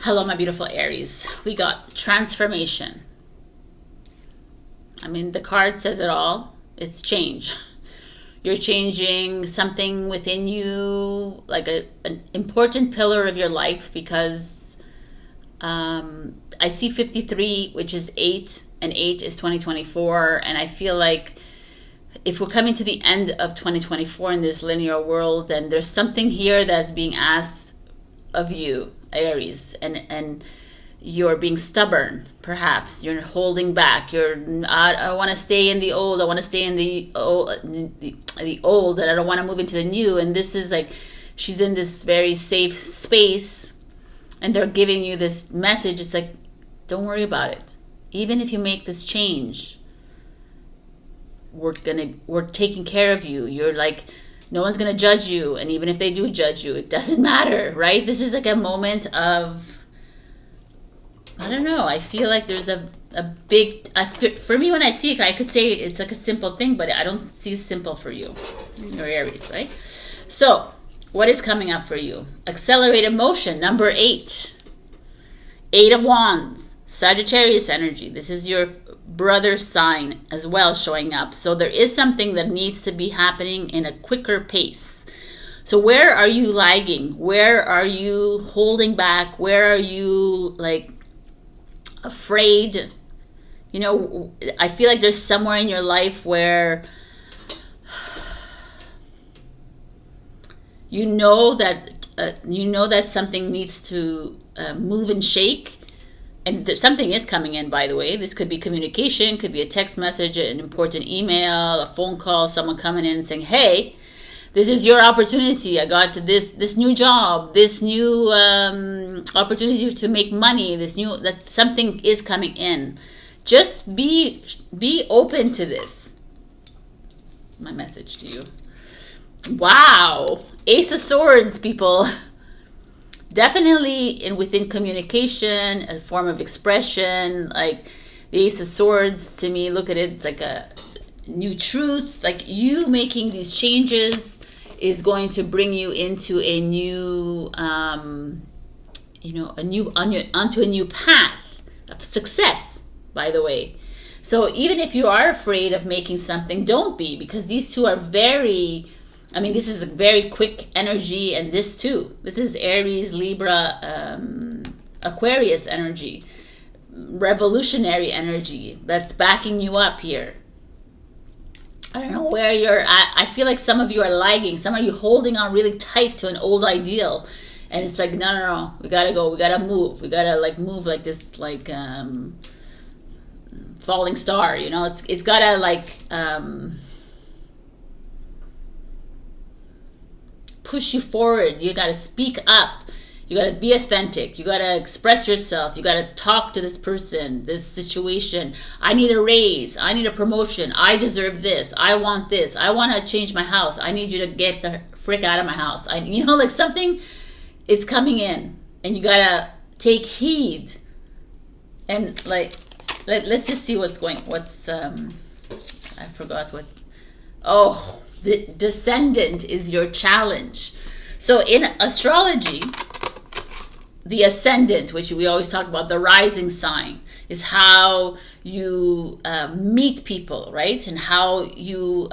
Hello, my beautiful Aries. We got transformation. I mean, the card says it all. It's change. You're changing something within you, like an important pillar of your life, because I see 53, which is 8, and 8 is 2024, and I feel like if we're coming to the end of 2024 in this linear world, then there's something here that's being asked of you, Aries, and you're being stubborn. Perhaps you're holding back. I want to stay in the old. I want to stay in the old, and I don't want to move into the new. And this is like, she's in this very safe space, and they're giving you this message. It's like, don't worry about it. Even if you make this change, we're taking care of you. You're like, no one's gonna judge you, and even if they do judge you, it doesn't matter, right? This is like a moment of, I don't know, I feel like there's a big, for me when I see it, I could say it's like a simple thing, but I don't see it simple for you, your Aries, right? So, what is coming up for you? Accelerated motion, number 8. 8 of Wands, Sagittarius energy. This is your brother sign as well showing up. So there is something that needs to be happening in a quicker pace. So where are you lagging? Where are you holding back? Where are you like afraid? You know, I feel like there's somewhere in your life where you know that something needs to move and shake. And something is coming in, by the way. This could be communication, could be a text message, an important email, a phone call, someone coming in and saying, hey, this is your opportunity. I got this new job, this new opportunity to make money, that something is coming in. Just be open to this. My message to you. Wow. Ace of Swords, people. Definitely within communication, a form of expression, like the Ace of Swords, to me, look at it, it's like a new truth. Like you making these changes is going to bring you into a new, onto a new path of success, by the way. So even if you are afraid of making something, don't be, because these two are very, I mean, this is a very quick energy, and this too. This is Aries, Libra, Aquarius energy, revolutionary energy that's backing you up here. I don't know where you're at. I feel like some of you are lagging. Some of you holding on really tight to an old ideal, and it's like, no, we gotta go. We gotta move. We gotta like move like this, like falling star. You know, it's gotta like. Push you forward. You got to speak up. You got to be authentic. You got to express yourself. You got to talk to this person, this situation. I need a raise. I need a promotion. I deserve this. I want this. I want to change my house. I need you to get the frick out of my house. Like something is coming in, and you got to take heed. And like, let's just see I forgot what. Oh, the descendant is your challenge. So in astrology, the ascendant, which we always talk about, the rising sign, is how you meet people, right? And how you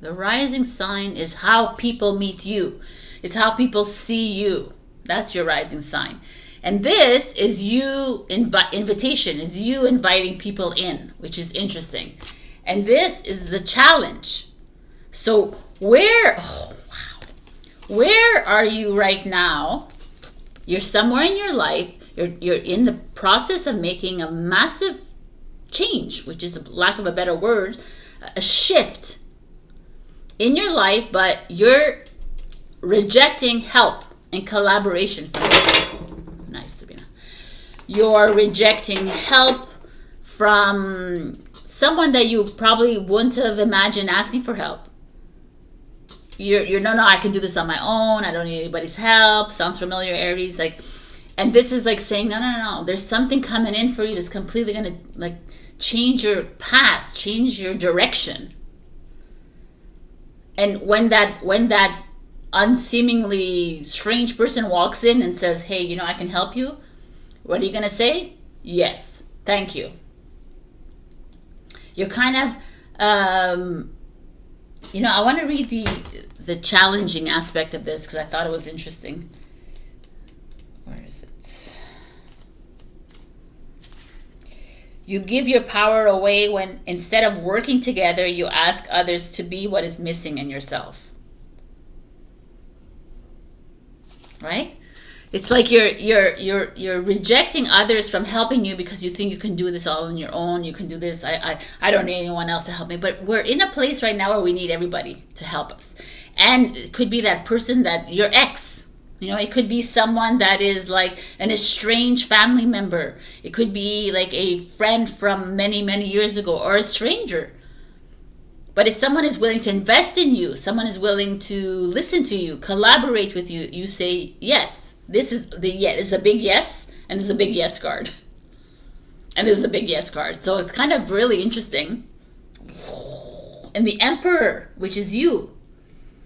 the rising sign is how people meet you. It's how people see you. That's your rising sign. And this is you, invitation, is you inviting people in, which is interesting. And this is the challenge. So where are you right now? You're somewhere in your life. You're in the process of making a massive change, which is, lack of a better word, a shift in your life, but you're rejecting help and collaboration. Nice, Sabrina. You're rejecting help from someone that you probably wouldn't have imagined asking for help. You're no, I can do this on my own. I don't need anybody's help. Sounds familiar, Aries? And this is like saying, no. There's something coming in for you that's completely gonna like change your path, change your direction. And when that unseemingly strange person walks in and says, hey, you know, I can help you, what are you going to say? Yes, thank you. You're kind of, you know, I want to read the challenging aspect of this because I thought it was interesting. Where is it? You give your power away when instead of working together, you ask others to be what is missing in yourself. Right? It's like you're rejecting others from helping you because you think you can do this all on your own. You can do this. I don't need anyone else to help me. But we're in a place right now where we need everybody to help us. And it could be that person that your ex. You know, it could be someone that is like an estranged family member. It could be like a friend from many, many years ago, or a stranger. But if someone is willing to invest in you, someone is willing to listen to you, collaborate with you, you say yes. This is the yes. It's a big yes, and it's a big yes card. And this is a big yes card. So it's kind of really interesting. And the Emperor, which is you,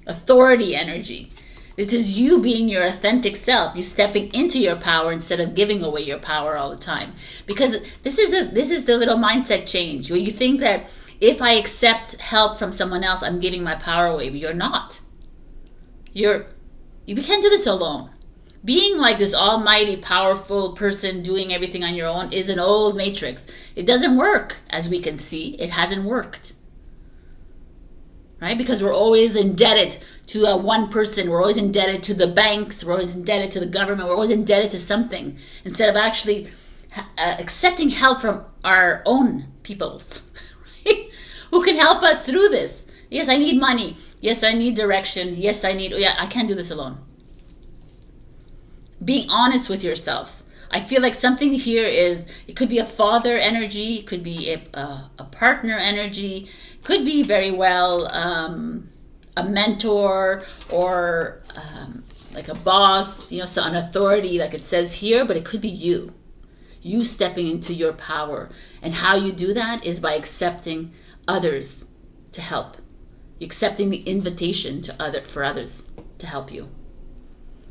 authority energy. This is you being your authentic self. You stepping into your power instead of giving away your power all the time. Because this is the little mindset change where you think that if I accept help from someone else, I'm giving my power away. But you're not. You can't do this alone. Being like this almighty, powerful person doing everything on your own is an old matrix. It doesn't work, as we can see. It hasn't worked. Right? Because we're always indebted to one person. We're always indebted to the banks. We're always indebted to the government. We're always indebted to something. Instead of actually accepting help from our own peoples. Right? Who can help us through this. Yes, I need money. Yes, I need direction. Yes, I can't do this alone. Being honest with yourself. I feel like something here is, it could be a father energy, it could be a partner energy, could be very well a mentor or like a boss, you know, so an authority like it says here, but it could be you. You stepping into your power. And how you do that is by accepting others to help. Accepting the invitation for others to help you.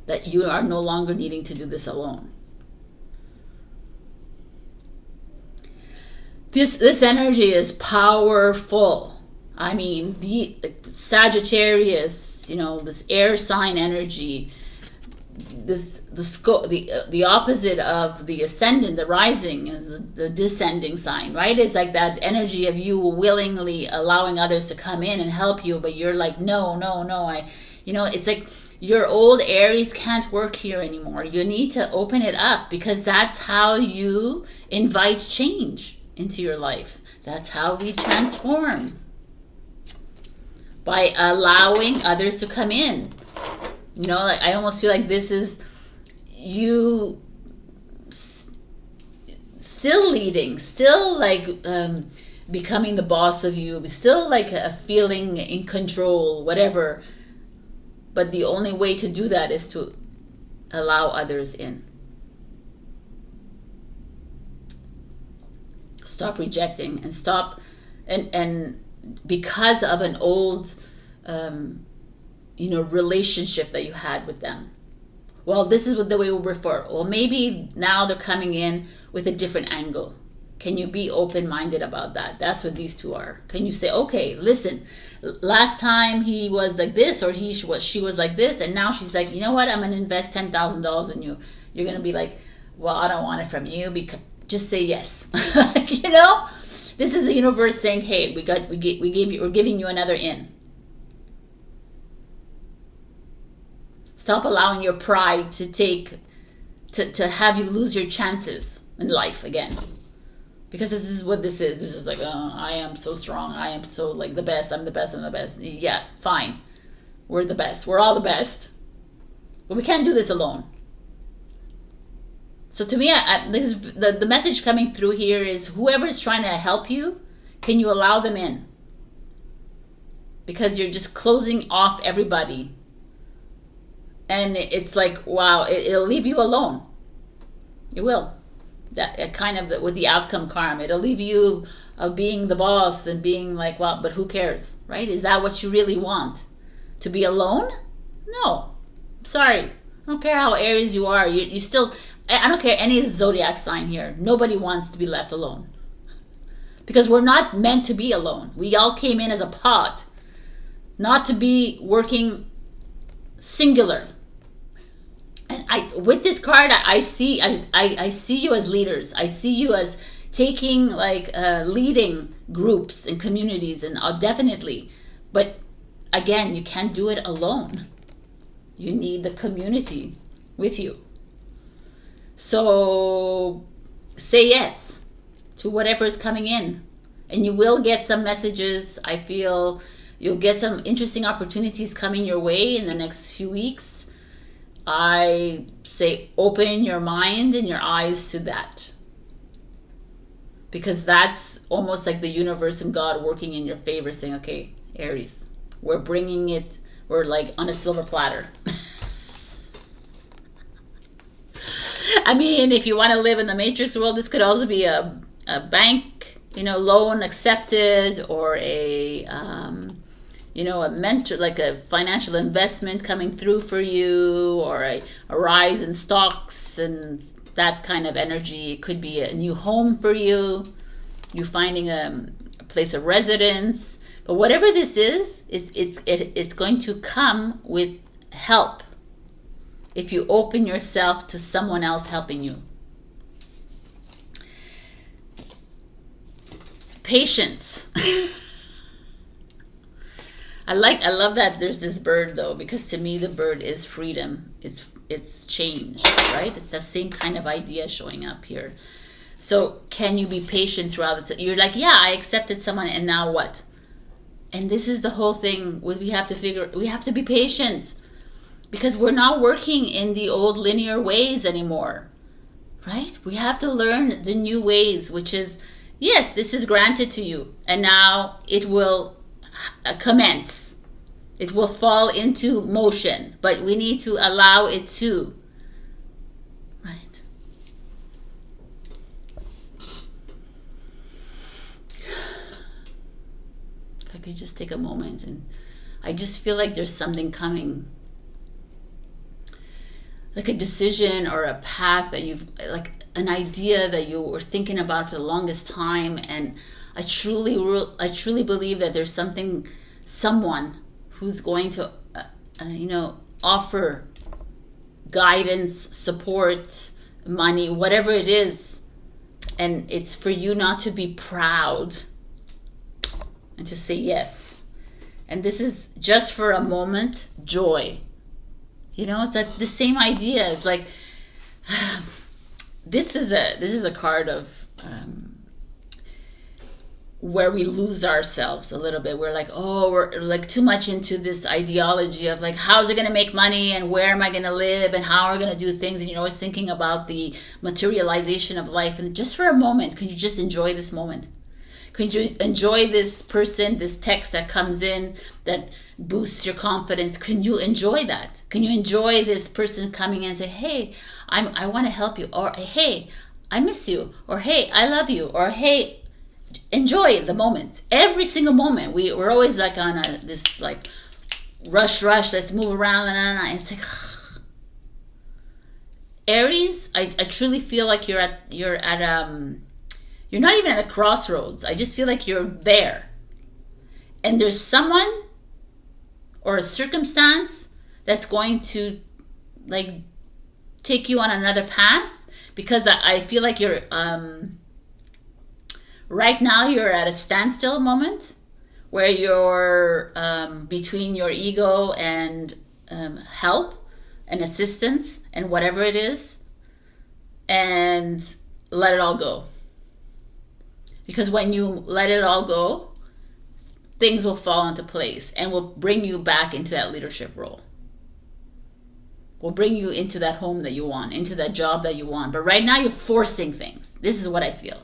That you are no longer needing to do this alone. This energy is powerful. I mean, the Sagittarius, you know, this air sign energy, the opposite of the ascendant, the rising, is the descending sign, right? It's like that energy of you willingly allowing others to come in and help you, but you're like, no, it's like your old Aries can't work here anymore. You need to open it up because that's how you invite change into your life. That's how we transform. By allowing others to come in. You know, like I almost feel like this is you still leading, still like becoming the boss of you, still like a feeling in control, whatever. But the only way to do that is to allow others in. Stop rejecting and stop and because of an old relationship that you had with them. Well, this is what the way we refer. Well, maybe now they're coming in with a different angle. Can you be open-minded about that? That's what these two are. Can you say, okay, listen, last time he was like this, or she was like this, and now she's like, you know what? I'm gonna invest $10,000 in you. You're gonna be like, well, I don't want it from you, because just say yes. You know, this is the universe saying, hey, we're giving you another in. Stop allowing your pride to have you lose your chances in life again. Because this is what this is. This is like, I am so strong. I am so like the best. I'm the best. I'm the best. Yeah, fine. We're the best. We're all the best. But we can't do this alone. So to me, the message coming through here is whoever is trying to help you, can you allow them in? Because you're just closing off everybody. And it's like, wow, it'll leave you alone. It will. That kind of with the outcome karma, it'll leave you of being the boss and being like, well, but who cares, right? Is that what you really want? To be alone? No. Sorry. I don't care how Aries you are. You still, I don't care any zodiac sign here. Nobody wants to be left alone. Because we're not meant to be alone. We all came in as a pod. Not to be working singular. And with this card, I see you as leaders. I see you as taking, like, leading groups and communities, and definitely. But again, you can't do it alone. You need the community with you. So say yes to whatever is coming in, and you will get some messages. I feel you'll get some interesting opportunities coming your way in the next few weeks. I say open your mind and your eyes to that, because that's almost like the universe and God working in your favor, saying, okay, Aries, we're bringing it, we're like on a silver platter. I mean, if you want to live in the matrix world, this could also be a bank, loan accepted, or a mentor, like a financial investment coming through for you, or a rise in stocks and that kind of energy. It could be a new home for you, you finding a place of residence. But whatever this is, it's going to come with help if you open yourself to someone else helping you. Patience. I love that there's this bird, though, because to me the bird is freedom. It's change, right? It's that same kind of idea showing up here. So can you be patient throughout this? You're like, yeah, I accepted someone, and now what? And this is the whole thing. We have to be patient, because we're not working in the old linear ways anymore, right? We have to learn the new ways, which is, yes, this is granted to you, and now it will commence. It will fall into motion, but we need to allow it to, right? If I could just take a moment, and I just feel like there's something coming, like a decision or a path that you've, like an idea that you were thinking about for the longest time. And I truly believe that there's someone who's going to, offer guidance, support, money, whatever it is. And it's for you not to be proud and to say yes. And this is just for a moment, joy. It's like the same idea. It's like this is a card of where we lose ourselves a little bit. We're like, we're like too much into this ideology of like, how's it going to make money, and where am I going to live, and how are we going to do things, and you're always thinking about the materialization of life. And just for a moment, can you just enjoy this moment? Can you enjoy this person, this text that comes in that boosts your confidence? Can you enjoy that? Can you enjoy this person coming in and say, hey, I want to help you, or hey, I miss you, or hey, I love you, or hey, enjoy the moment. Every single moment. We're always like on this like rush, let's move around, and it's like Aries, I truly feel like you're not even at a crossroads. I just feel like you're there. And there's someone or a circumstance that's going to like take you on another path, because I feel like you're right now you're at a standstill moment where you're between your ego and help and assistance and whatever it is, and let it all go. Because when you let it all go, things will fall into place and will bring you back into that leadership role. Will bring you into that home that you want, into that job that you want. But right now you're forcing things. This is what I feel.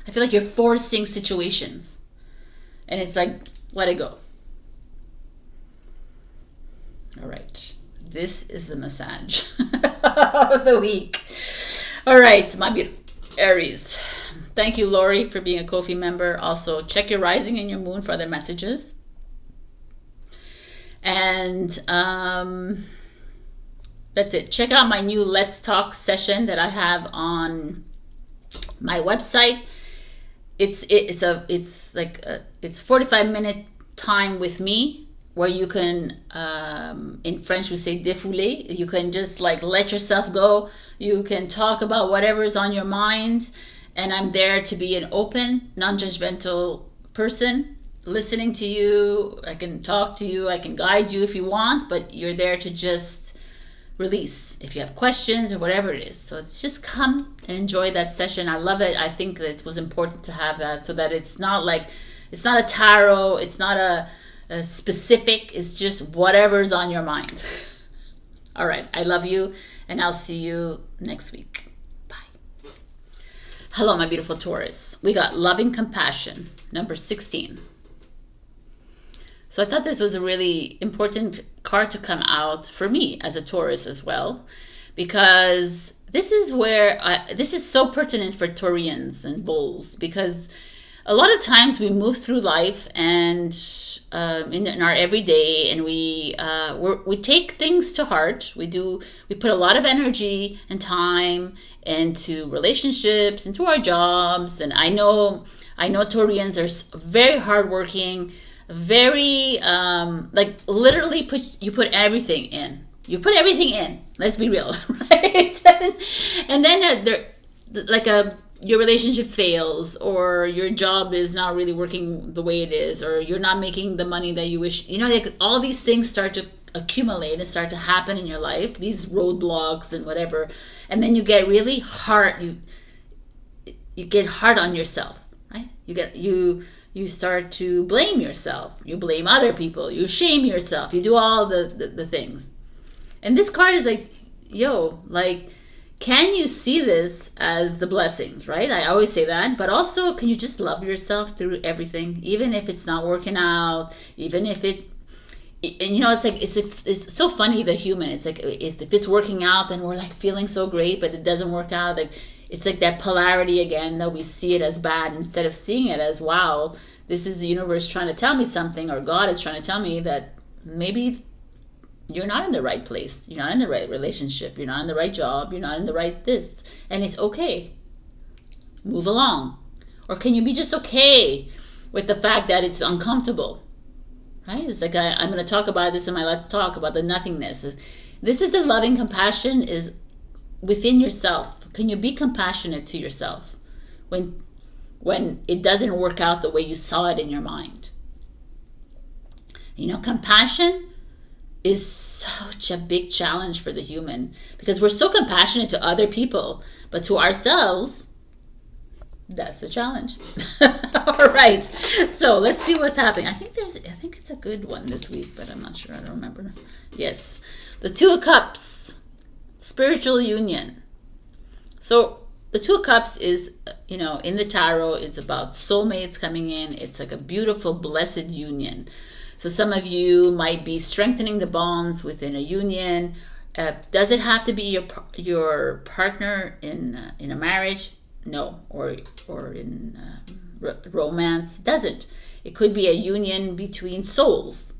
I feel like you're forcing situations. And it's like, let it go. All right. This is the massage of the week. All right, my beautiful Aries. Thank you, Laurie, for being a Ko-fi member. Also, check your rising and your moon for other messages. And that's it. Check out my new Let's Talk session that I have on my website. It's 45-minute time with me, where you can, in French we say défouler. You can just like let yourself go. You can talk about whatever is on your mind, and I'm there to be an open, non-judgmental person, listening to you. I can talk to you, I can guide you if you want, but you're there to just release if you have questions or whatever it is. So it's just come and enjoy that session. I love it. I think that it was important to have that, so that it's not a tarot, it's not a specific, it's just whatever's on your mind. All right, I love you, and I'll see you next week. Bye. Hello, my beautiful Taurus. We got loving compassion, number 16. So I thought this was a really important card to come out for me as a Taurus as well, because this is where this is so pertinent for Taurians and bulls, because a lot of times we move through life and in our everyday, and we take things to heart. We put a lot of energy and time into relationships, into our jobs, and I know Taurians are very hardworking, very like literally put everything in. You put everything in. Let's be real, right? And then your relationship fails, or your job is not really working the way it is, or you're not making the money that you wish. Like all these things start to accumulate and start to happen in your life. These roadblocks and whatever, and then you get really hard. You get hard on yourself, right? You start to blame yourself. You blame other people. You shame yourself. You do all the things. And this card is like, yo, like, can you see this as the blessings, right? I always say that. But also, can you just love yourself through everything? Even if it's not working out, even if and it's like, it's so funny, the human. It's like, if it's working out, then we're like feeling so great, but it doesn't work out. Like, it's like that polarity again, that we see it as bad instead of seeing it as, wow, this is the universe trying to tell me something, or God is trying to tell me that maybe you're not in the right place. You're not in the right relationship. You're not in the right job. You're not in the right this. And it's okay. Move along. Or can you be just okay with the fact that it's uncomfortable? Right? It's like, I'm going to talk about this in my Let's Talk about the nothingness. This is the loving compassion is within yourself. Can you be compassionate to yourself when it doesn't work out the way you saw it in your mind? Compassion is such a big challenge for the human, because we're so compassionate to other people, but to ourselves, that's the challenge. All right, so let's see what's happening. I think it's a good one this week, but I'm not sure. I don't remember. Yes, the Two of Cups, spiritual union. So the Two of Cups is, in the tarot, it's about soulmates coming in. It's like a beautiful, blessed union. So some of you might be strengthening the bonds within a union. Does it have to be your partner in a marriage? No, or in romance? Doesn't. It could be a union between souls,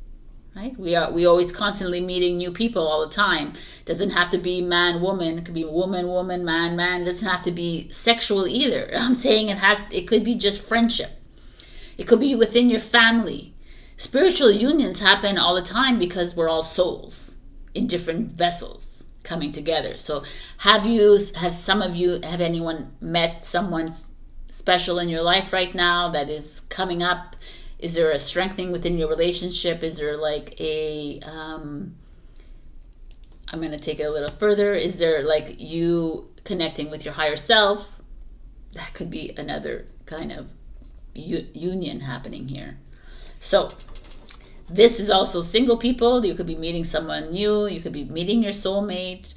right? We always constantly meeting new people all the time. It doesn't have to be man woman. It could be woman woman, man man. It doesn't have to be sexual either. I'm saying it could be just friendship. It could be within your family. Spiritual unions happen all the time because we're all souls in different vessels coming together. So have anyone met someone special in your life right now that is coming up? Is there a strengthening within your relationship? Is there like I'm going to take it a little further. Is there like you connecting with your higher self? That could be another kind of union happening here. So this is also single people. You could be meeting someone new. You could be meeting your soulmate.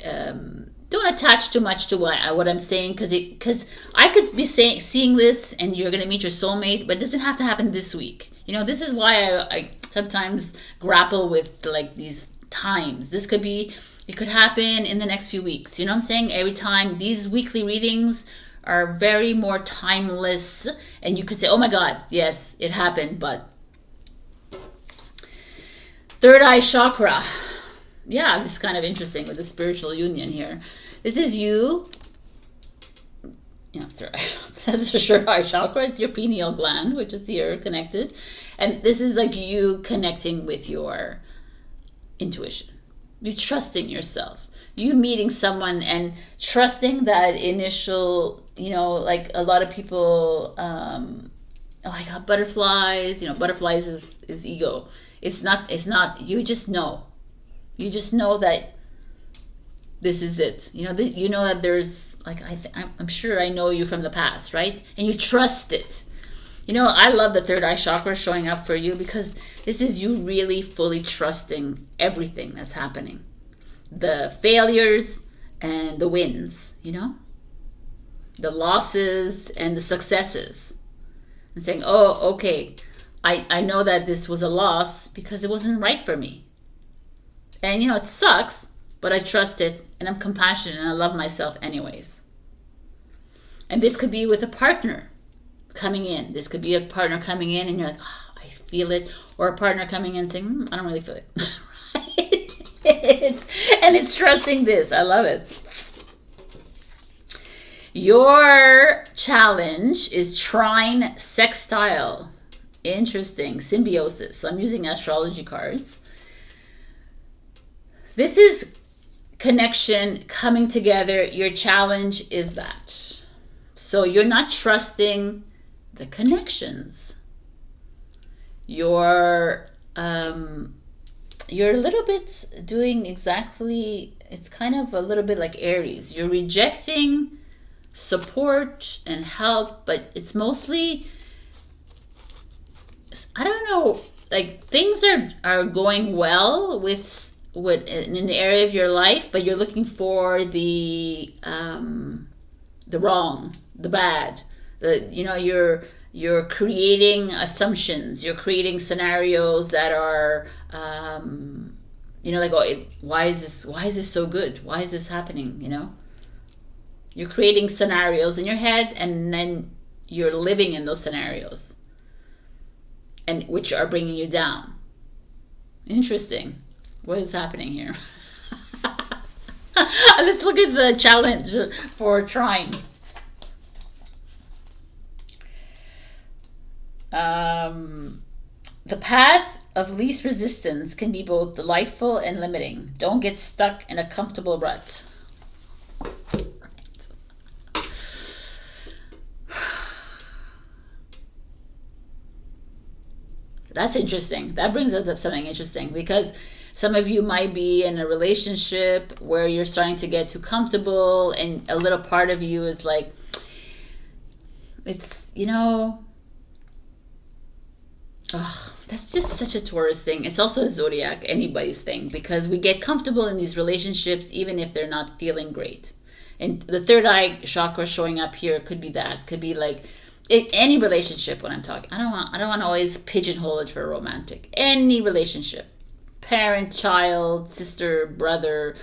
Don't attach too much to what I'm saying, because I could be seeing this and you're going to meet your soulmate, but it doesn't have to happen this week. This is why I sometimes grapple with like these times. It could happen in the next few weeks. You know what I'm saying? Every time these weekly readings are very more timeless, and you could say, oh my God, yes, it happened, but Third eye chakra. Yeah, this is kind of interesting with the spiritual union here. This is you. Yeah, third eye. That's the third eye chakra. It's your pineal gland, which is here connected. And this is like you connecting with your intuition. You trusting yourself. You meeting someone and trusting that initial, you know, like a lot of people, oh, I got butterflies. You know, butterflies is ego. It's not, you just know. You just know that this is it. You know that there's, like, I'm sure I know you from the past, right? And you trust it. You know, I love the third eye chakra showing up for you because this is you really fully trusting everything that's happening. The failures and the wins, you know? The losses and the successes. And saying, oh, okay, I know that this was a loss because it wasn't right for me. And, you know, it sucks, but I trust it and I'm compassionate and I love myself anyways. And this could be with a partner coming in. This could be a partner coming in and you're like, oh, I feel it. Or a partner coming in saying, I don't really feel it. It's trusting this. I love it. Your challenge is trine sextile. Interesting. Symbiosis. So I'm using astrology cards. This is connection coming together. Your challenge is that. So you're not trusting the connections. You're a little bit doing exactly, it's kind of a little bit like Aries. You're rejecting support and help, but it's mostly, I don't know, like things are going well with in an area of your life, but you're looking for the wrong, the bad, you're creating assumptions, you're creating scenarios that are like, oh, why is this so good, why is this happening, you know? You're creating scenarios in your head and then you're living in those scenarios, and which are bringing you down. Interesting. What is happening here? Let's look at the challenge for trine. The path of least resistance can be both delightful and limiting. Don't get stuck in a comfortable rut. That's interesting. That brings us up something interesting, because some of you might be in a relationship where you're starting to get too comfortable, and a little part of you is like, it's, that's just such a Taurus thing. It's also a zodiac, anybody's thing, because we get comfortable in these relationships even if they're not feeling great. And the third eye chakra showing up here could be that. Could be like any relationship. When I'm talking, I don't want to always pigeonhole it for romantic. Any relationship, parent, child, sister, brother,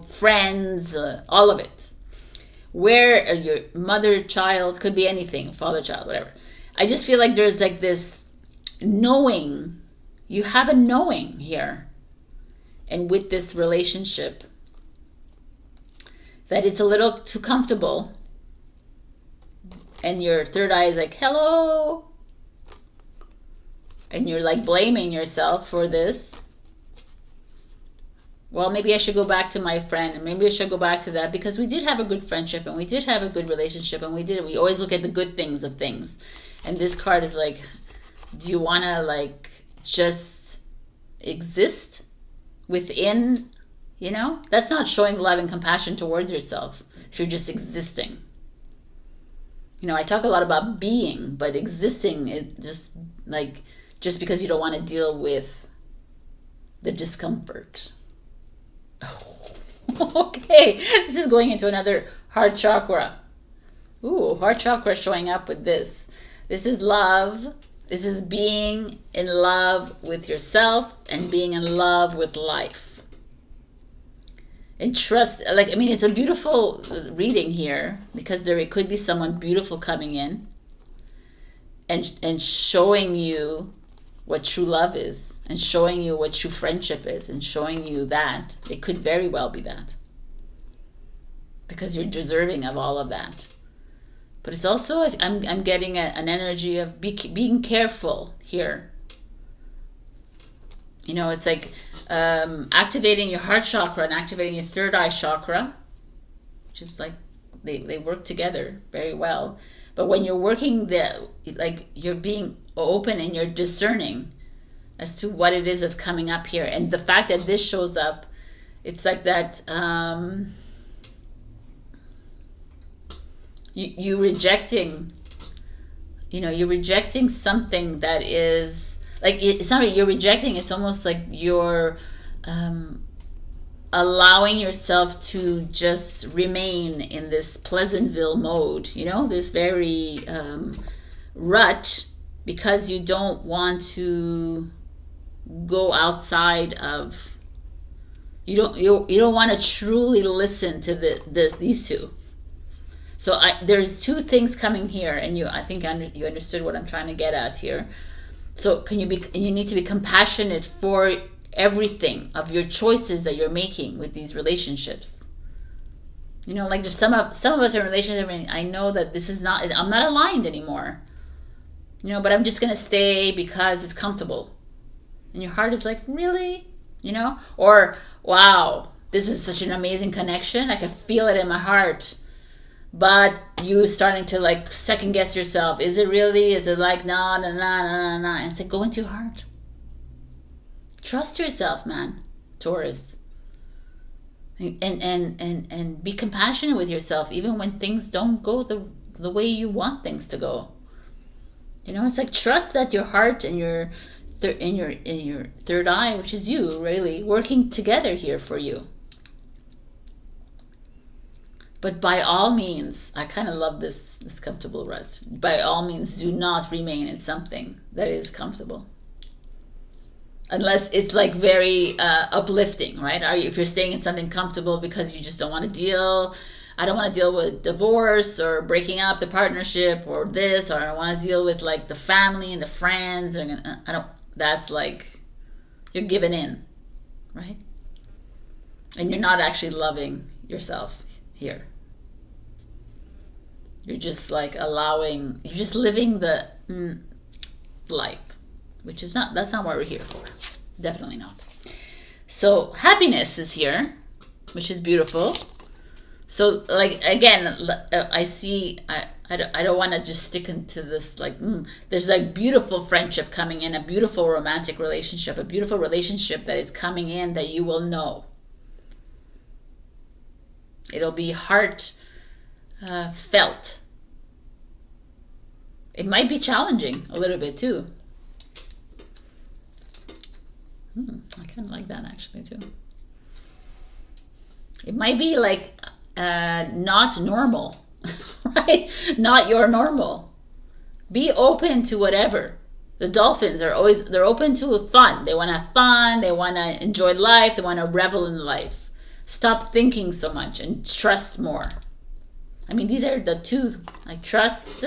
friends, all of it. Where your mother, child, could be anything, father, child, whatever. I just feel like there's like this knowing, you have a knowing here, and with this relationship, that it's a little too comfortable, and your third eye is like, hello, and you're like blaming yourself for this. Well, maybe I should go back to my friend, and maybe I should go back to that, because we did have a good friendship and we did have a good relationship, and we always look at the good things of things. And this card is like, do you want to like just exist within, that's not showing love and compassion towards yourself if you're just existing. I talk a lot about being, but existing is just like, just because you don't want to deal with the discomfort. Okay, this is going into another heart chakra. Ooh, heart chakra showing up with this. This is love. This is being in love with yourself and being in love with life. And trust, it's a beautiful reading here, because there could be someone beautiful coming in and showing you what true love is. and showing you what true friendship is, and showing you that it could very well be that, because you're deserving of all of that. But it's also, I'm getting an energy of being careful here. You know, it's like activating your heart chakra and activating your third eye chakra, which is like they work together very well. But when you're working like you're being open and you're discerning as to what it is that's coming up here. And the fact that this shows up, it's like that you rejecting, you know, you're rejecting something that is like, it's not really you're rejecting, it's almost like you're allowing yourself to just remain in this Pleasantville mode, you know, this very rut, because you don't want to go outside of, you don't want to truly listen to these two. So there's two things coming here, and I think you understood what I'm trying to get at here. So you need to be compassionate for everything of your choices that you're making with these relationships. You know, like there's some of us in relationships, I mean, I know that I'm not aligned anymore. You know, but I'm just gonna stay because it's comfortable. And your heart is like, really? You know? Or, wow, this is such an amazing connection. I can feel it in my heart. But you starting to like second guess yourself. Is it really? Is it like, no. And it's like, go into your heart. Trust yourself, man, Taurus. And be compassionate with yourself, even when things don't go the way you want things to go. You know, it's like, trust that your heart and your third eye, which is you, really working together here for you. But by all means, I kind of love this comfortable rut. By all means, do not remain in something that is comfortable, unless it's like very uplifting, right? If you're staying in something comfortable because you just don't want to deal. I don't want to deal with divorce or breaking up the partnership or this, or I don't want to deal with like the family and the friends. That's like, you're giving in, right? And you're not actually loving yourself here. You're just like you're just living the life, which is that's not what we're here for. Definitely not. So happiness is here, which is beautiful. So like, again, I see, I don't want to just stick into this like, there's like beautiful friendship coming in, a beautiful romantic relationship, a beautiful relationship that is coming in that you will know. It'll be heart felt. It might be challenging a little bit too. I kind of like that actually too. It might be like not normal, right? Not your normal. Be open to whatever. The dolphins they're open to fun. They want to have fun. They want to enjoy life. They want to revel in life. Stop thinking so much and trust more. I mean, these are the two, like, trust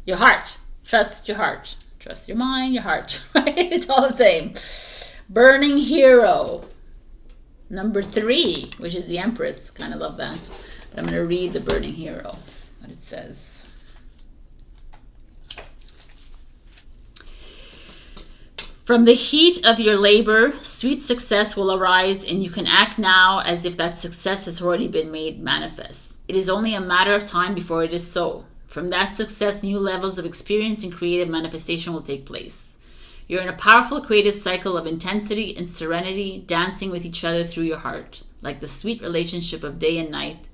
your heart. Trust your heart. Trust your mind, your heart, right? It's all the same. Burning Hero. Number 3, which is the Empress. Kind of love that. But I'm going to read the Burning Hero, what it says. From the heat of your labor, sweet success will arise, and you can act now as if that success has already been made manifest. It is only a matter of time before it is so. From that success, new levels of experience and creative manifestation will take place. You're in a powerful creative cycle of intensity and serenity, dancing with each other through your heart. Like the sweet relationship of day and night,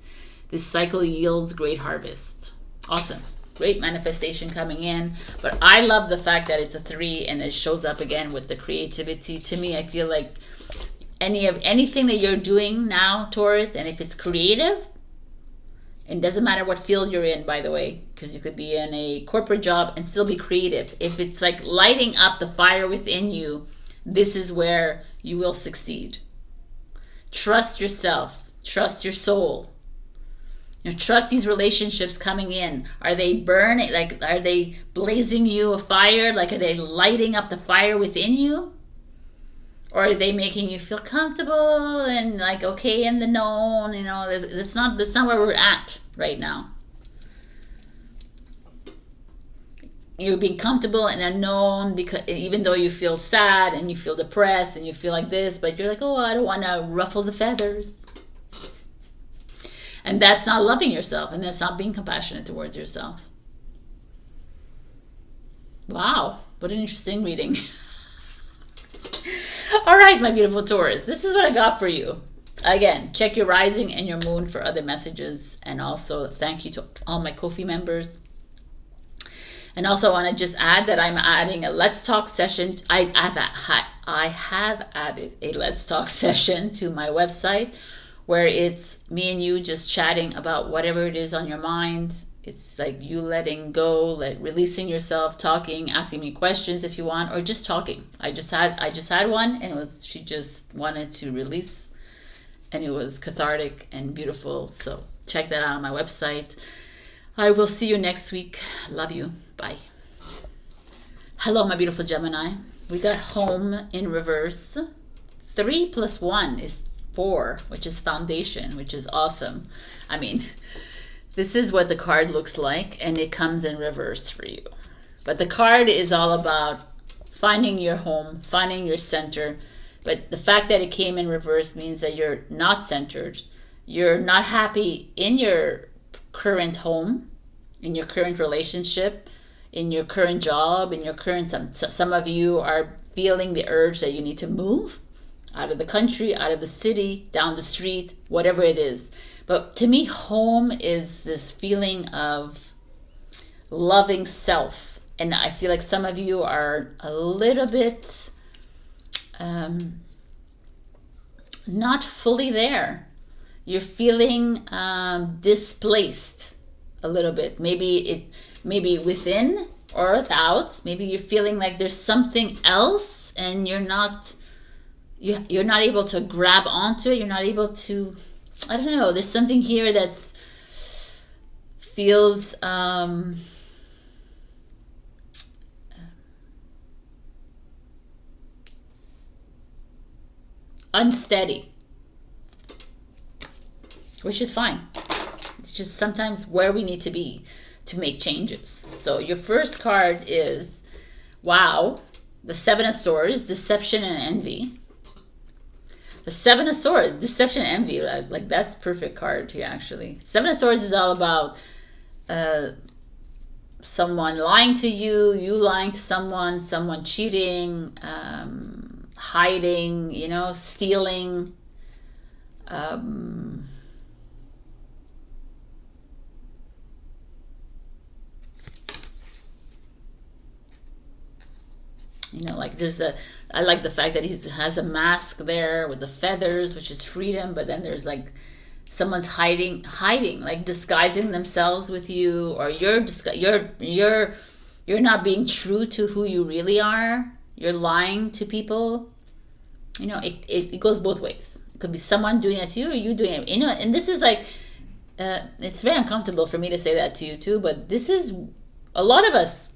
this cycle yields great harvest. Awesome. Great manifestation coming in. But I love the fact that it's a 3 and it shows up again with the creativity. To me, I feel like anything that you're doing now, Taurus, and if it's creative, it doesn't matter what field you're in, by the way, because you could be in a corporate job and still be creative. If it's like lighting up the fire within you, this is where you will succeed. Trust yourself. Trust your soul. You know, trust these relationships coming in. Are they burning? Like, are they blazing you a fire? Like, are they lighting up the fire within you? Or are they making you feel comfortable and like okay in the known? You know, that's not where we're at right now. You're being comfortable and unknown, because even though you feel sad and you feel depressed and you feel like this, but you're like, oh, I don't want to ruffle the feathers. And that's not loving yourself, and that's not being compassionate towards yourself. Wow, what an interesting reading. All right, my beautiful Taurus, this is what I got for you. Again, check your rising and your moon for other messages. And also, thank you to all my Ko-fi members. And also, I want to just add that I'm adding a Let's Talk session. I have added a Let's Talk session to my website, where it's me and you just chatting about whatever it is on your mind. It's like you letting go, releasing yourself, talking, asking me questions if you want, or just talking. I just had one, and she just wanted to release, and it was cathartic and beautiful. So check that out on my website. I will see you next week. Love you. Bye. Hello, my beautiful Gemini. We got home in reverse. 3 + 1 is 4, which is foundation, which is awesome. I mean, this is what the card looks like, and it comes in reverse for you. But the card is all about finding your home, finding your center. But the fact that it came in reverse means that you're not centered. You're not happy in your current home, in your current relationship, in your current job, in your current... Some of you are feeling the urge that you need to move out of the country, out of the city, down the street, whatever it is. But to me, home is this feeling of loving self. And I feel like some of you are a little bit not fully there. You're feeling displaced a little bit. Maybe within or without. Maybe you're feeling like there's something else, and you're not able to grab onto it. You're not able to... I don't know. There's something here that feels unsteady, which is fine. It's just sometimes where we need to be to make changes. So your first card is, wow, the 7 of Swords, deception and envy. The 7 of Swords, deception and envy, like that's perfect card here actually. 7 of Swords is all about someone lying to you, you lying to someone cheating, hiding, stealing. Like I like the fact that he has a mask there with the feathers, which is freedom, but then there's like someone's hiding, like disguising themselves with you, or you're not being true to who you really are. You're lying to people. It goes both ways. It could be someone doing that to you, or you doing it. And this is like, it's very uncomfortable for me to say that to you too, but this is, a lot of us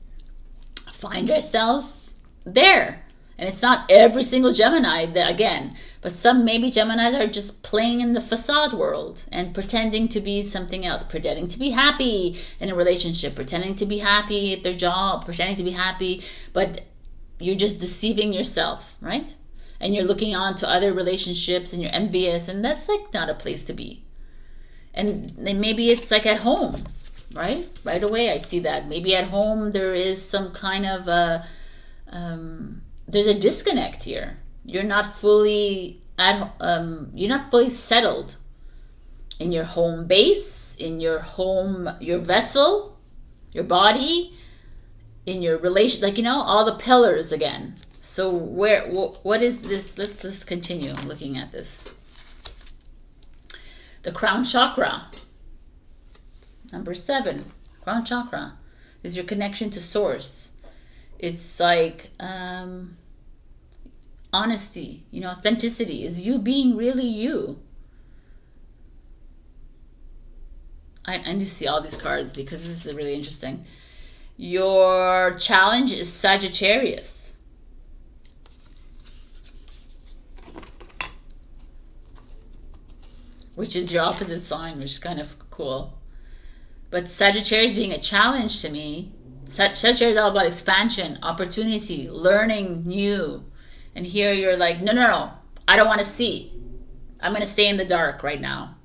find ourselves there. And it's not every single Gemini, again, but some maybe Geminis are just playing in the facade world and pretending to be something else, pretending to be happy in a relationship, pretending to be happy at their job, pretending to be happy, but you're just deceiving yourself, right? And you're looking on to other relationships and you're envious, and that's like not a place to be. And then maybe it's like at home, right? Right away I see that. Maybe at home there is some kind of there's a disconnect here. You're not fully you're not fully settled in your home base, in your home, your vessel, your body, in your relation, all the pillars again. So what is this? Let's continue looking at this. The crown chakra, number 7, crown chakra is your connection to source. It's like honesty, authenticity is you being really you. I need to see all these cards because this is really interesting. Your challenge is Sagittarius. which is your opposite sign, which is kind of cool. But Sagittarius being a challenge to me, Sagittarius is all about expansion, opportunity, learning new. And here you're like, no, I don't want to see. I'm going to stay in the dark right now.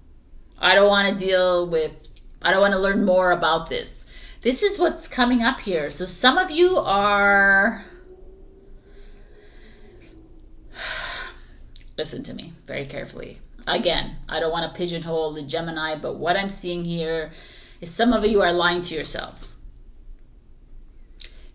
I don't want to learn more about this. This is what's coming up here. So some of you are, listen to me very carefully. Again, I don't want to pigeonhole the Gemini, but what I'm seeing here is some of you are lying to yourselves.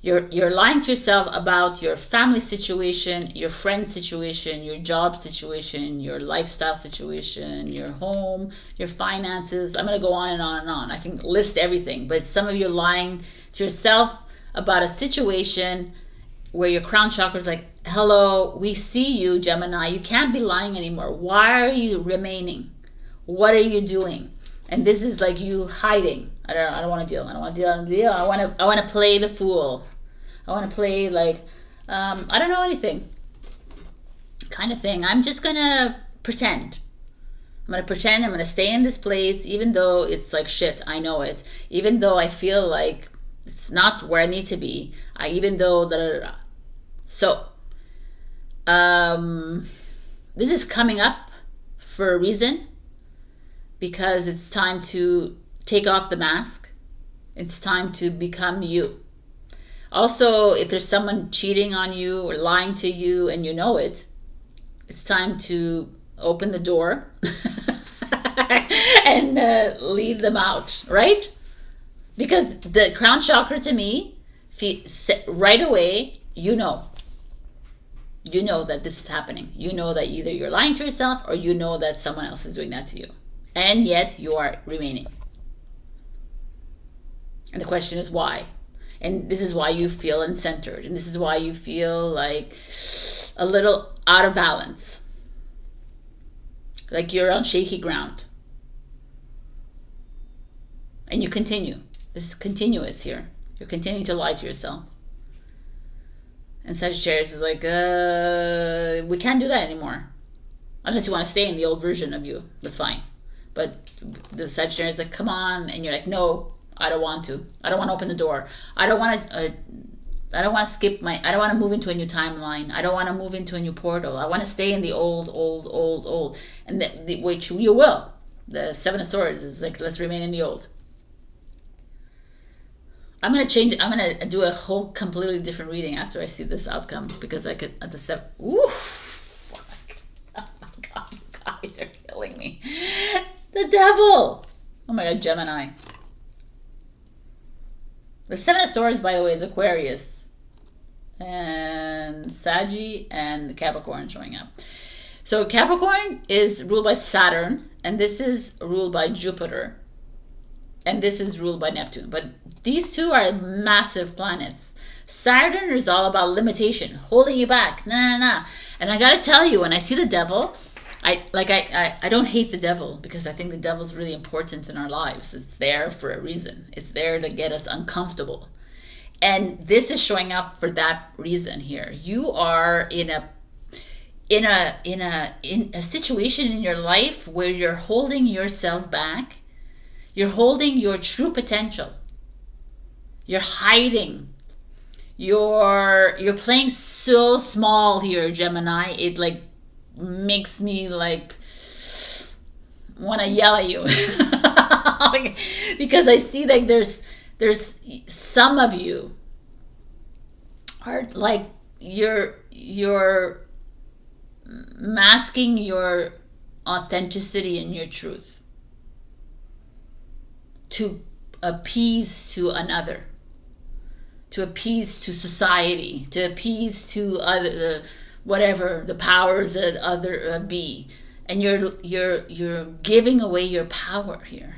You're lying to yourself about your family situation, your friend situation, your job situation, your lifestyle situation, your home, your finances. I'm going to go on and on and on. I can list everything, but some of you are lying to yourself about a situation where your crown chakra is like, hello, we see you, Gemini. You can't be lying anymore. Why are you remaining? What are you doing? And this is like you hiding. I don't want to deal. I want to play the fool. I want to play like, I don't know anything kind of thing. I'm just going to pretend. I'm going to pretend I'm going to stay in this place, even though it's like shit. I know it. Even though I feel like it's not where I need to be. So, this is coming up for a reason, because it's time to take off the mask. It's time to become you. Also, if there's someone cheating on you or lying to you and you know it, it's time to open the door and lead them out, right? Because the crown chakra to me, right away, you know that this is happening. You know that either you're lying to yourself or you know that someone else is doing that to you. And yet you are remaining. And the question is why? And this is why you feel uncentered. And this is why you feel like a little out of balance. Like you're on shaky ground. And you continue. This is continuous here. You're continuing to lie to yourself. And Sagittarius is like, we can't do that anymore. Unless you want to stay in the old version of you. That's fine. But the Sagittarius is like, come on. And you're like, no, I don't want to. I don't want to open the door. I don't want to I don't want to move into a new timeline. I don't want to move into a new portal. I want to stay in the old. And which you will. The Seven of Swords is like, let's remain in the old. I'm going to change it. I'm going to do a whole completely different reading after I see this outcome, because I could, at the seven, fuck. Oh my God, you guys are killing me. The devil. Oh my God, Gemini. The Seven of Swords, by the way, is Aquarius and Saggy and the Capricorn showing up. So Capricorn is ruled by Saturn, and this is ruled by Jupiter, and this is ruled by Neptune. But these two are massive planets. Saturn is all about limitation, holding you back. Nah. And I gotta tell you, when I see the devil, I don't hate the devil, because I think the devil's really important in our lives. It's there for a reason. It's there to get us uncomfortable. And this is showing up for that reason here. You are in a situation in your life where you're holding yourself back. You're holding your true potential. You're hiding. You're playing so small here, Gemini. It like makes me like want to yell at you. Because I see like there's some of you are like you're masking your authenticity and your truth to appease to another, to appease to society, to appease to other whatever the powers that other be. And you're giving away your power here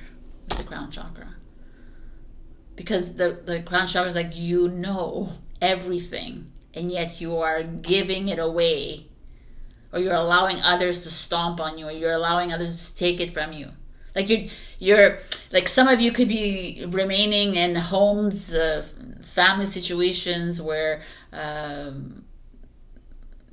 with the crown chakra, because the crown chakra is like, you know everything, and yet you are giving it away, or you're allowing others to stomp on you, or you're allowing others to take it from you. Like you're like, some of you could be remaining in homes, family situations where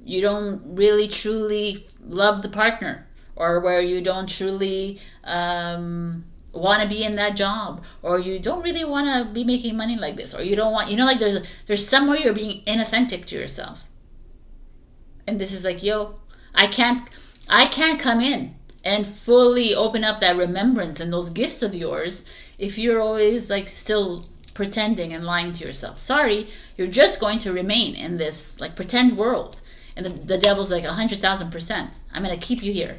you don't really truly love the partner, or where you don't truly want to be in that job, or you don't really want to be making money like this, or you don't want, like there's somewhere you're being inauthentic to yourself. And this is like, yo, I can't come in and fully open up that remembrance and those gifts of yours if you're always like still pretending and lying to yourself. Sorry, you're just going to remain in this like pretend world. And the devil's like 100,000%. I'm going to keep you here.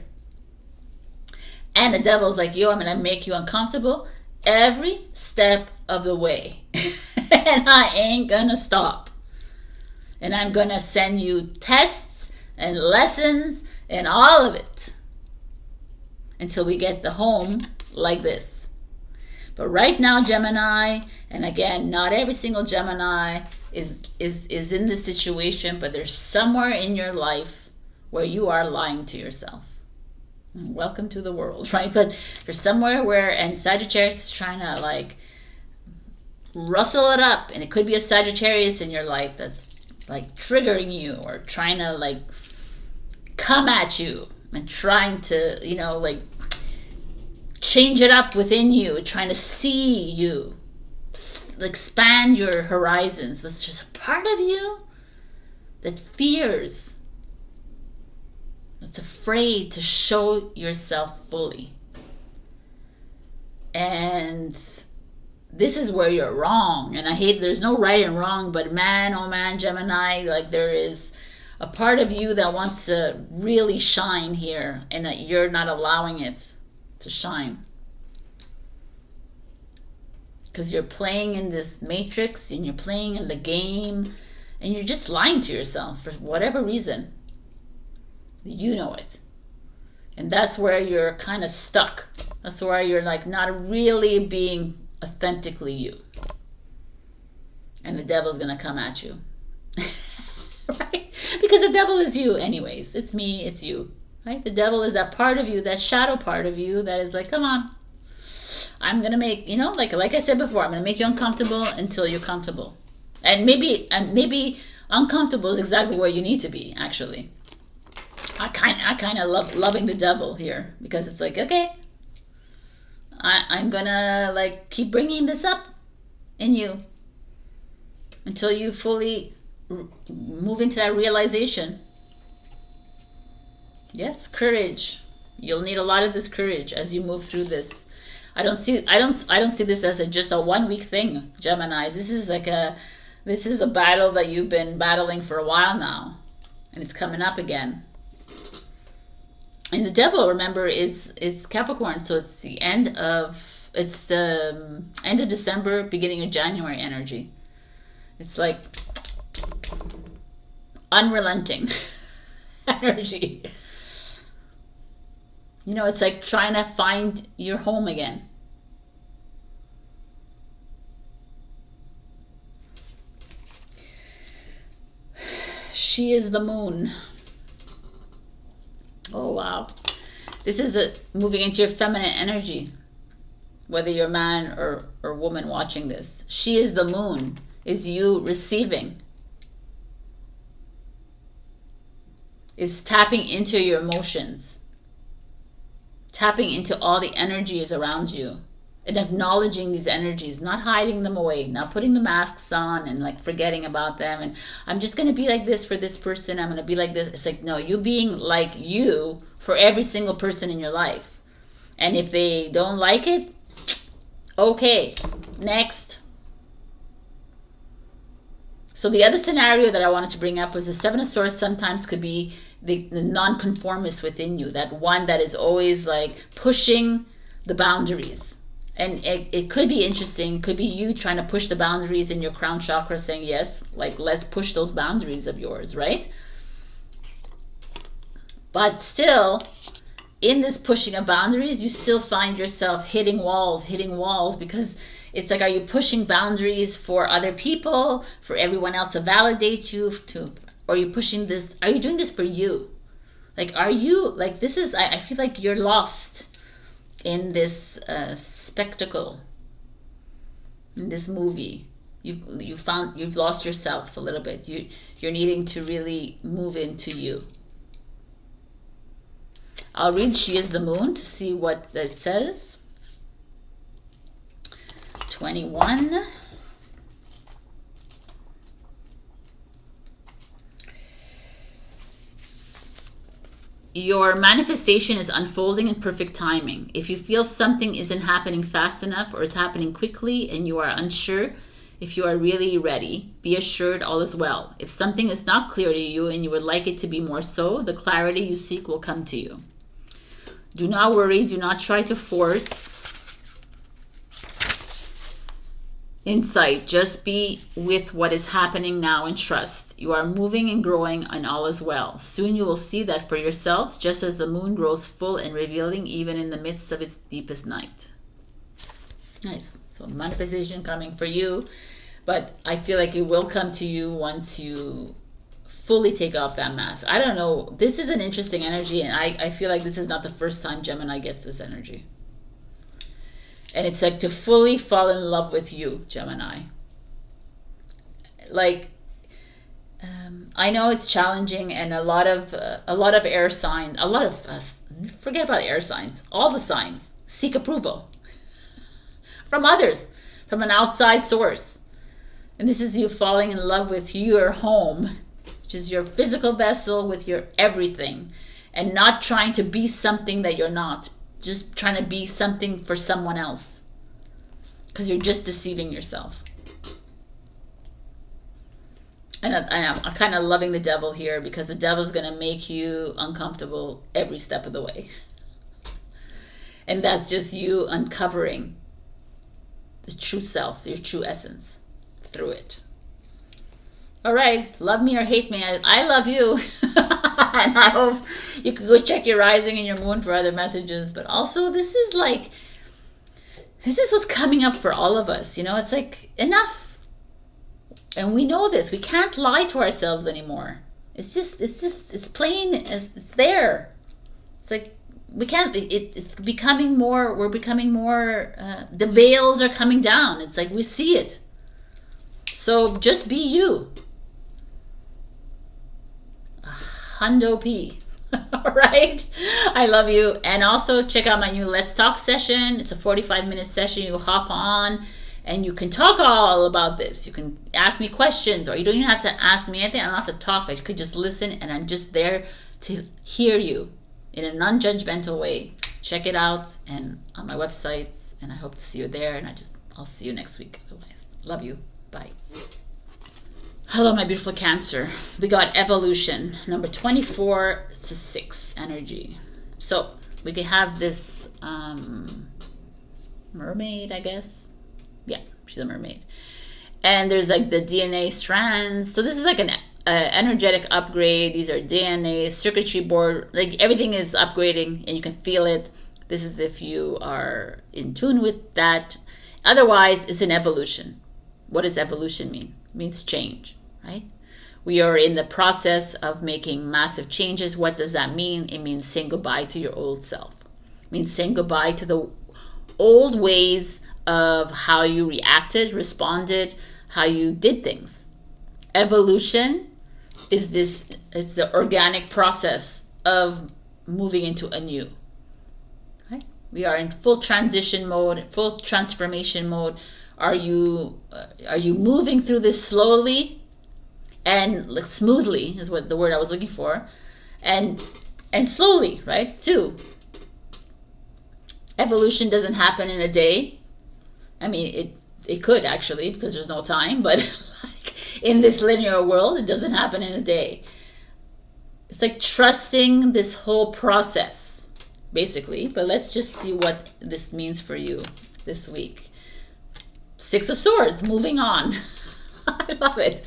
And the devil's like, yo, I'm going to make you uncomfortable every step of the way. And I ain't going to stop. And I'm going to send you tests and lessons and all of it until we get the home like this. But right now, Gemini, and again, not every single Gemini is in this situation, but there's somewhere in your life where you are lying to yourself. Welcome to the world, right? But there's somewhere where, and Sagittarius is trying to like rustle it up, and it could be a Sagittarius in your life that's like triggering you or trying to like come at you and trying to, like change it up within you, trying to see you, expand your horizons. But it's just a part of you that fears, that's afraid to show yourself fully. And this is where you're wrong. And I hate, there's no right and wrong, but man, oh man, Gemini, like there is a part of you that wants to really shine here, and that you're not allowing it to shine. Because you're playing in this matrix, and you're playing in the game, and you're just lying to yourself for whatever reason. You know it. And that's where you're kind of stuck. That's where you're like not really being authentically you. And the devil's going to come at you. Right? Because the devil is you anyways. It's me, it's you. Right? The devil is that part of you, that shadow part of you that is like, come on. I'm going to make, like I said before, I'm going to make you uncomfortable until you're comfortable. And maybe uncomfortable is exactly where you need to be, actually. I kind of love loving the devil here, because it's like, okay, I'm gonna like keep bringing this up in you until you fully move into that realization. Yes, courage. You'll need a lot of this courage as you move through this. I don't see this as just a 1 week thing, Geminis. This is a battle that you've been battling for a while now, and it's coming up again. And the devil, remember, it's Capricorn, so it's the end of December, beginning of January energy. It's like unrelenting energy. It's like trying to find your home again. She is the moon. Oh, wow. This is moving into your feminine energy. Whether you're a man or woman watching this. She is the moon. Is you receiving. Is tapping into your emotions. Tapping into all the energies around you. And acknowledging these energies. Not hiding them away. Not putting the masks on and like forgetting about them. And I'm just going to be like this for this person. I'm going to be like this. It's like, no, you being like you for every single person in your life. And if they don't like it, okay, next. So the other scenario that I wanted to bring up was the Seven of Swords sometimes could be the non-conformist within you. That one that is always like pushing the boundaries. And it could be interesting. It could be you trying to push the boundaries in your crown chakra, saying, yes, like let's push those boundaries of yours, right? But still, in this pushing of boundaries, you still find yourself hitting walls, because it's like, are you pushing boundaries for other people, for everyone else to validate you, or are you pushing this, are you doing this for you? Like, are you, like, this is, I feel like you're lost in this spectacle, in this movie. You've lost yourself a little bit. You're needing to really move into you. I'll read She is the Moon to see what it says. 21. Your manifestation is unfolding in perfect timing. If you feel something isn't happening fast enough or is happening quickly and you are unsure if you are really ready, be assured all is well. If something is not clear to you and you would like it to be more so, the clarity you seek will come to you. Do not worry. Do not try to force insight. Just be with what is happening now and trust. You are moving and growing and all is well. Soon you will see that for yourself, just as the moon grows full and revealing even in the midst of its deepest night. Nice. So manifestation coming for you, but I feel like it will come to you once you fully take off that mask. I don't know. This is an interesting energy, and I feel like this is not the first time Gemini gets this energy. And it's like to fully fall in love with you, Gemini. Like, I know it's challenging, and a lot of air signs, forget about air signs, all the signs seek approval from others, from an outside source. And this is you falling in love with your home, which is your physical vessel with your everything, and not trying to be something that you're not, just trying to be something for someone else, because you're just deceiving yourself. And I'm kind of loving the devil here, because the devil's going to make you uncomfortable every step of the way. And that's just you uncovering the true self, your true essence through it. All right, love me or hate me, I love you. And I hope you can go check your rising and your moon for other messages. But also, this is what's coming up for all of us. You know, it's like, enough. And we know this. We can't lie to ourselves anymore. It's plain, it's there. It's like, we can't, it's becoming more, we're becoming more, the veils are coming down. It's like, we see it. So just be you. Hundo P. All right. I love you. And also check out my new Let's Talk session. It's a 45-minute session. You hop on and you can talk all about this. You can ask me questions, or you don't even have to ask me anything. I don't have to talk. I could just listen, and I'm just there to hear you in a non-judgmental way. Check it out and on my websites, and I hope to see you there. And I'll see you next week. Otherwise, love you. Bye. Hello, my beautiful Cancer. We got evolution. Number 24, it's a 6 energy. So we can have this mermaid, I guess. Yeah, she's a mermaid. And there's like the DNA strands. So this is like an energetic upgrade. These are DNA, circuitry board. Like everything is upgrading and you can feel it. This is if you are in tune with that. Otherwise, it's an evolution. What does evolution mean? It means change, right? We are in the process of making massive changes. What does that mean? It means saying goodbye to your old self. It means saying goodbye to the old ways of how you reacted, responded, how you did things. Evolution is it's the organic process of moving into a new. Right? We are in full transition mode, full transformation mode. Are you moving through this slowly and like smoothly is what the word I was looking for, and slowly, right? Too. Evolution doesn't happen in a day. I mean, it could actually, because there's no time, but like in this linear world, it doesn't happen in a day. It's like trusting this whole process, basically. But let's just see what this means for you this week. 6 of Swords, moving on. I love it.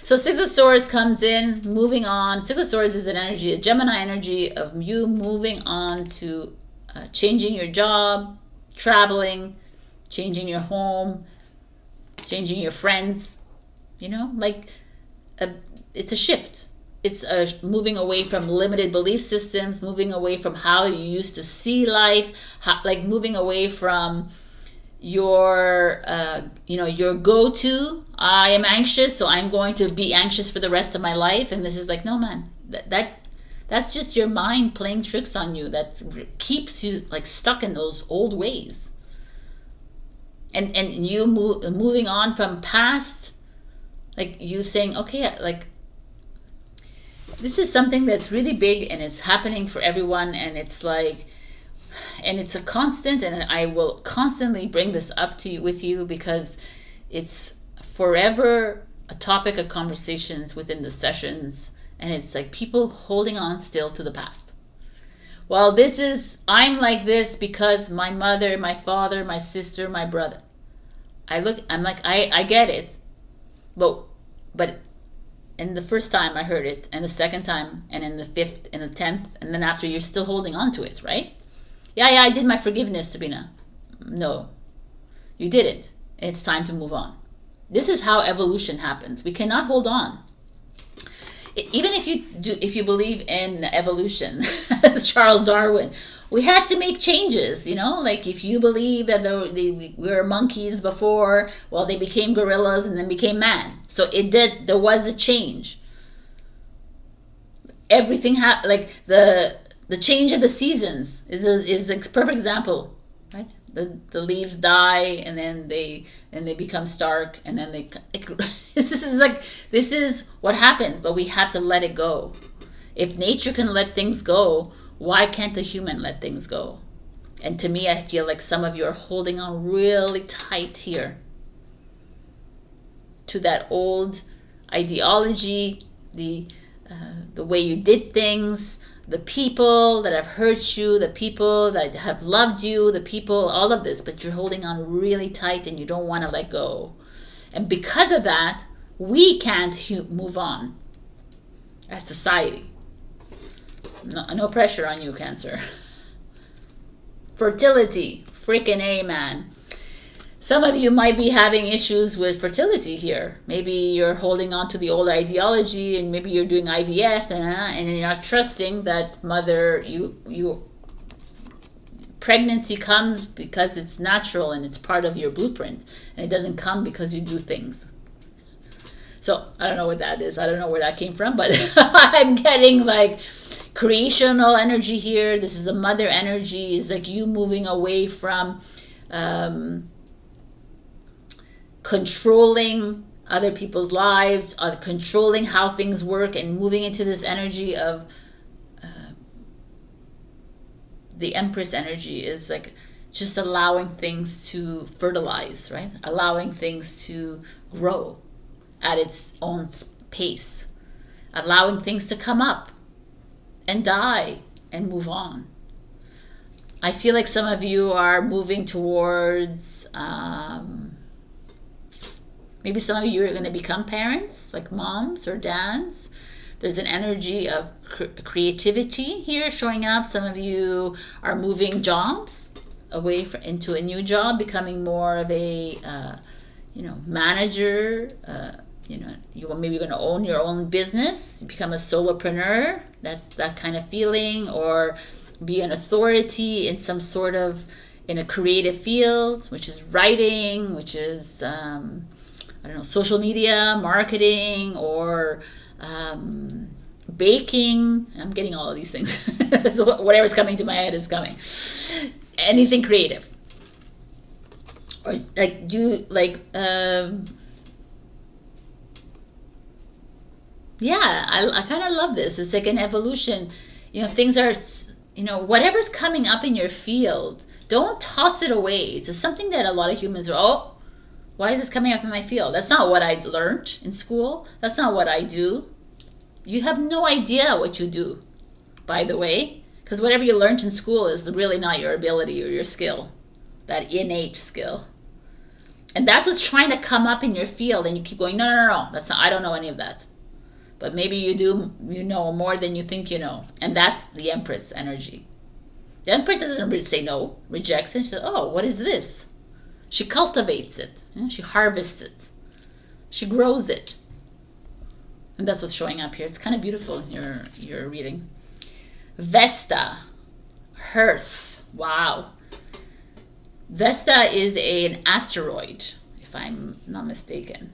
So 6 of Swords comes in, moving on. 6 of Swords is an energy, a Gemini energy of you moving on to changing your job, traveling, changing your home, changing your friends. You know, like it's a shift. It's a moving away from limited belief systems, moving away from how you used to see life, like moving away from your your go-to. I am anxious, so I'm going to be anxious for the rest of my life. And this is like, no, man, that That's just your mind playing tricks on you that keeps you like stuck in those old ways. And you moving on from past, like you saying, okay, like this is something that's really big and it's happening for everyone, and it's like, and it's a constant, and I will constantly bring this up to you with you because it's forever a topic of conversations within the sessions, and it's like people holding on still to the past. Well, this is, I'm like this because my mother, my father, my sister, my brother. I'm like, I get it, but and the first time I heard it, and the second time, and in the fifth, and the 10th, and then after, you're still holding on to it, right? Yeah, I did my forgiveness, Sabrina. No, you didn't. It's time to move on. This is how evolution happens. We cannot hold on. Even if you believe in evolution, as Charles Darwin, we had to make changes, you know? Like if you believe that we were monkeys before, well, they became gorillas and then became man. So there was a change. Everything like the change of the seasons is a perfect example, right? The leaves die and then they become stark, and then this is what happens, but we have to let it go. If nature can let things go, why can't the human let things go? And to me, I feel like some of you are holding on really tight here to that old ideology, the way you did things, the people that have hurt you, the people that have loved you, the people, all of this, but you're holding on really tight and you don't want to let go. And because of that, we can't move on as society. No pressure on you, Cancer. Fertility, freaking A, man. Some of you might be having issues with fertility here. Maybe you're holding on to the old ideology, and maybe you're doing IVF, and you're not trusting that pregnancy comes because it's natural and it's part of your blueprint, and it doesn't come because you do things. So I don't know what that is. I don't know where that came from, but I'm getting like creational energy here. This is a mother energy. It's like you moving away from controlling other people's lives, controlling how things work, and moving into this energy of the Empress energy is like just allowing things to fertilize, right? Allowing things to grow at its own pace, allowing things to come up and die and move on. I feel like some of you are moving towards maybe some of you are going to become parents, like moms or dads. There's an energy of creativity here showing up. Some of you are moving jobs away into a new job, becoming more of a manager. Maybe you're going to own your own business, become a solopreneur. That's that kind of feeling, or be an authority in some sort of in a creative field, which is writing, which is social media, marketing, or baking. I'm getting all of these things. So whatever's coming to my head is coming. Anything creative, or I kind of love this. It's like an evolution. Things are, whatever's coming up in your field, don't toss it away. It's something that a lot of humans are, why is this coming up in my field? That's not what I learned in school. That's not what I do. You have no idea what you do, by the way, because whatever you learned in school is really not your ability or your skill, that innate skill. And that's what's trying to come up in your field, and you keep going, no, that's not, I don't know any of that. But maybe you do, know more than you think you know. And that's the Empress energy. The Empress doesn't say no, rejects it. She says, what is this? She cultivates it. She harvests it. She grows it. And that's what's showing up here. It's kind of beautiful in your reading. Vesta. Hearth. Wow. Vesta is an asteroid, if I'm not mistaken.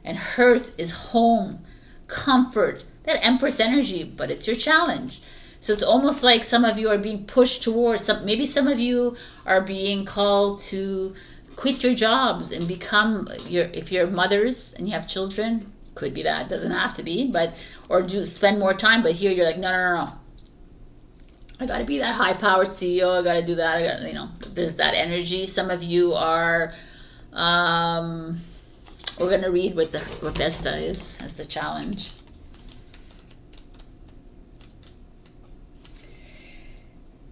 And Hearth is home, comfort. that Empress energy, but it's your challenge. So it's almost like some of you are being pushed towards maybe some of you are being called to quit your jobs and become if you're mothers and you have children, could be that, doesn't have to be, but or do spend more time. But here you're like, no. I got to be that high-powered CEO. I got to do that. There's that energy. Some of you are. We're going to read what Vesta is as the challenge.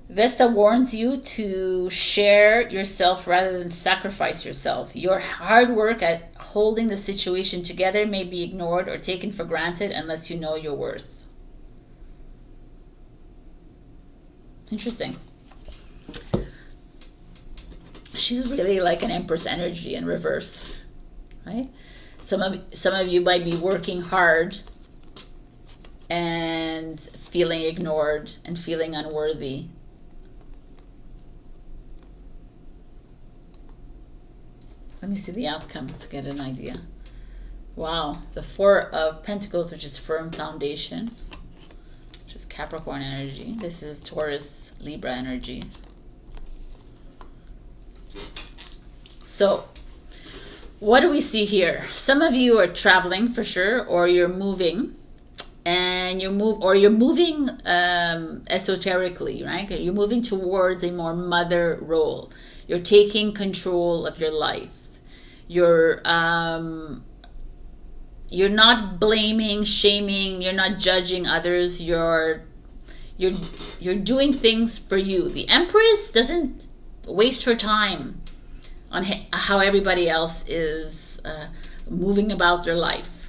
Vesta warns you to share yourself rather than sacrifice yourself. Your hard work at holding the situation together may be ignored or taken for granted unless you know your worth. Interesting. She's really like an Empress energy in reverse, right? Some of you might be working hard and feeling ignored and feeling unworthy. Let me see the outcome to get an idea. Wow, the Four of Pentacles, which is firm foundation, which is Capricorn energy. This is Taurus, Libra energy. So, what do we see here? Some of you are traveling for sure, or you're moving, and you're moving esoterically, right? You're moving towards a more mother role. You're taking control of your life. You're not blaming, shaming. You're not judging others. You're doing things for you. The Empress doesn't waste her time on how everybody else is moving about their life.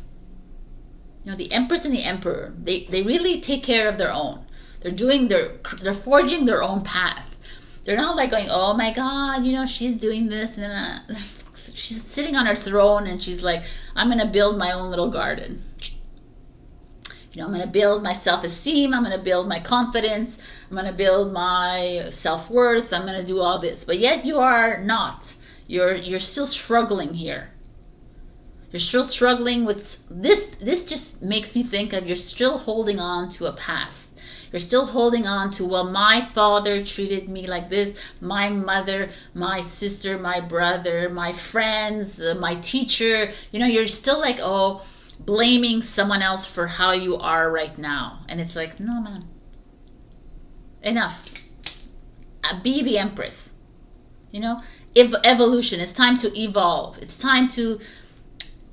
The Empress and the Emperor, they really take care of their own. They're forging their own path. They're not like going, oh my God, she's doing this and she's sitting on her throne and she's like, I'm going to build my own little garden. I'm going to build my self-esteem. I'm going to build my confidence. I'm going to build my self-worth. I'm going to do all this. But yet you are not. You're still struggling here. You're still struggling with this. This just makes me think of you're still holding on to a past. You're still holding on to, well, my father treated me like this, my mother, my sister, my brother, my friends, my teacher. You're still like, blaming someone else for how you are right now. And it's like, no, man. Enough. Be the Empress. Evolution. It's time to evolve. It's time to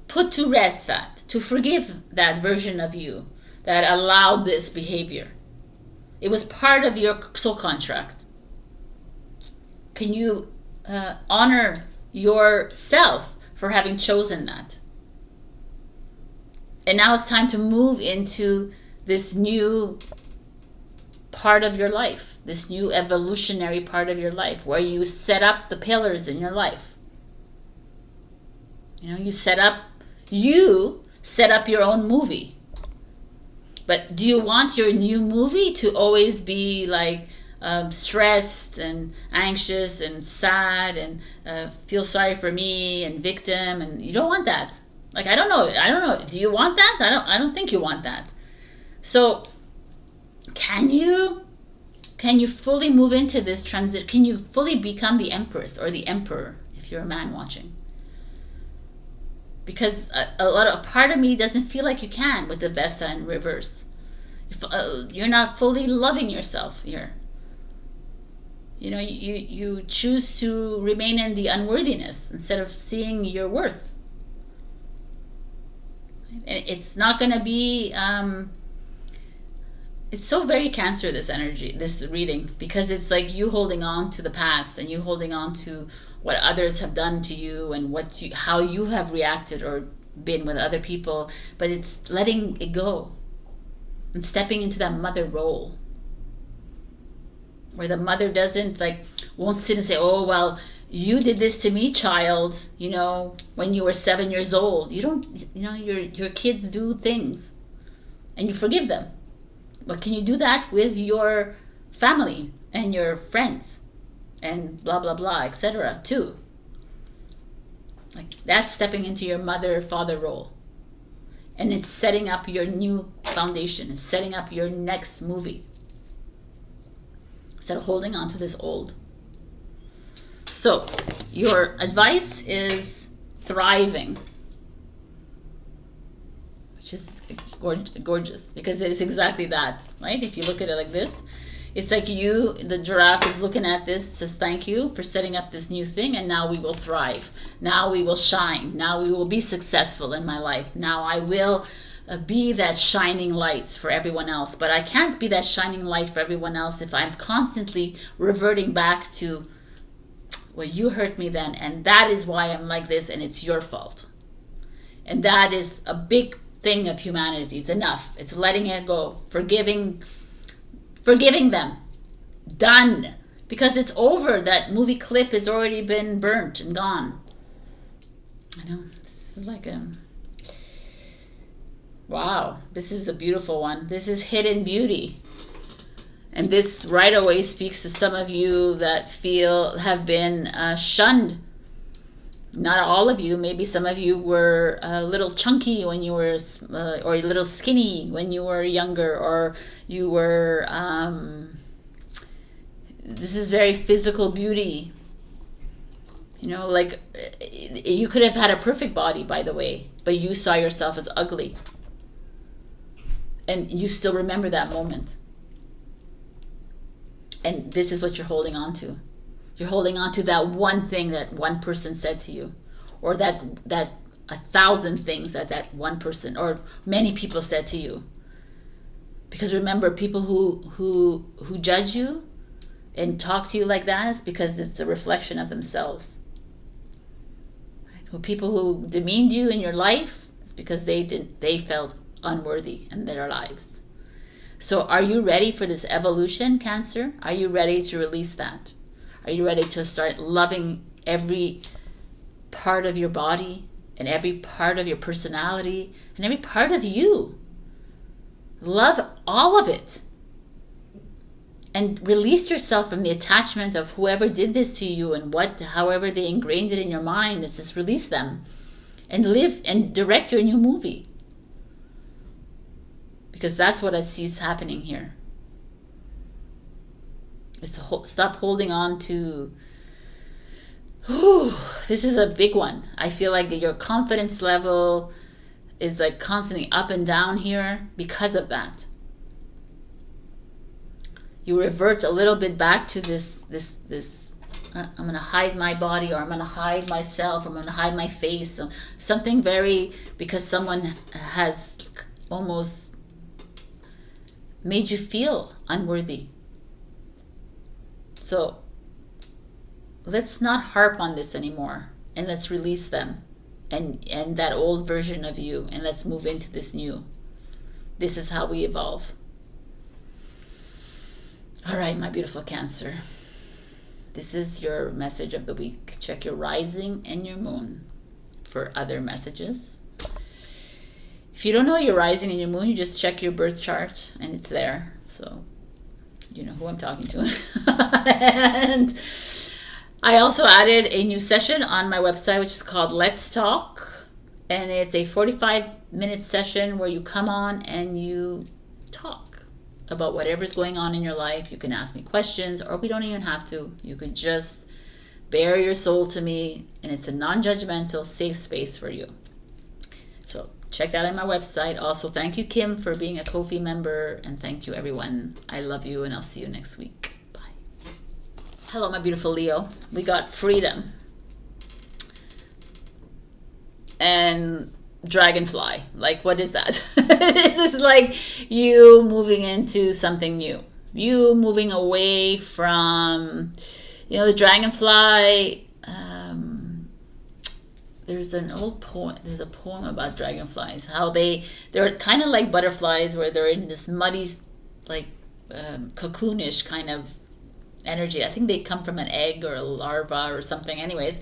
put to rest that, to forgive that version of you that allowed this behavior. It was part of your soul contract. Can you honor yourself for having chosen that? And now it's time to move into this new part of your life, this new evolutionary part of your life, where you set up the pillars in your life. You set up your own movie. But do you want your new movie to always be like stressed and anxious and sad and feel sorry for me and victim? And you don't want that. Like, I don't know. Do you want that? I don't think you want that. So can you fully move into this transit? Can you fully become the Empress or the Emperor if you're a man watching? Because a part of me doesn't feel like you can with the Vesta in reverse. You're not fully loving yourself here. You choose to remain in the unworthiness instead of seeing your worth. And it's not going to be... it's so very Cancer, this energy, this reading, because it's like you holding on to the past and you holding on to what others have done to you and how you have reacted or been with other people, but it's letting it go and stepping into that mother role, where the mother won't sit and say, oh, well, you did this to me, child, when you were 7 years old. You don't, your kids do things and you forgive them. But can you do that with your family and your friends and blah, blah, blah, etc. too? Like, that's stepping into your mother-father role. And it's setting up your new foundation and setting up your next movie instead of holding on to this old. So your advice is thriving, which is gorgeous, because it is exactly that, right? If you look at it like this, it's like you, the giraffe, is looking at this, says thank you for setting up this new thing, and now we will thrive. Now we will shine. Now we will be successful in my life. Now I will be that shining light for everyone else. But I can't be that shining light for everyone else if I'm constantly reverting back to, well, you hurt me then, and that is why I'm like this, and it's your fault. And that is a big thing of humanity. It's enough. It's letting it go. Forgiving them. Done. Because it's over. That movie clip has already been burnt and gone. I know. It's like a... Wow. This is a beautiful one. This is hidden beauty. And this right away speaks to some of you that have been shunned. Not all of you. Maybe some of you were a little chunky when you were, or a little skinny when you were younger, or you were, this is very physical beauty. You know, like, you could have had a perfect body, by the way, but you saw yourself as ugly. And you still remember that moment. And this is what you're holding on to. You're holding on to that one thing that one person said to you, or that 1,000 things that one person or many people said to you. Because remember, people who judge you and talk to you like that is because it's a reflection of themselves. Right? People who demeaned you in your life, it's because they felt unworthy in their lives. So are you ready for this evolution, Cancer? Are you ready to release that? Are you ready to start loving every part of your body and every part of your personality and every part of you? Love all of it. And release yourself from the attachment of whoever did this to you and however they ingrained it in your mind. It's just release them and live and direct your new movie. Because that's what I see is happening here. Stop holding on to, this is a big one. I feel like your confidence level is like constantly up and down here because of that. You revert a little bit back to this I'm going to hide my body, or I'm going to hide myself, or I'm going to hide my face. So something because someone has almost made you feel unworthy. So let's not harp on this anymore, and let's release them and that old version of you, and let's move into this new. This is how we evolve. All right, my beautiful Cancer. This is your message of the week. Check your rising and your moon for other messages. If you don't know your rising and your moon, you just check your birth chart and it's there. So you know who I'm talking to. And I also added a new session on my website, which is called Let's Talk. And it's a 45-minute session where you come on and you talk about whatever's going on in your life. You can ask me questions, or we don't even have to. You could just bare your soul to me, and it's a non-judgmental, safe space for you. So check that out on my website. Also, thank you, Kim, for being a Ko-fi member, and thank you, everyone. I love you, and I'll see you next week. Bye. Hello, my beautiful Leo. We got freedom and dragonfly. Like, what is that? This is like you moving into something new. You moving away from, the dragonfly. There's an old poem. There's a poem about dragonflies. How they're kind of like butterflies, where they're in this muddy, like cocoonish kind of energy. I think they come from an egg or a larva or something. Anyways,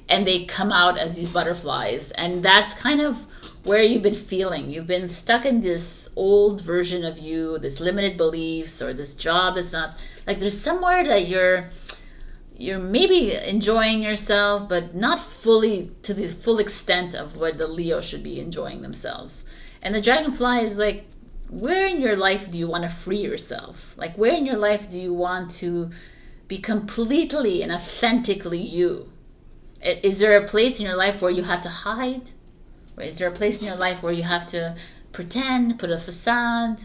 and they come out as these butterflies, and that's kind of where you've been feeling. You've been stuck in this old version of you, this limited beliefs, or this job that's not, like, there's somewhere that you're maybe enjoying yourself, but not fully to the full extent of what the Leo should be enjoying themselves. And the dragonfly is like where in your life do you want to free yourself? Like, where in your life do you want to be completely and authentically you? Is there a place in your life where you have to hide? Or is there a place in your life where you have to pretend, put a facade?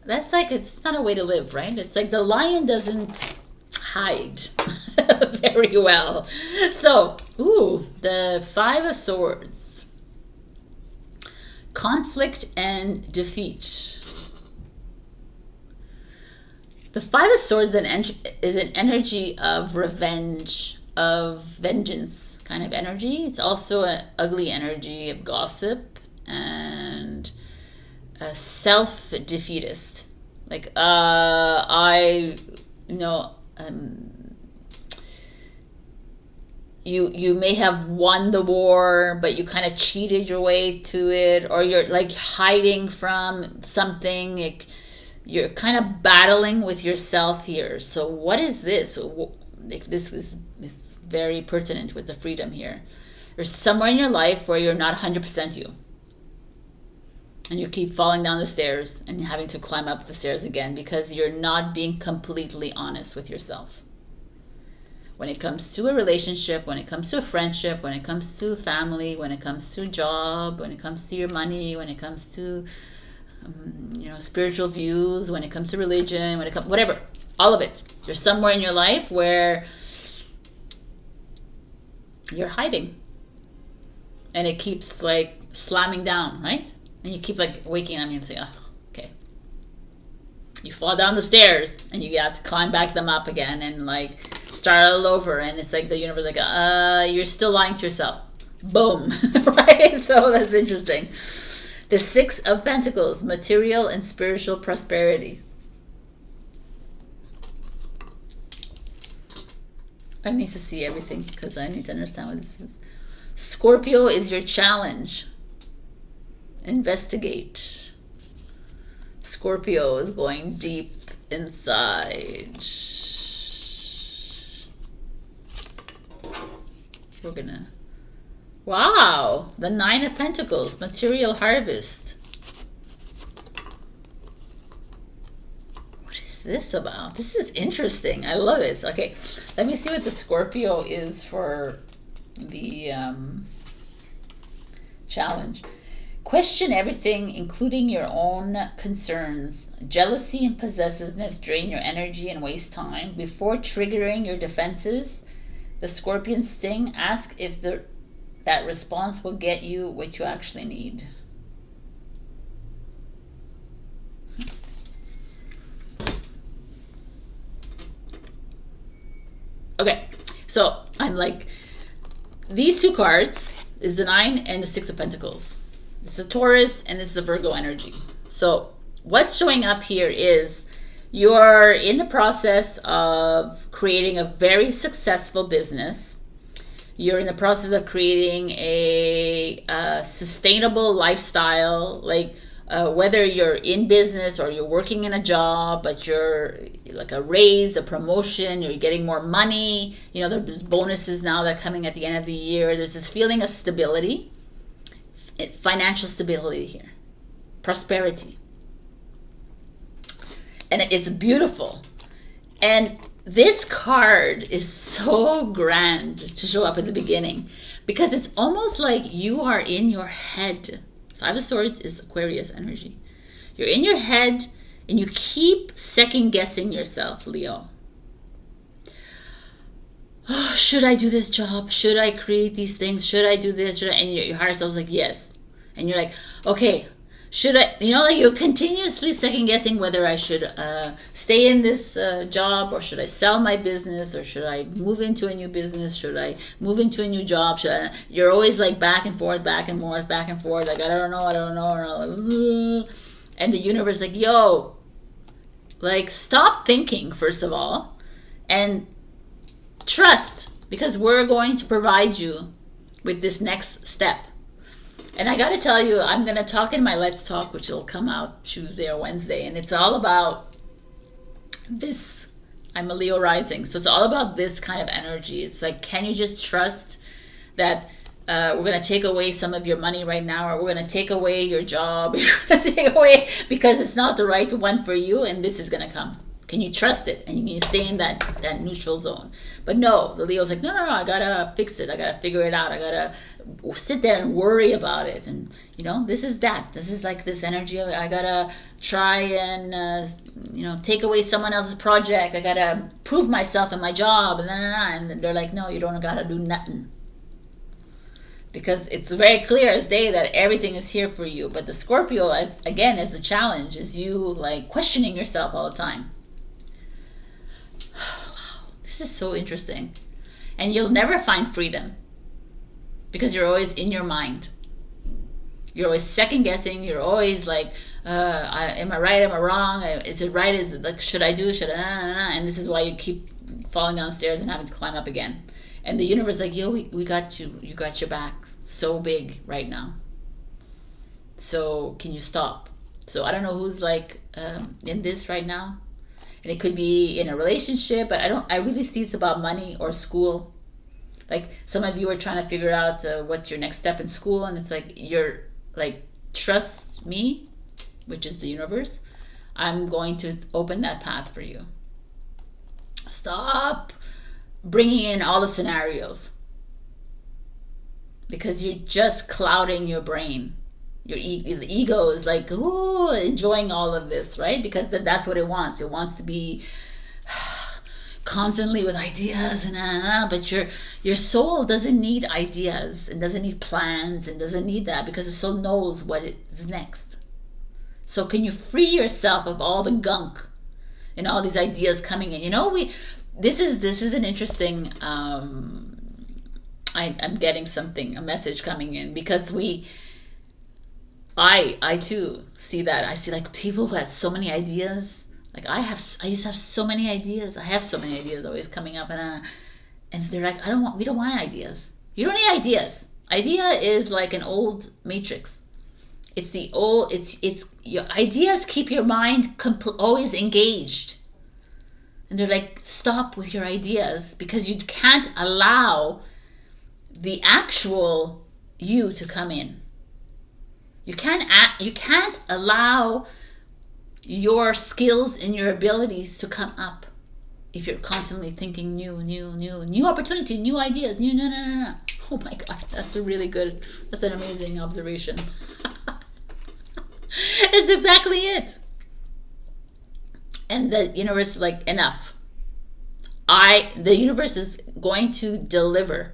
That's like, it's not a way to live, right? It's like the lion doesn't hide very well. So, ooh, the Five of Swords. Conflict and defeat. The Five of Swords is an energy of revenge, of vengeance kind of energy. It's also an ugly energy of gossip and a self-defeatist. Like, you may have won the war, but you kind of cheated your way to it, or you're like hiding from something. Like, you're kind of battling with yourself here. So what is this? This is very pertinent with the freedom here. There's somewhere in your life where you're not 100% you. And you keep falling down the stairs and having to climb up the stairs again because you're not being completely honest with yourself. When it comes to a relationship, when it comes to a friendship, when it comes to family, when it comes to a job, when it comes to your money, when it comes to spiritual views, when it comes to religion, when it comes, whatever, all of it. There's somewhere in your life where you're hiding. And it keeps like slamming down, right? And you keep like waking up and think, oh, okay. You fall down the stairs and you have to climb back them up again and like start all over. And it's like the universe like, you're still lying to yourself. Boom. Right? So that's interesting. The Six of Pentacles, material and spiritual prosperity. I need to see everything because I need to understand what this is. Scorpio is your challenge. Investigate. Scorpio is going deep inside. We're gonna... Wow! The Nine of Pentacles, material harvest. What is this about? This is interesting. I love it. Okay, let me see what the Scorpio is for the challenge. Question everything, including your own concerns. Jealousy and possessiveness drain your energy and waste time. Before triggering your defenses, the Scorpion sting, ask if that response will get you what you actually need. Okay, so I'm like, these two cards is the Nine and the Six of Pentacles. This is a Taurus and this is a Virgo energy. So what's showing up here is you're in the process of creating a very successful business. You're in the process of creating a sustainable lifestyle, like whether you're in business or you're working in a job, but you're like a raise, a promotion, you're getting more money. You know, there's bonuses now that are coming at the end of the year. There's this feeling of stability, financial stability here, prosperity. And it's beautiful. And this card is so grand to show up at the beginning because it's almost like you are in your head. Five of Swords is Aquarius energy. You're in your head and you keep second guessing yourself, Leo. Oh, should I do this job? Should I create these things? Should I do this? And your higher self's like, yes. And you're like, okay, should I, like you're continuously second guessing whether I should stay in this job, or should I sell my business, or should I move into a new business? Should I move into a new job? You're always like back and forth, back and forth, back and forth. Like, I don't know. And the universe is like, yo, like, stop thinking, first of all, and trust, because we're going to provide you with this next step. And I got to tell you, I'm going to talk in my Let's Talk, which will come out Tuesday or Wednesday. And it's all about this. I'm a Leo rising. So it's all about this kind of energy. It's like, can you just trust that we're going to take away some of your money right now, or we're going to take away your job. We're going to take away because it's not the right one for you, and this is going to come. Can you trust it? And you stay in that neutral zone. But no, the Leo's like, no, I got to fix it. I got to figure it out. I got to sit there and worry about it. And, this is that. This is like this energy of, I got to try and, take away someone else's project. I got to prove myself in my job. And they're like, no, you don't got to do nothing. Because it's very clear as day that everything is here for you. But the Scorpio, is the challenge, is you like questioning yourself all the time. Wow, this is so interesting. And you'll never find freedom because you're always in your mind. You're always second guessing. You're always like, am I right? Am I wrong? Is it right? Is it like, should I do? Should I? And this is why you keep falling downstairs and having to climb up again. And the universe is like, yo, we got you. You got your back so big right now. So can you stop? So I don't know who's like in this right now. And it could be in a relationship, but I really see it's about money or school. Like some of you are trying to figure out what's your next step in school. And it's like, you're like, trust me, which is the universe. I'm going to open that path for you. Stop bringing in all the scenarios, because you're just clouding your brain. The ego is like, ooh, enjoying all of this, right? Because that's what it wants. It wants to be constantly with ideas but your soul doesn't need ideas and doesn't need plans and doesn't need that, because the soul knows what is next. So can you free yourself of all the gunk and all these ideas coming in? This is an interesting, I'm getting a message coming in, because I too see that. I see like people who have so many ideas. Like I used to have so many ideas. I have so many ideas always coming up, and they're like, we don't want ideas. You don't need ideas. Idea is like an old matrix. It's your ideas keep your mind always engaged. And they're like, stop with your ideas, because you can't allow the actual you to come in. You can't allow your skills and your abilities to come up if you're constantly thinking new opportunity, new ideas, no. Oh my God, that's an amazing observation. It's exactly it. And the universe is like, enough. The universe is going to deliver.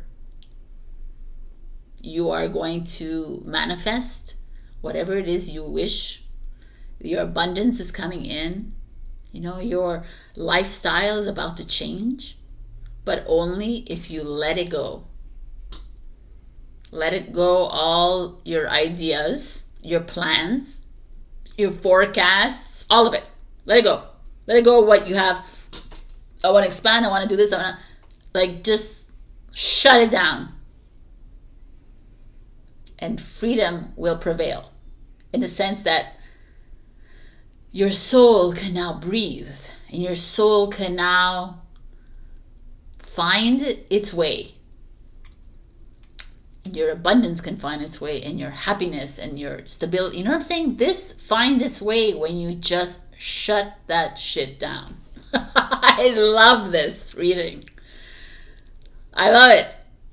You are going to manifest whatever it is you wish. Your abundance is coming in. Your lifestyle is about to change, but only if you let it go. Let it go, all your ideas, your plans, your forecasts, all of it. Let it go. Let it go what you have. I want to expand. I want to do this. I want to, just shut it down. And freedom will prevail, in the sense that your soul can now breathe, and your soul can now find its way. Your abundance can find its way, and your happiness and your stability. You know what I'm saying? This finds its way when you just shut that shit down. I love this reading. I love it.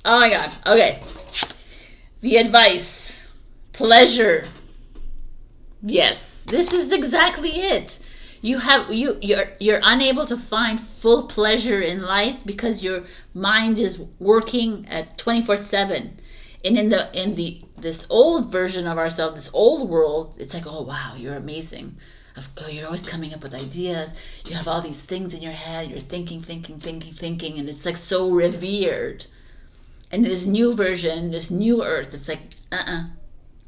Oh my God. Okay. The advice. Pleasure. Yes, this is exactly it. You're unable to find full pleasure in life because your mind is working at 24/7. And in this old version of ourselves, this old world, it's like, oh wow, you're amazing. Oh, you're always coming up with ideas. You have all these things in your head. You're thinking, and it's like so revered. And this new version, this new earth, it's like,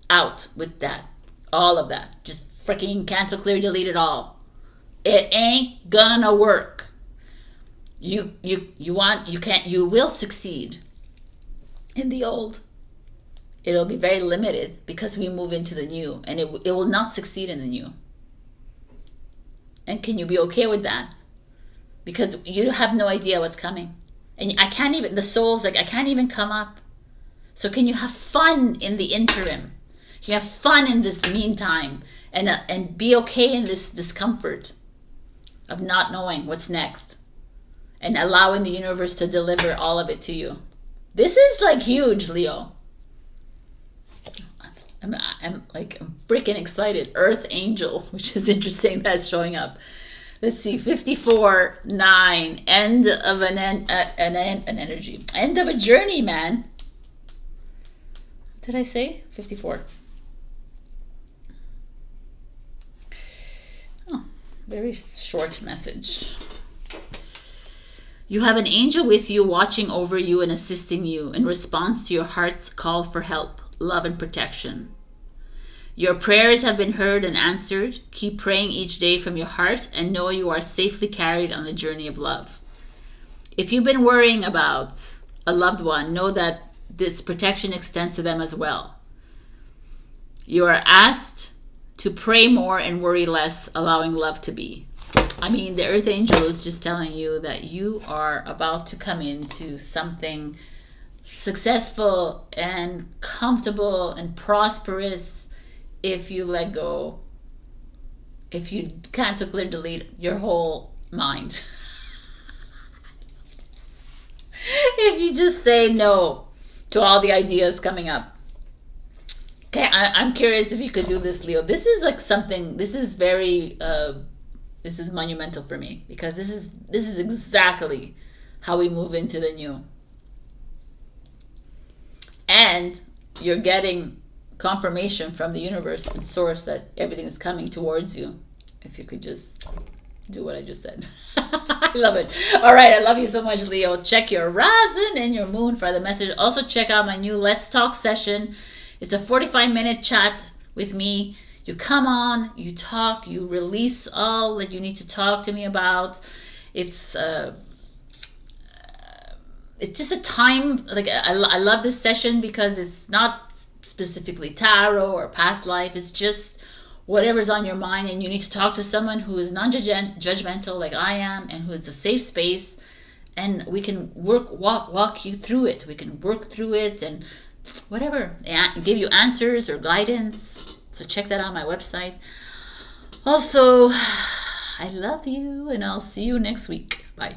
out with that. All of that. Just freaking cancel, clear, delete it all. It ain't gonna work. You will succeed in the old. It'll be very limited because we move into the new, and it will not succeed in the new. And can you be okay with that? Because you have no idea what's coming. And the soul's like, I can't even come up. So can you have fun in the interim? Can you have fun in this meantime and be okay in this discomfort of not knowing what's next and allowing the universe to deliver all of it to you? This is like huge, Leo. I'm freaking excited. Earth Angel, which is interesting, that's showing up. Let's see, 54, 9, end of an energy. End of a journey, man. What did I say? 54. Oh, very short message. You have an angel with you, watching over you and assisting you in response to your heart's call for help, love, and protection. Your prayers have been heard and answered. Keep praying each day from your heart and know you are safely carried on the journey of love. If you've been worrying about a loved one, know that this protection extends to them as well. You are asked to pray more and worry less, allowing love to be. I mean, the Earth Angel is just telling you that you are about to come into something successful and comfortable and prosperous if you let go, if you cancel, clear, delete your whole mind. If you just say no to all the ideas coming up. Okay, I'm curious if you could do this, Leo. This is like something, this is very, this is monumental for me, because this is exactly how we move into the new. And you're getting confirmation from the universe and source that everything is coming towards you. If you could just do what I just said. I love it. All right, I love you so much, Leo. Check your rising and your moon for the message. Also check out my new Let's Talk session. It's a 45-minute chat with me. You come on, you talk, you release all that you need to talk to me about. It's just a time, like I love this session because it's not specifically tarot or past life. It's just whatever's on your mind, and you need to talk to someone who is non-judgmental like I am, and who is a safe space, and we can walk you through it. We can work through it and whatever, give you answers or guidance. So check that out on my website. Also, I love you, and I'll see you next week. Bye.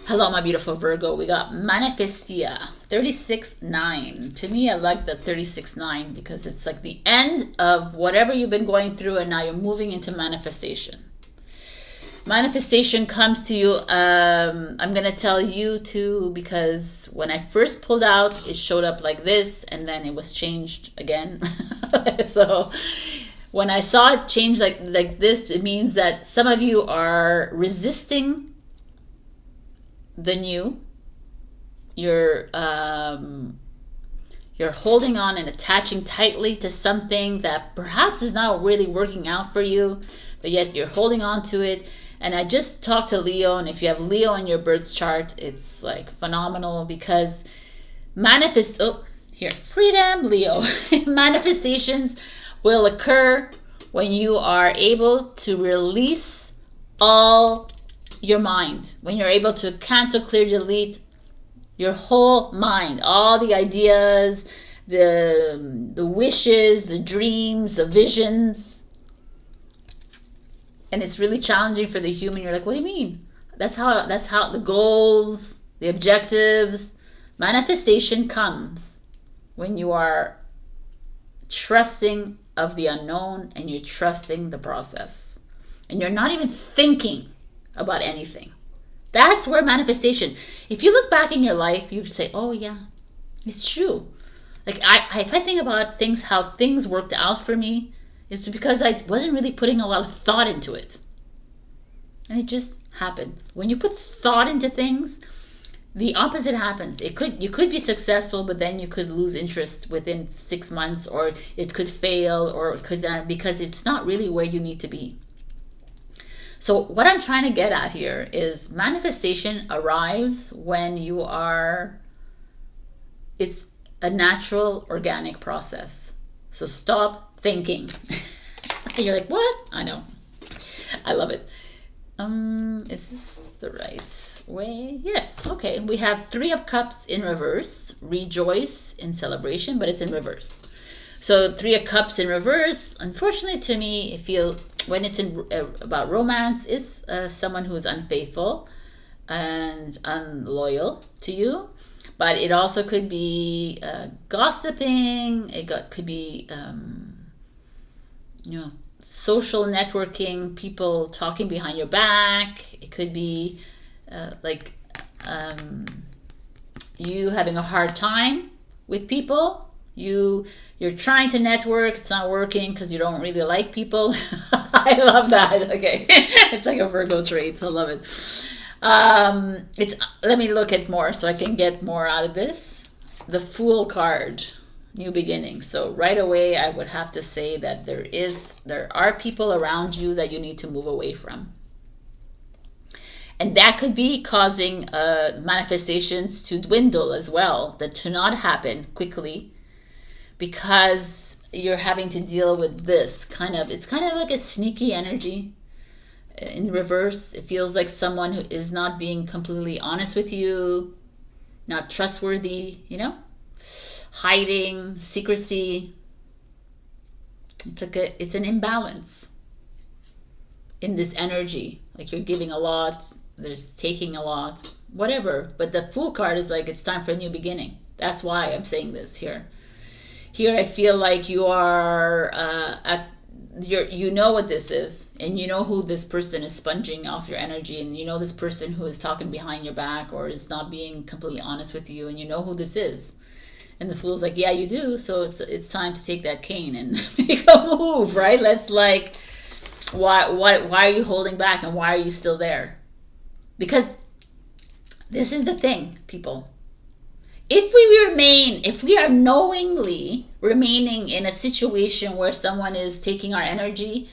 Hello, my beautiful Virgo. We got Manifestia, 36-9. To me, I like the 36-9 because it's like the end of whatever you've been going through, and now you're moving into manifestation. Manifestation comes to you. I'm going to tell you too, because when I first pulled out, it showed up like this, and then it was changed again. So when I saw it change like this, it means that some of you are resisting the new. You're holding on and attaching tightly to something that perhaps is not really working out for you, but yet you're holding on to it. And I just talked to Leo, and if you have Leo in your birth chart, it's like phenomenal, because freedom, Leo. Manifestations will occur when you are able to release all your mind, when you're able to cancel, clear, delete your whole mind, all the ideas, the wishes, the dreams, the visions. And it's really challenging for the human. You're like, what do you mean? That's how the goals, the objectives, manifestation comes when you are trusting of the unknown, and you're trusting the process, and you're not even thinking about anything. That's where manifestation. If you look back in your life, you say, oh yeah, it's true. Like if I think about things, how things worked out for me, it's because I wasn't really putting a lot of thought into it. And it just happened. When you put thought into things, the opposite happens. You could be successful, but then you could lose interest within 6 months, or it could fail, or it could, because it's not really where you need to be. So what I'm trying to get at here is manifestation arrives when you are, it's a natural, organic process. So stop thinking. You're like, what? I know. I love it. Is this the right way? Yes. Okay. We have Three of Cups in reverse. Rejoice in celebration, but it's in reverse. So Three of Cups in reverse, unfortunately to me, I feel when it's in about romance, is someone who is unfaithful and unloyal to you. But it also could be gossiping. Could be, social networking, people talking behind your back. It could be you having a hard time with people. You're trying to network, it's not working because you don't really like people. I love that. Okay. It's like a Virgo trait. I love it. Let me look at more so I can get more out of this. The Fool card. New beginning. So right away I would have to say that there are people around you that you need to move away from. And that could be causing manifestations to dwindle as well, that to not happen quickly, because you're having to deal with this it's kind of like a sneaky energy in reverse. It feels like someone who is not being completely honest with you, not trustworthy, hiding, secrecy. It's an imbalance in this energy. Like you're giving a lot, there's taking a lot, whatever. But the Fool card is like it's time for a new beginning. That's why I'm saying this here. Here I feel like you are you know what this is, and you know who this person is sponging off your energy, and you know this person who is talking behind your back or is not being completely honest with you, and you know who this is. And the Fool's like, yeah, you do. So it's time to take that cane and make a move, right? Let's why are you holding back, and why are you still there? Because this is the thing, people. If we are knowingly remaining in a situation where someone is taking our energy,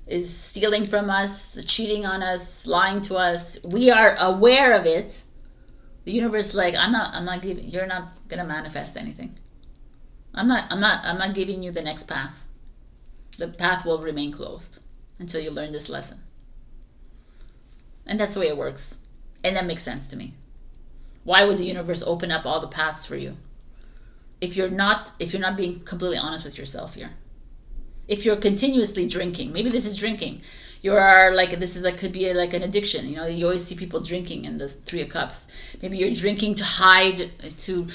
is stealing from us, cheating on us, lying to us, we are aware of it. The universe is like, you're not gonna manifest anything. I'm not giving you the next path. The path will remain closed until you learn this lesson. And that's the way it works. And that makes sense to me. Why would the universe open up all the paths for you if you're not being completely honest with yourself here? If you're continuously drinking, maybe this is drinking. Could be like an addiction. You always see people drinking in the Three of Cups. Maybe you're drinking to hide, to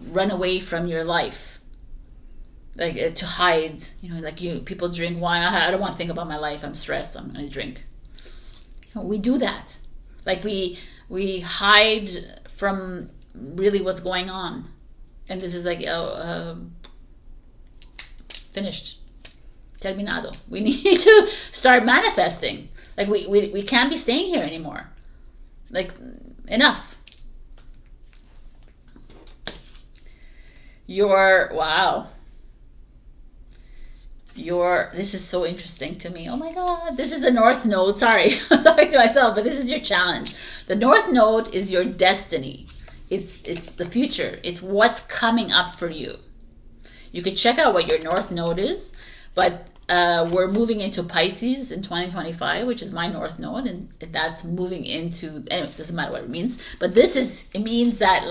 run away from your life, to hide. People drink wine. I don't want to think about my life. I'm stressed. I'm going to drink. We do that. We hide from really what's going on, and this is finished. Terminado. We need to start manifesting. We can't be staying here anymore. Enough. This is so interesting to me. Oh my God. This is the North Node. Sorry, I'm talking to myself, but this is your challenge. The North Node is your destiny. It's the future. It's what's coming up for you. You could check out what your North Node is, but we're moving into Pisces in 2025, which is my North Node, and that's moving into, anyway, it doesn't matter what it means, but it means that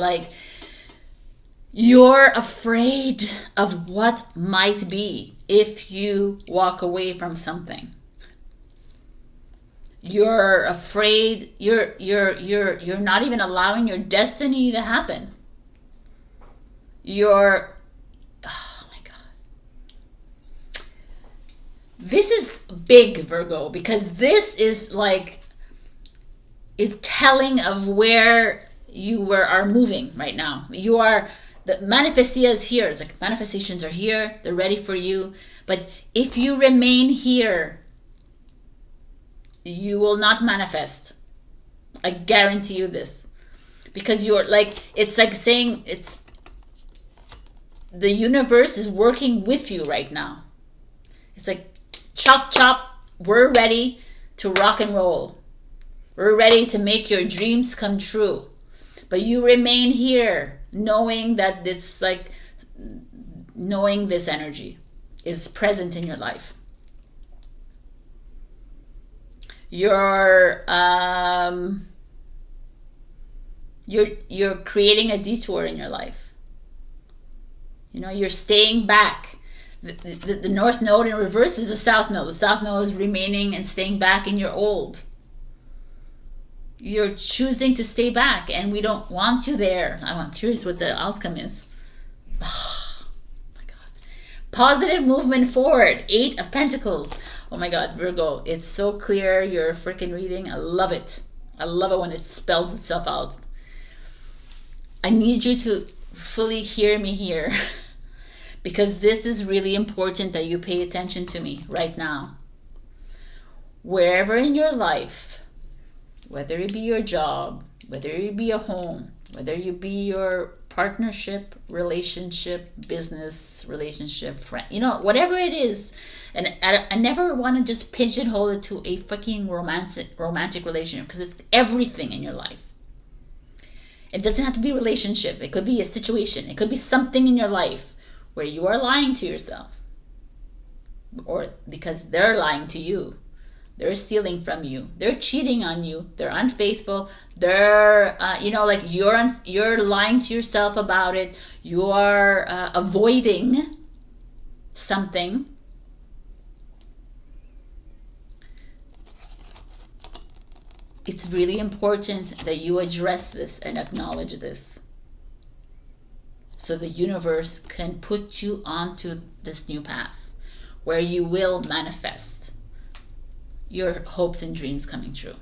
you're afraid of what might be if you walk away from something. You're afraid, you're not even allowing your destiny to happen. This is big, Virgo, because this is telling of where you are moving right now. The manifestia is here. It's manifestations are here. They're ready for you. But if you remain here, you will not manifest. I guarantee you this. Because it's like saying the universe is working with you right now. It's like, chop, chop, we're ready to rock and roll. We're ready to make your dreams come true. But you remain here knowing that knowing this energy is present in your life. You're you're creating a detour in your life. You know, you're staying back. The North Node in reverse is the South Node. The South Node is remaining and staying back in your old. You're choosing to stay back, and we don't want you there. I'm curious what the outcome is. Oh my God. Positive movement forward. 8 of Pentacles. Oh my God, Virgo. It's so clear. You're freaking reading. I love it. I love it when it spells itself out. I need you to fully hear me here. Because this is really important that you pay attention to me right now. Wherever in your life, whether it be your job, whether it be a home, whether it be your partnership, relationship, business, relationship, friend, you know, whatever it is. And I never want to just pigeonhole it to a fucking romantic relationship, because it's everything in your life. It doesn't have to be a relationship. It could be a situation. It could be something in your life where you are lying to yourself, or because they're lying to you, they're stealing from you, they're cheating on you, they're unfaithful, they're you know, like you're lying to yourself about it, you are avoiding something. It's really important that you address this and acknowledge this, so the universe can put you onto this new path where you will manifest your hopes and dreams coming true.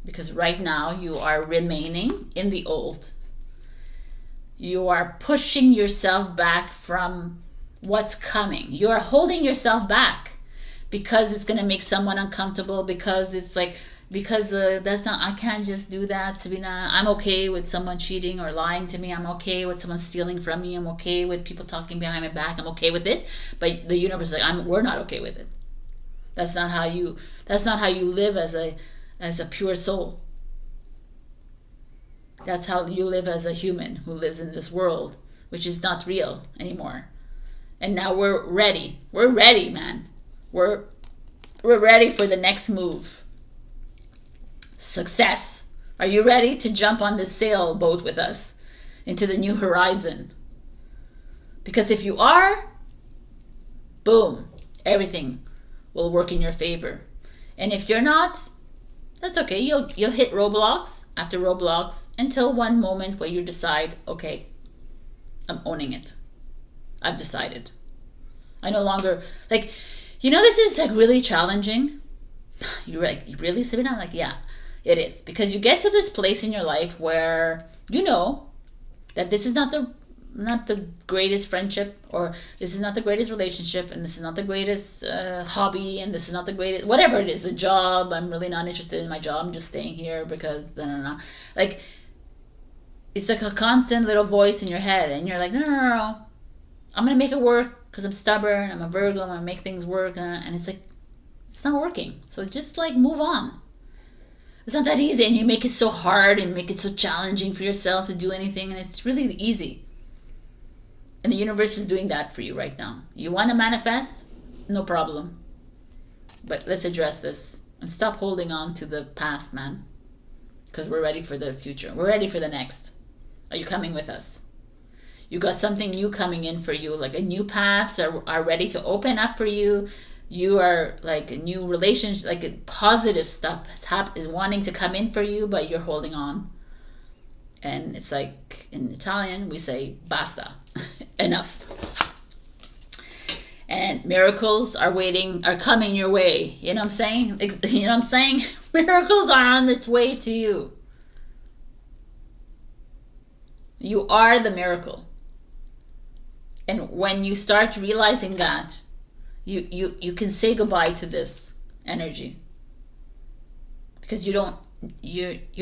Because right now you are remaining in the old. You are pushing yourself back from what's coming. You are holding yourself back because it's going to make someone uncomfortable, because it's like, because that's not, I can't just do that, Sabrina. I'm okay with someone cheating or lying to me. I'm okay with someone stealing from me. I'm okay with people talking behind my back. I'm okay with it. But the universe is like, we're not okay with it. That's not how you live as a pure soul. That's how you live as a human who lives in this world, which is not real anymore. And now we're ready. We're ready, man. We're ready for the next move. Success. Are you ready to jump on this sailboat with us into the new horizon? Because if you are, boom, everything will work in your favor. And if you're not, that's okay. You'll hit roadblocks after roadblocks until one moment where you decide, okay, I'm owning it. I've decided. I no longer, like, you know, this is like really challenging. You're like, really, Sabrina? I'm like, yeah. It is, because you get to this place in your life where you know that this is not the greatest friendship, or this is not the greatest relationship, and this is not the greatest hobby, and this is not the greatest whatever it is, a job. I'm really not interested in my job. I'm just staying here because like, it's like a constant little voice in your head, and you're like, no. I'm gonna make it work because I'm stubborn. I'm a Virgo. I'm gonna make things work, and it's like, it's not working. So just like move on. It's not that easy, and you make it so hard and make it so challenging for yourself to do anything, and it's really easy. And the universe is doing that for you right now. You want to manifest? No problem. But let's address this and stop holding on to the past, man. Because we're ready for the future. We're ready for the next. Are you coming with us? You got something new coming in for you, like a new paths are ready to open up for you. You are like a new relationship, like a positive stuff is wanting to come in for you, but you're holding on. And it's like, in Italian, we say, basta, enough. And miracles are coming your way. You know what I'm saying? You know what I'm saying? Miracles are on its way to you. You are the miracle. And when you start realizing that, you can say goodbye to this energy, because we're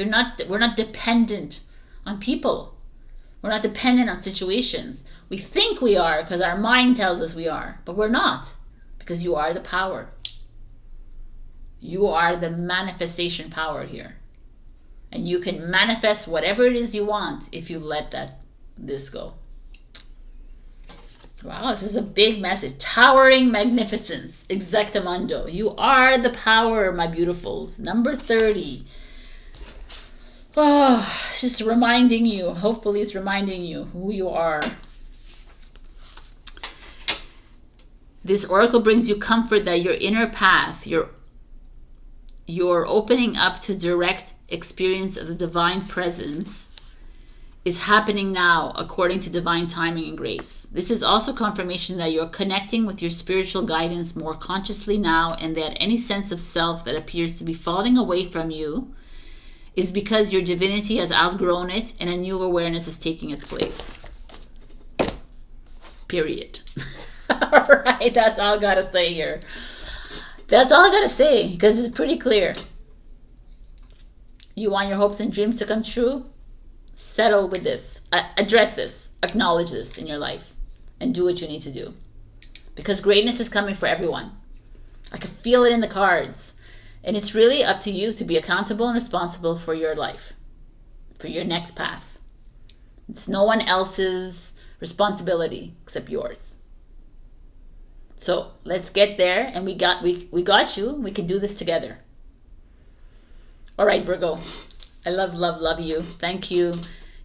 not dependent on people. We're not dependent on situations. We think we are because our mind tells us we are, but we're not, because you are the power. You are the manifestation power here, and you can manifest whatever it is you want if you let this go. Wow, this is a big message. Towering magnificence. Exactamundo. You are the power, my beautifuls. Number 30. Oh, just reminding you. Hopefully it's reminding you who you are. This oracle brings you comfort that your inner path, you're opening up to direct experience of the divine presence, is happening now according to divine timing and grace. This is also confirmation that you're connecting with your spiritual guidance more consciously now, and that any sense of self that appears to be falling away from you is because your divinity has outgrown it and a new awareness is taking its place. Period. All right, that's all I gotta say here. That's all I gotta say, because it's pretty clear. You want your hopes and dreams to come true? Settle with this. Address this. Acknowledge this in your life. And do what you need to do. Because greatness is coming for everyone. I can feel it in the cards. And it's really up to you to be accountable and responsible for your life. For your next path. It's no one else's responsibility except yours. So let's get there, and we got you. We can do this together. All right, Virgo. I love you. Thank you,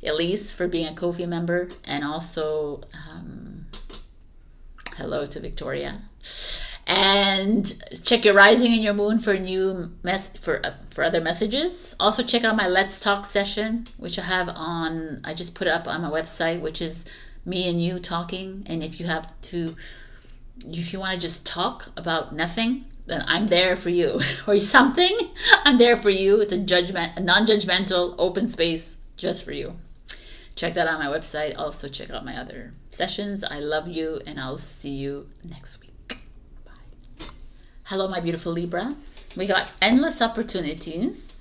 Elize, for being a Ko-fi member, and also hello to Victoria. And check your rising and your moon for new for other messages. Also check out my Let's Talk session, which I just put up on my website, which is me and you talking. And if you want to just talk about nothing, then I'm there for you. Or something, I'm there for you. It's a non-judgmental, open space just for you. Check that out on my website. Also check out my other sessions. I love you, and I'll see you next week. Bye. Hello, my beautiful Libra. We got endless opportunities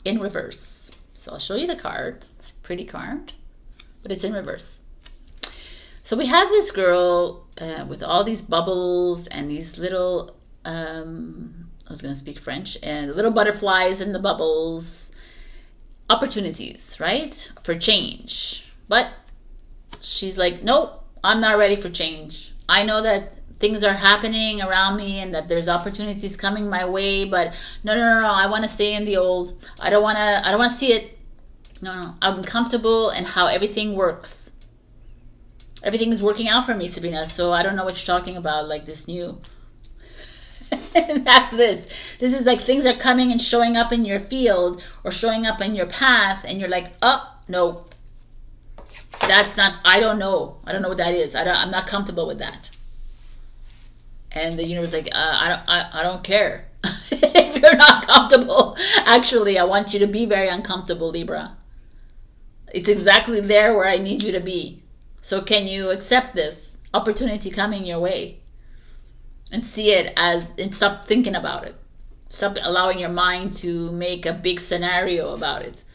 in reverse. So I'll show you the card. It's a pretty card, but it's in reverse. So we have this girl with all these bubbles and these little, I was going to speak French, and little butterflies in the bubbles. Opportunities, right? For change. But she's like, nope, I'm not ready for change. I know that things are happening around me and that there's opportunities coming my way, but no, I want to stay in the old. I don't want to see it. No, I'm comfortable in how everything works. Everything is working out for me, Sabrina, so I don't know what you're talking about, like this new. That's this. This is like things are coming and showing up in your field or showing up in your path, and you're like, oh, no. That's not, I don't know. I don't know what that is. I'm not comfortable with that. And the universe is like, I don't care. If you're not comfortable, actually, I want you to be very uncomfortable, Libra. It's exactly there where I need you to be. So can you accept this opportunity coming your way? And see it and stop thinking about it. Stop allowing your mind to make a big scenario about it.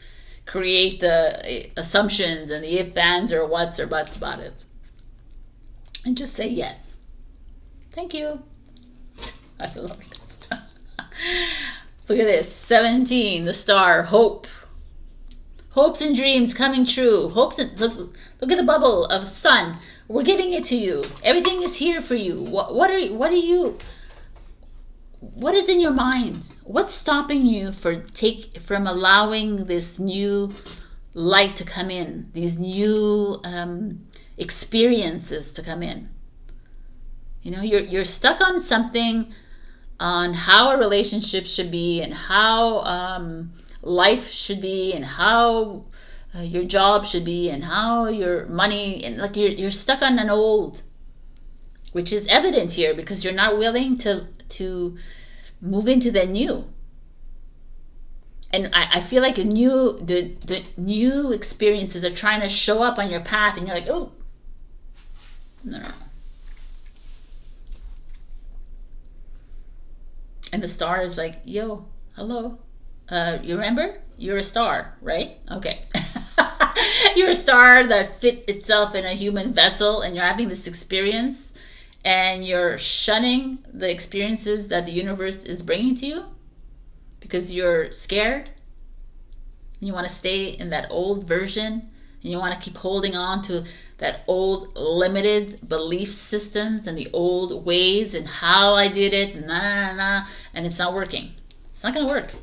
Create the assumptions and the if, ands, or whats or buts about it. And just say yes. Thank you. I love it. Look at this. 17, the star, hope. Hopes and dreams coming true. Hopes and look at the bubble of sun. We're giving it to you. Everything is here for you. What is in your mind? What's stopping you from allowing this new light to come in? These new experiences to come in. You know, you're stuck on something, on how a relationship should be, and how life should be, and how your job should be, and how your money, and like you're stuck on an old, which is evident here because you're not willing to move into the new. And I feel like the new experiences are trying to show up on your path, and you're like, oh, no. And the star is like, yo, hello. You remember? You're a star, right? Okay. You're a star that fit itself in a human vessel, and you're having this experience, and you're shunning the experiences that the universe is bringing to you because you're scared. And you want to stay in that old version, and you want to keep holding on to that old limited belief systems and the old ways and how I did it, and and it's not working. It's not going to work.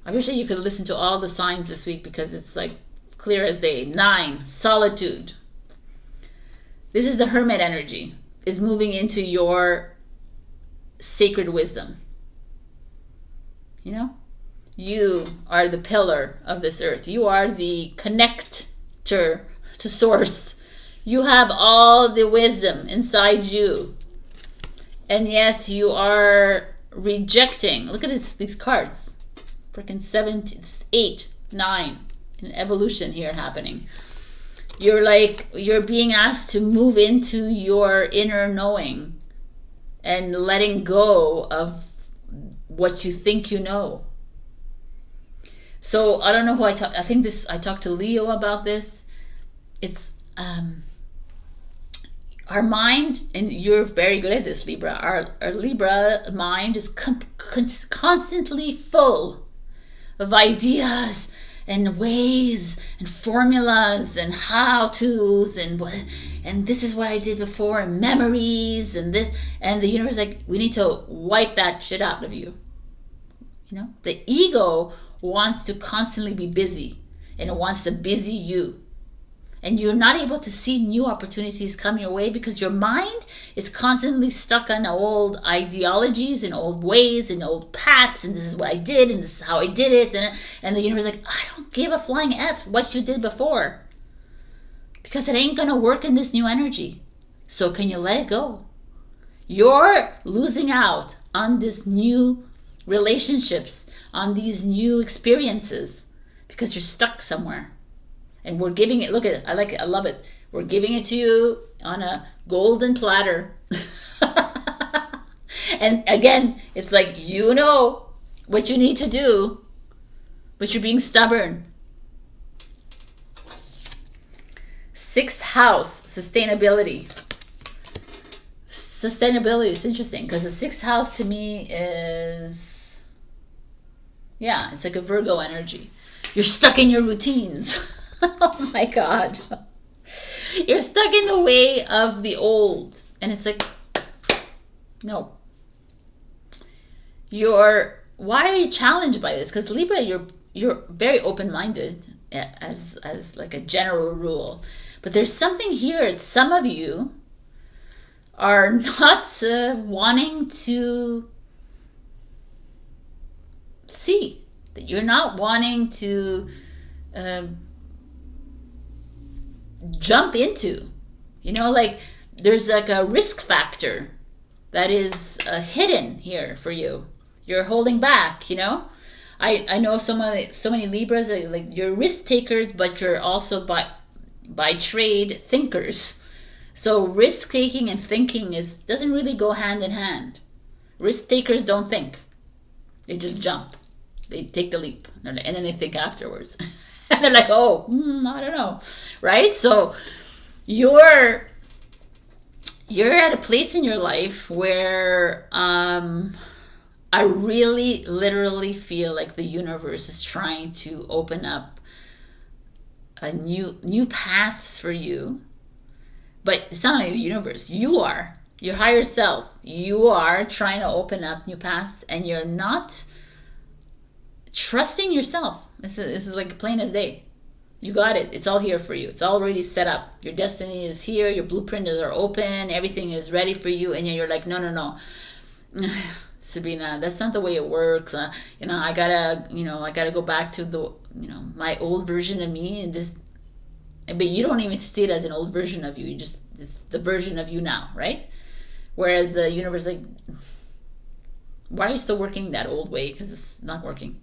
I wish that you could listen to all the signs this week, because it's like clear as day. 9, solitude. This is the hermit energy, is moving into your sacred wisdom. You know, you are the pillar of this earth. You are the connector to source. You have all the wisdom inside you, and yet you are rejecting. Look at these cards. Freaking 7, 8, 9 in evolution here happening. You're being asked to move into your inner knowing and letting go of what you think you know. So I don't know who I talked to Leo about this. It's our mind, and you're very good at this, Libra. Our Libra mind is constantly full of ideas and ways and formulas and how-tos and this is what I did before, and memories and this, and the universe like, we need to wipe that shit out of you. You know, the ego wants to constantly be busy, and it wants to busy you. And you're not able to see new opportunities come your way because your mind is constantly stuck on old ideologies and old ways and old paths, and this is what I did and this is how I did it, and the universe is like, I don't give a flying F what you did before, because it ain't gonna work in this new energy. So can you let it go? You're losing out on this new relationships, on these new experiences, because you're stuck somewhere. And we're giving it, look at it, I like it, I love it. We're giving it to you on a golden platter. And again, it's like, you know what you need to do, but you're being stubborn. 6th house, sustainability. Sustainability is interesting, because the 6th house to me is, yeah, it's like a Virgo energy. You're stuck in your routines. Oh my God. You're stuck in the way of the old. And it's like, no. Why are you challenged by this? Because Libra, you're very open-minded as like a general rule. But there's something here. Some of you are not wanting to see. That you're not wanting to jump into, you know, like there's like a risk factor that is hidden here for you. You're holding back, you know. I know so many Libras, like you're risk takers, but you're also by trade thinkers. So risk taking and thinking doesn't really go hand in hand. Risk takers don't think, they just jump, they take the leap, and then they think afterwards. And they're like, oh, I don't know, right? So you're at a place in your life where I really literally feel like the universe is trying to open up a new paths for you. But it's not only the universe, you are your higher self. You are trying to open up new paths, and you're not trusting yourself. This is like plain as day. You got it. It's all here for you. It's already set up. Your destiny is here. Your blueprints are open. Everything is ready for you. And you're like, no. Sabrina, that's not the way it works. I gotta go back to the, my old version of me, and this. But you don't even see it as an old version of you. It's the version of you now, right? Whereas the universe, like, why are you still working that old way? Because it's not working.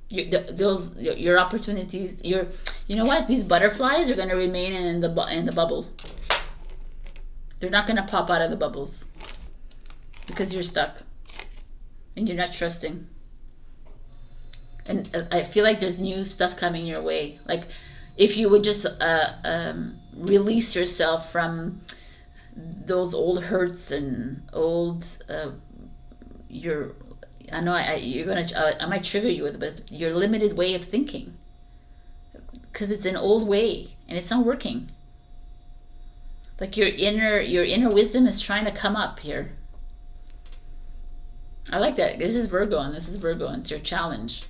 Your opportunities, you know what? These butterflies are going to remain in the bubble. They're not going to pop out of the bubbles because you're stuck and you're not trusting. And I feel like there's new stuff coming your way. Like if you would just release yourself from those old hurts and old I might trigger you with it, but your limited way of thinking. because it's an old way and it's not working. Like your inner wisdom is trying to come up here. I like that. This is Virgo and this is Virgo and it's your challenge.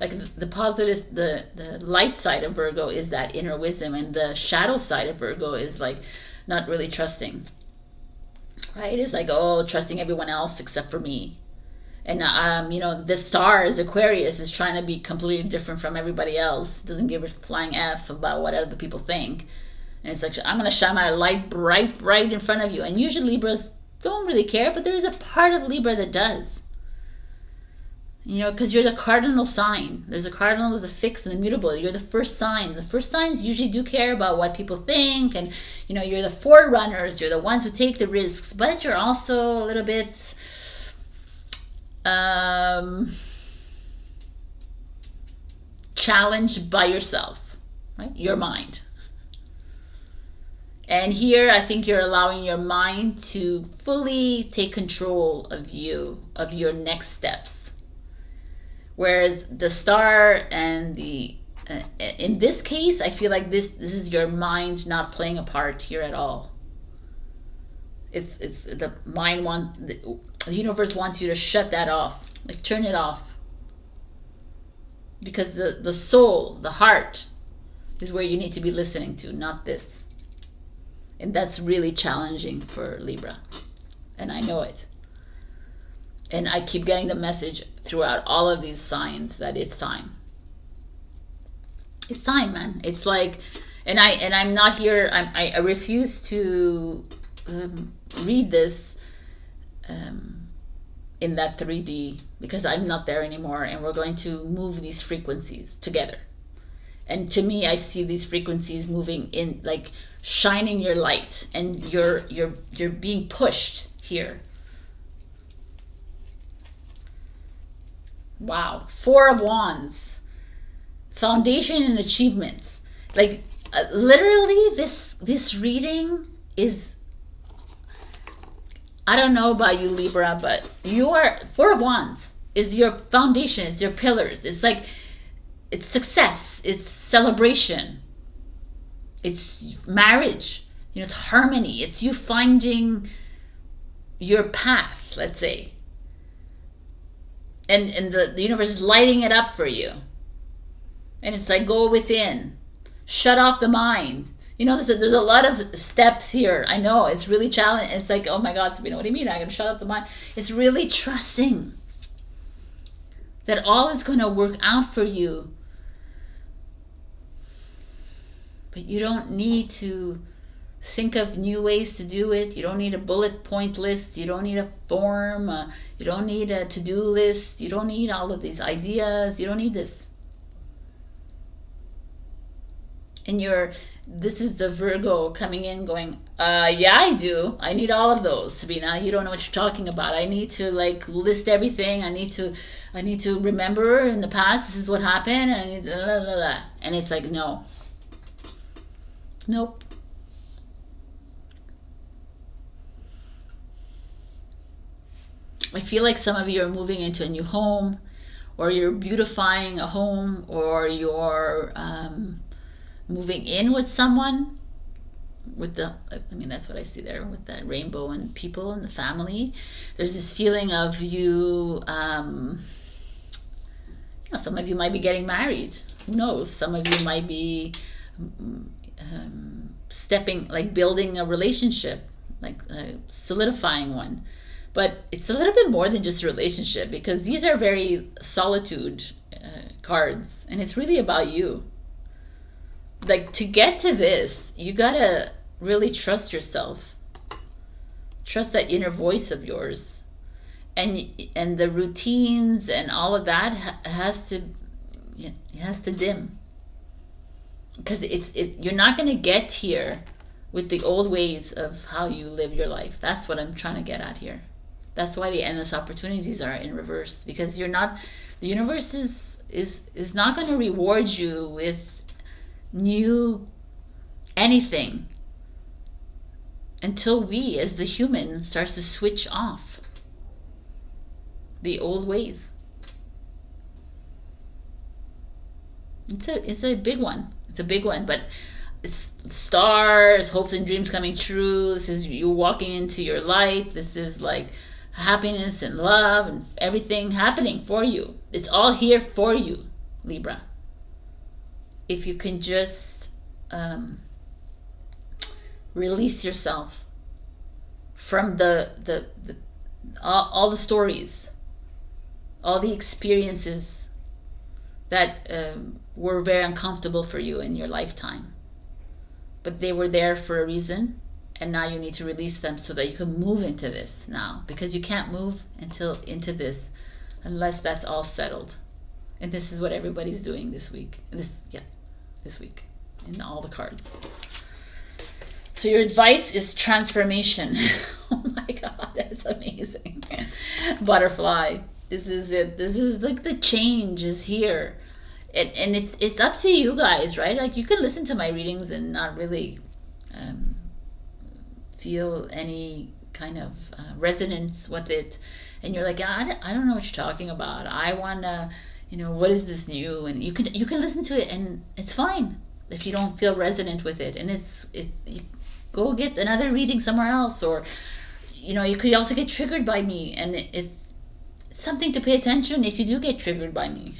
Like the positive, the light side of Virgo is that inner wisdom, and the shadow side of Virgo is like not really trusting. Right? It's like, oh, trusting everyone else except for me. And you know, the stars, Aquarius, is trying to be completely different from everybody else. Doesn't give a flying F about what other people think. And it's like, I'm going to shine my light bright in front of you. And usually Libras don't really care, but there is a part of Libra that does. You know, because you're the cardinal sign. There's a cardinal, there's a fixed, and a mutable. You're the first sign. The first signs usually do care about what people think. And, you know, you're the forerunners. You're the ones who take the risks. But you're also a little bit... challenged by yourself, right? Your mind. And here I think you're allowing your mind to fully take control of you, of your next steps. Whereas the star and the in this case, I feel like this is your mind not playing a part here at all. It's the mind the universe wants you to shut that off, like turn it off. Because the soul, the heart, is where you need to be listening to, not this. And that's really challenging for Libra. And I know it. And I keep getting the message throughout all of these signs that it's time. It's time, man. It's like, and I'm not here, I refuse to read this in that 3D, because I'm not there anymore, and we're going to move these frequencies together. And to me, I see these frequencies moving in, like shining your light, and you're being pushed here. Wow. 4 of Wands, foundation and achievements. Like literally, this reading is, I don't know about you, Libra, but your 4 of Wands is your foundation. It's your pillars. It's like, it's success. It's celebration. It's marriage. You know, it's harmony. It's you finding your path, let's say. And the universe is lighting it up for you. And it's like, go within. Shut off the mind. You know, there's a lot of steps here. I know, it's really challenging. It's like, oh my God, Sabrina, what do you mean? I'm going to shut up the mind. It's really trusting that all is going to work out for you. But you don't need to think of new ways to do it. You don't need a bullet point list. You don't need a form. You don't need a to-do list. You don't need all of these ideas. You don't need this. And this is the Virgo coming in going, yeah, I do. I need all of those, Sabrina. You don't know what you're talking about. I need to like list everything. I need to remember in the past, this is what happened. And I need blah, blah, blah. And it's like, no. Nope. I feel like some of you are moving into a new home, or you're beautifying a home, or you're moving in with someone, that's what I see there with that rainbow and people and the family. There's this feeling of you, some of you might be getting married. Who knows? Some of you might be building a relationship, solidifying one. But it's a little bit more than just a relationship, because these are very solitude cards, and it's really about you. Like, to get to this, you gotta really trust yourself. Trust that inner voice of yours, and the routines and all of that has to dim, because you're not gonna get here with the old ways of how you live your life. That's what I'm trying to get at here. That's why the endless opportunities are in reverse, because the universe is not going to reward you with new anything until we, as the human, starts to switch off the old ways. It's a big one. It's a big one, but it's stars, hopes and dreams coming true. This is you walking into your light. This is like happiness and love and everything happening for you. It's all here for you, Libra. If you can just release yourself from all the stories, all the experiences that were very uncomfortable for you in your lifetime, but they were there for a reason, and now you need to release them so that you can move into this now, because you can't move into this unless that's all settled. And this is what everybody's doing this week. This week in all the cards. So your advice is transformation. Oh my God, that's amazing. Butterfly. This is it. This is like the change is here. And it's up to you guys, right? Like you can listen to my readings and not really feel any kind of resonance with it. And you're like, I don't know what you're talking about. I want to, what is this new? And you can listen to it and it's fine if you don't feel resonant with it. And you go get another reading somewhere else, or you could also get triggered by me, and it's something to pay attention if you do get triggered by me,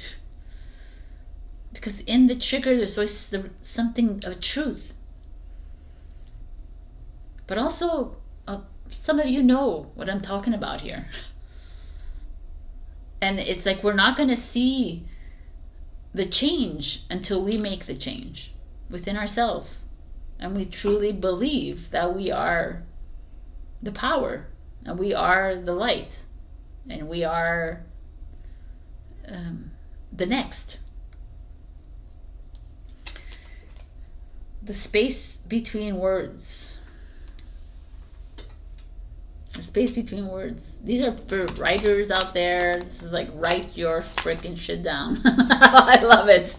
because in the trigger there's always something of truth. But also some of you know what I'm talking about here. And it's like we're not going to see the change until we make the change within ourselves. And we truly believe that we are the power, and we are the light, and we are the next. The space between words. The space between words. These are for writers out there. This is like, write your freaking shit down. I love it.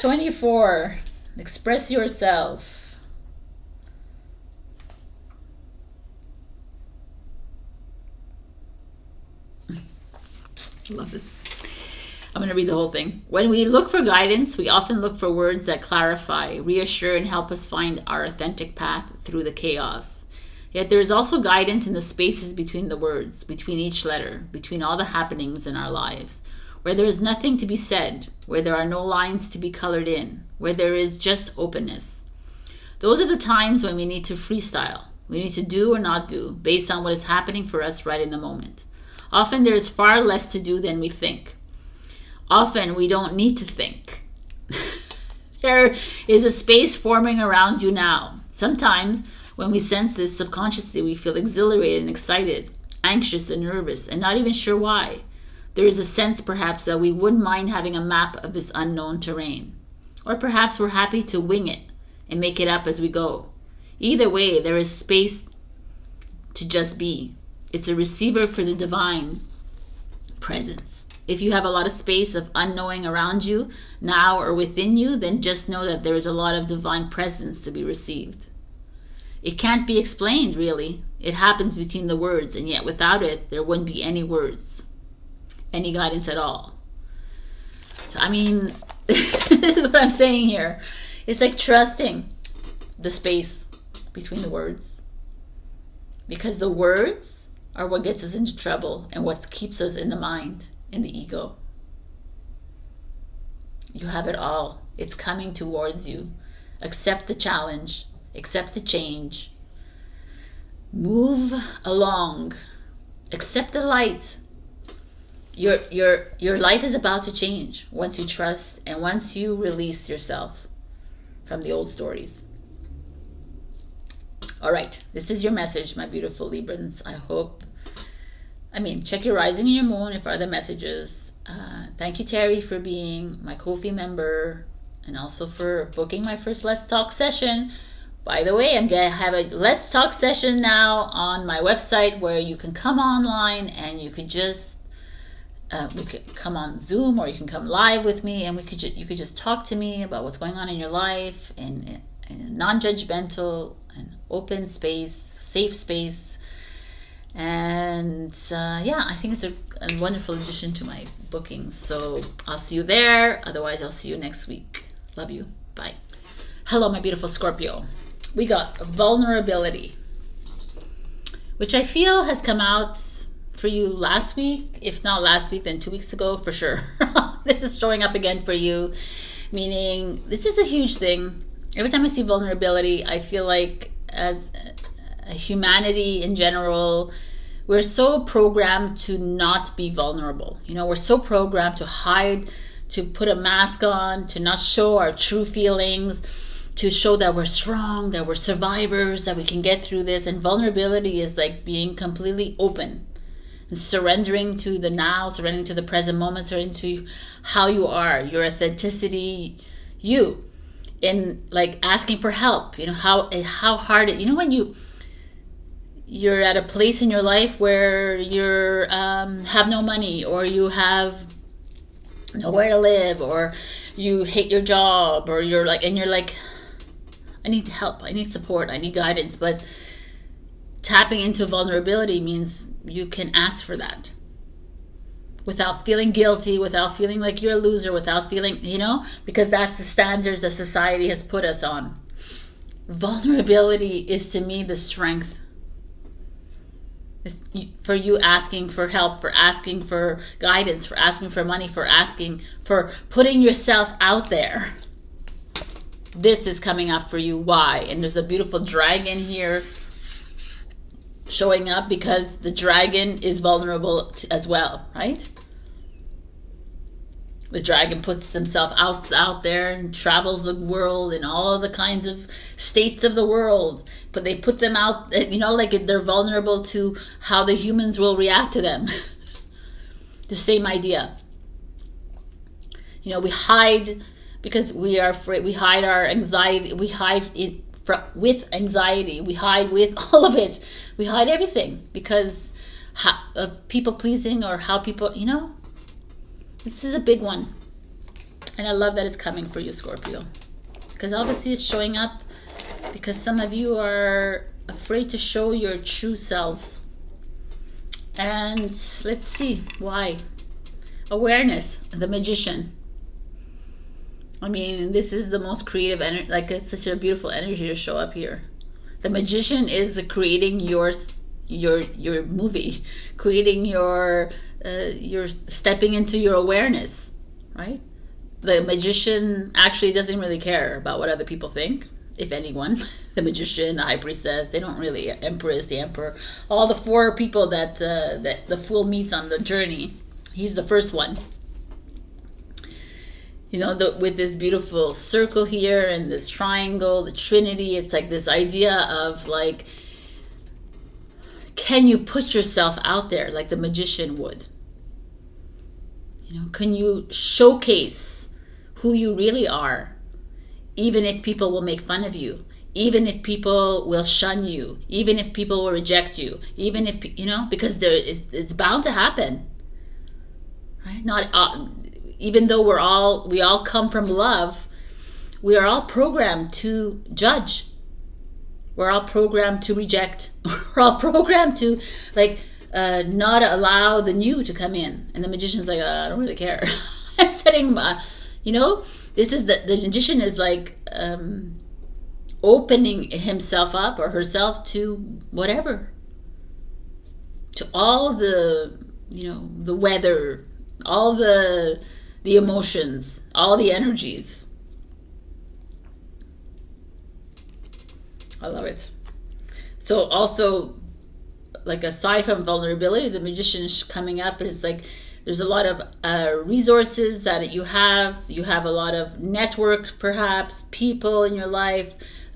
24. Express yourself. I love this. I'm going to read the whole thing. When we look for guidance, we often look for words that clarify, reassure, and help us find our authentic path through the chaos. Yet there is also guidance in the spaces between the words, between each letter, between all the happenings in our lives, where there is nothing to be said, where there are no lines to be colored in, where there is just openness. Those are the times when we need to freestyle. We need to do or not do, based on what is happening for us right in the moment. Often there is far less to do than we think. Often we don't need to think. There is a space forming around you now. Sometimes when we sense this subconsciously, we feel exhilarated and excited, anxious and nervous, and not even sure why. There is a sense perhaps that we wouldn't mind having a map of this unknown terrain. Or perhaps we're happy to wing it and make it up as we go. Either way, there is space to just be. It's a receiver for the divine presence. If you have a lot of space of unknowing around you now or within you, then just know that there is a lot of divine presence to be received. It can't be explained, really. It happens between the words, and yet without it, there wouldn't be any words, any guidance at all. So, I mean, this is what I'm saying here. It's like trusting the space between the words. Because the words are what gets us into trouble and what keeps us in the mind, in the ego. You have it all. It's coming towards you. Accept the challenge. Accept the change. Move along. Accept the light. Your life is about to change once you trust and once you release yourself from the old stories. All right, this is your message, my beautiful Librans. Check your rising and your moon if other messages. Thank you, Teri, for being my Ko-fi member and also for booking my first Let's Talk session. By the way, I'm going to have a Let's Talk session now on my website where you can come online and you could just, we could come on Zoom or you can come live with me and you could just talk to me about what's going on in your life in a non-judgmental and open space, safe space. And yeah, I think it's a wonderful addition to my bookings. So I'll see you there. Otherwise, I'll see you next week. Love you. Bye. Hello, my beautiful Scorpio. We got vulnerability, which I feel has come out for you last week. If not last week, then 2 weeks ago for sure. This is showing up again for you, meaning this is a huge thing. Every time I see vulnerability, I feel like as humanity in general, we're so programmed to not be vulnerable. You know, we're so programmed to hide, to put a mask on, to not show our true feelings, to show that we're strong, that we're survivors, that we can get through this. And vulnerability is like being completely open and surrendering to the now, surrendering to the present moment, surrendering to how you are, your authenticity, you, in like asking for help. You know, how hard it, you know, when you're at a place in your life where you're have no money, or you have nowhere to live, or you hate your job, or you're like, I need help, I need support, I need guidance. But tapping into vulnerability means you can ask for that without feeling guilty, without feeling like you're a loser, without feeling, you know, because that's the standards that society has put us on. Vulnerability is, to me, the strength. It's for you asking for help, for asking for guidance, for asking for money, for asking for putting yourself out there. This is coming up for you. Why? And there's a beautiful dragon here showing up because the dragon is vulnerable as well, right? The dragon puts himself out there and travels the world in all the kinds of states of the world. But they put them out, you know, like they're vulnerable to how the humans will react to them. The same idea. You know, we hide because we are afraid. We hide our anxiety. We hide it with anxiety. We hide with all of it. We hide everything because of people pleasing, or how people, you know. This is a big one. And I love that it's coming for you, Scorpio. Because obviously it's showing up because some of you are afraid to show your true selves. And let's see why. Awareness, the magician. I mean, this is the most creative energy. Like, it's such a beautiful energy to show up here. The magician is creating your movie, creating your stepping into your awareness, right? The magician actually doesn't really care about what other people think, if anyone. The magician, the high priestess, they don't really. Empress, the emperor, all the four people that the fool meets on the journey. He's the first one. You know, with this beautiful circle here and this triangle, the Trinity. It's like this idea of like, can you put yourself out there like the magician would? You know, can you showcase who you really are, even if people will make fun of you, even if people will shun you, even if people will reject you, even if, you know, because it's bound to happen, right? Not even though we all come from love, we are all programmed to judge. We're all programmed to reject. We're all programmed to like not allow the new to come in. And the magician's like, I don't really care. I'm setting, you know, this is the magician is like opening himself up or herself to whatever, to all the, you know, the weather, all the emotions, all the energies. I love it. So also, like, aside from vulnerability, the magician is coming up, and it's like there's a lot of resources that you have. You have a lot of network, perhaps, people in your life,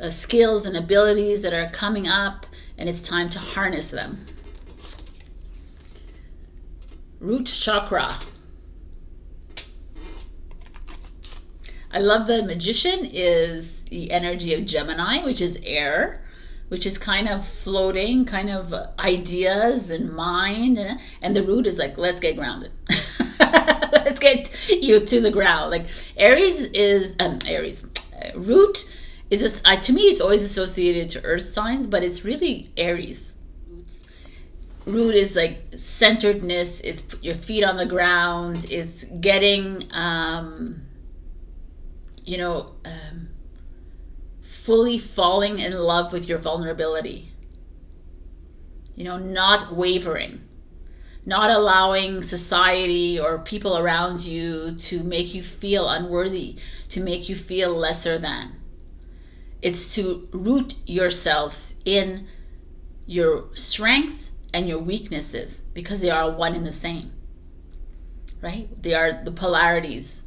skills and abilities that are coming up, and it's time to harness them. Root chakra. I love the magician is the energy of Gemini, which is air, which is kind of floating, kind of ideas and mind. And the root is like, let's get grounded. Let's get you to the ground. Like Aries is, root is, to me, it's always associated to earth signs, but it's really Aries. root is like centeredness. It's your feet on the ground. It's getting, fully falling in love with your vulnerability. Not wavering. Not allowing society or people around you to make you feel unworthy, to make you feel lesser than. It's to root yourself in your strengths and your weaknesses, because they are one and the same, right? They are the polarities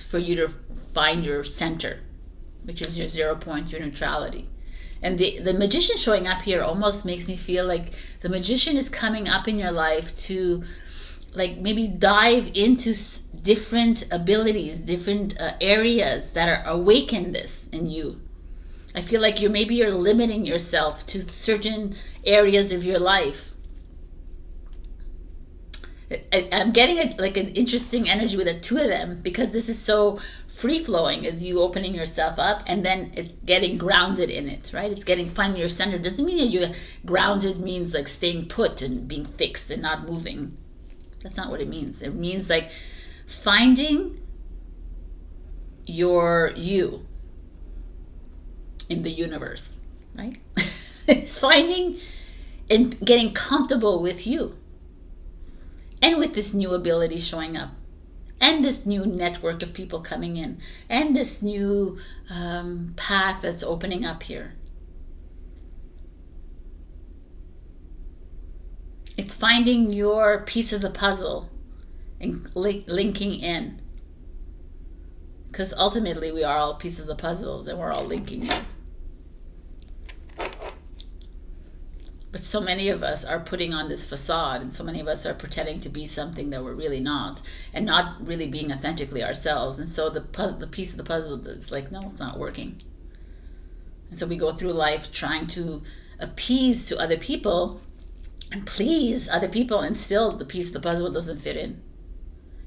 for you to find your center, which is your 0 point, your neutrality. And the magician showing up here almost makes me feel like the magician is coming up in your life to like maybe dive into different abilities, different areas that are awaken this in you. I feel like maybe you're limiting yourself to certain areas of your life. I'm getting an interesting energy with the two of them, because this is so free-flowing as you opening yourself up, and then it's getting grounded in it, right? It's finding your center. Doesn't mean that you're grounded means like staying put and being fixed and not moving. That's not what it means. It means like finding your you in the universe, right? It's finding and getting comfortable with you. And with this new ability showing up, and this new network of people coming in, and this new path that's opening up here. It's finding your piece of the puzzle and linking in. Because ultimately we are all pieces of the puzzle, and we're all linking in. But so many of us are putting on this facade, and so many of us are pretending to be something that we're really not, and not really being authentically ourselves. And so the piece of the puzzle is like, no, it's not working. And so we go through life trying to appease to other people and please other people, and still the piece of the puzzle doesn't fit in.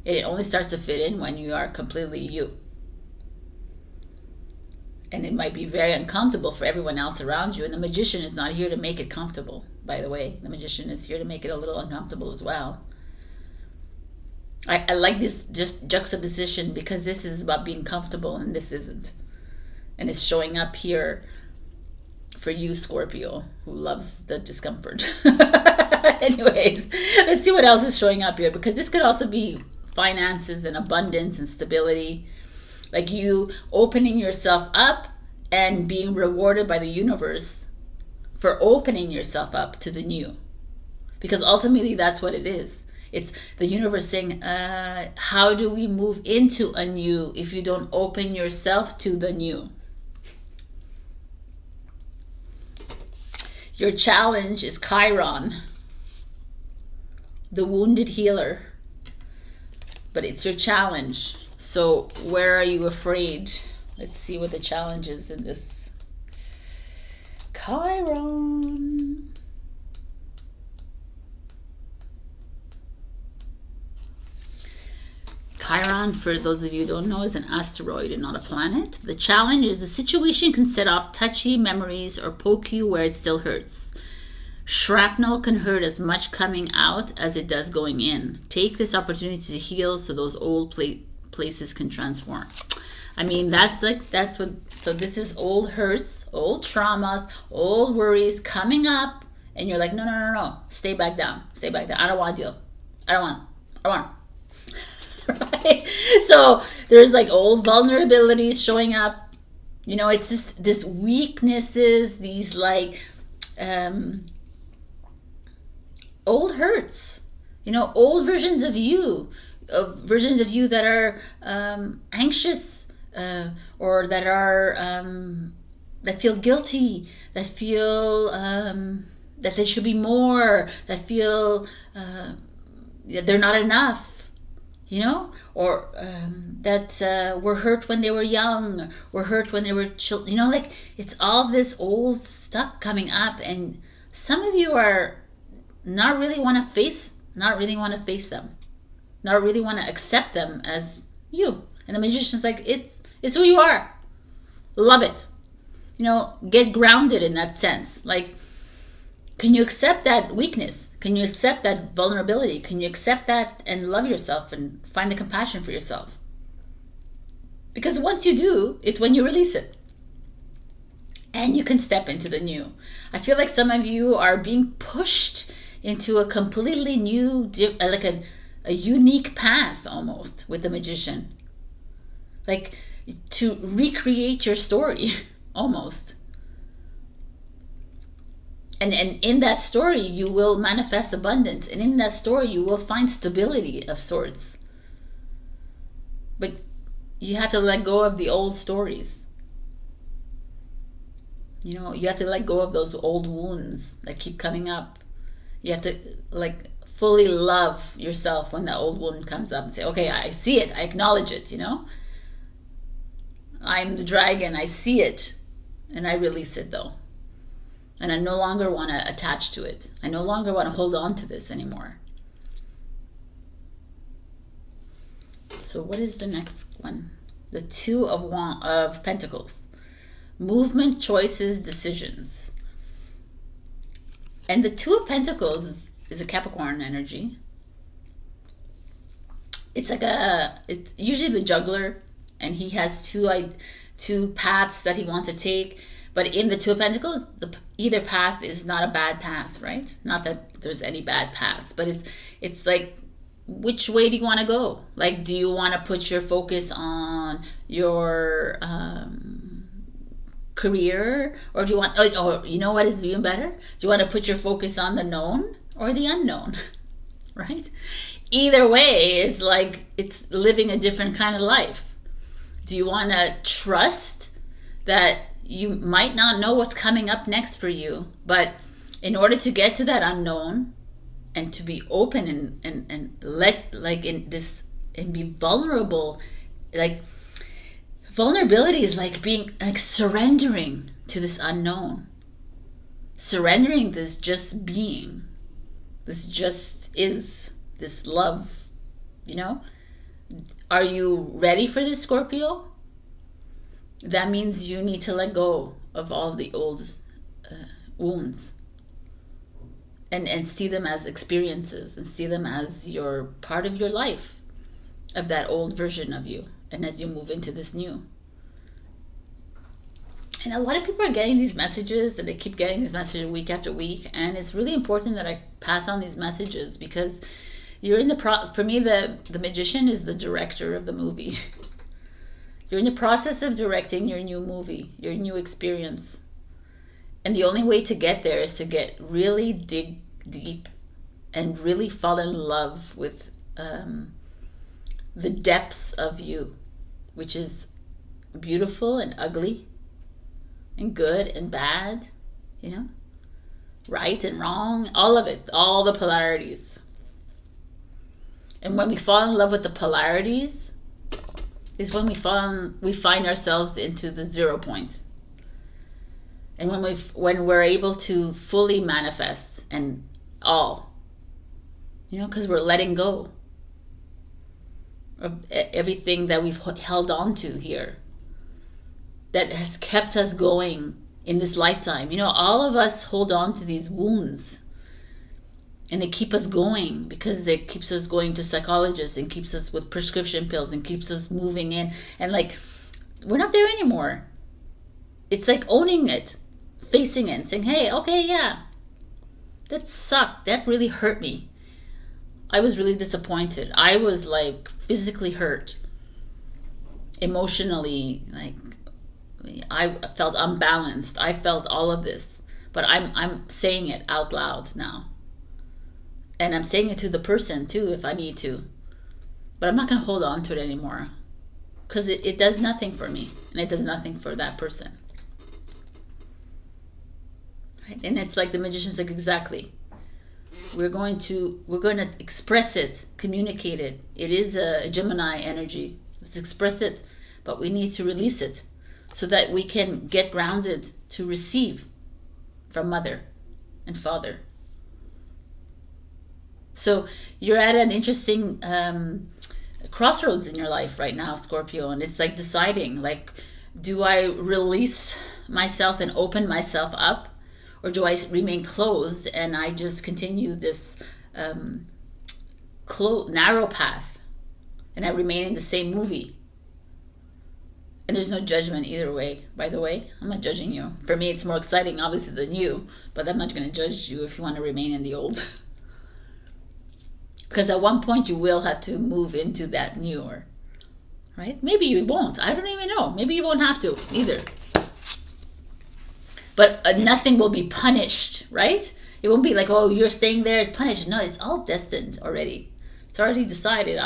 It only starts to fit in when you are completely you. And it might be very uncomfortable for everyone else around you. And the magician is not here to make it comfortable, by the way. The magician is here to make it a little uncomfortable as well. I like this just juxtaposition, because this is about being comfortable and this isn't. And it's showing up here for you, Scorpio, who loves the discomfort. Anyways, let's see what else is showing up here, because this could also be finances and abundance and stability. Like you opening yourself up and being rewarded by the universe for opening yourself up to the new. Because ultimately that's what it is. It's the universe saying, how do we move into a new if you don't open yourself to the new? Your challenge is Chiron, the wounded healer. But it's your challenge. So where are you afraid? Let's see what the challenge is in this. Chiron. Chiron, for those of you who don't know, is an asteroid and not a planet. The challenge is the situation can set off touchy memories or poke you where it still hurts. Shrapnel can hurt as much coming out as it does going in. Take this opportunity to heal so those old places can transform. I mean, that's what, so this is old hurts, old traumas, old worries coming up, and you're like, no, stay back down, I don't want to deal, I don't want right? So there's like old vulnerabilities showing up, it's just this weaknesses, these like old hurts, old versions of you that are anxious, or that are that feel guilty, that feel that they should be more, that feel they're not enough, or that were hurt when they were young, were hurt when they were children. Like it's all this old stuff coming up, and some of you are not really want to face them. Not really want to accept them as you. And the magician's like, it's who you are. Love it. Get grounded in that sense. Like, can you accept that weakness? Can you accept that vulnerability? Can you accept that and love yourself and find the compassion for yourself? Because once you do, it's when you release it. And you can step into the new. I feel like some of you are being pushed into a completely new, like a unique path almost with the Magician. Like to recreate your story almost. And in that story, you will manifest abundance. And in that story, you will find stability of sorts. But you have to let go of the old stories. You know, you have to let go of those old wounds that keep coming up. You have to like fully love yourself when that old wound comes up and say, okay, I see it, I acknowledge it, you know. I'm the dragon, I see it, and I release it though. And I no longer want to attach to it. I no longer want to hold on to this anymore. So what is the next one? The Two of Pentacles. Movement, choices, decisions. And the Two of Pentacles is a Capricorn energy. It's like it's usually the juggler, and he has two paths that he wants to take. But in the Two of Pentacles, either path is not a bad path, right? Not that there's any bad paths, but it's like, which way do you want to go? Like, do you want to put your focus on your career, or do you want, or you know what is even better? Do you want to put your focus on the known or the unknown, right? Either way, it's like it's living a different kind of life. Do you want to trust that you might not know what's coming up next for you, but in order to get to that unknown and to be open and let like in this and be vulnerable, like vulnerability is like being like surrendering to this unknown, surrendering this just being, this just is, this love, you know. Are you ready for this, Scorpio? That means you need to let go of all the old wounds and see them as experiences and see them as your part of your life, of that old version of you, and as you move into this new. And a lot of people are getting these messages, and they keep getting these messages week after week, and it's really important that I pass on these messages, because you're in the for me, the Magician is the director of the movie. You're in the process of directing your new movie, your new experience. And the only way to get there is to get really dig deep and really fall in love with the depths of you, which is beautiful and ugly and good and bad, you know, right and wrong, all of it, all the polarities. And when we fall in love with the polarities, is when we find ourselves into the 0 point. And when we're able to fully manifest and all, you know, because we're letting go of everything that we've held on to here that has kept us going in this lifetime. You know, all of us hold on to these wounds, and they keep us going because it keeps us going to psychologists and keeps us with prescription pills and keeps us moving in. And like, we're not there anymore. It's like owning it, facing it, and saying, hey, okay, yeah, that sucked. That really hurt me. I was really disappointed. I was like physically hurt. Emotionally, like I felt unbalanced. I felt all of this. But I'm saying it out loud now. And I'm saying it to the person too if I need to. But I'm not going to hold on to it anymore. Because it does nothing for me. And it does nothing for that person. Right? And it's like the Magician's like, exactly. We're going to express it, communicate it. It is a Gemini energy. Let's express it. But we need to release it. So that we can get grounded to receive from Mother and Father. So you're at an interesting crossroads in your life right now, Scorpio, and it's like deciding, like, do I release myself and open myself up, Or do I remain closed and I just continue this narrow path and I remain in the same movie? And there's no judgment either way, by the way. I'm not judging you. For me, it's more exciting, obviously, than you. But I'm not going to judge you if you want to remain in the old. Because at one point, you will have to move into that newer. Right? Maybe you won't. I don't even know. Maybe you won't have to either. But nothing will be punished, right? It won't be like, oh, you're staying there, it's punished. No, it's all destined already. It's already decided.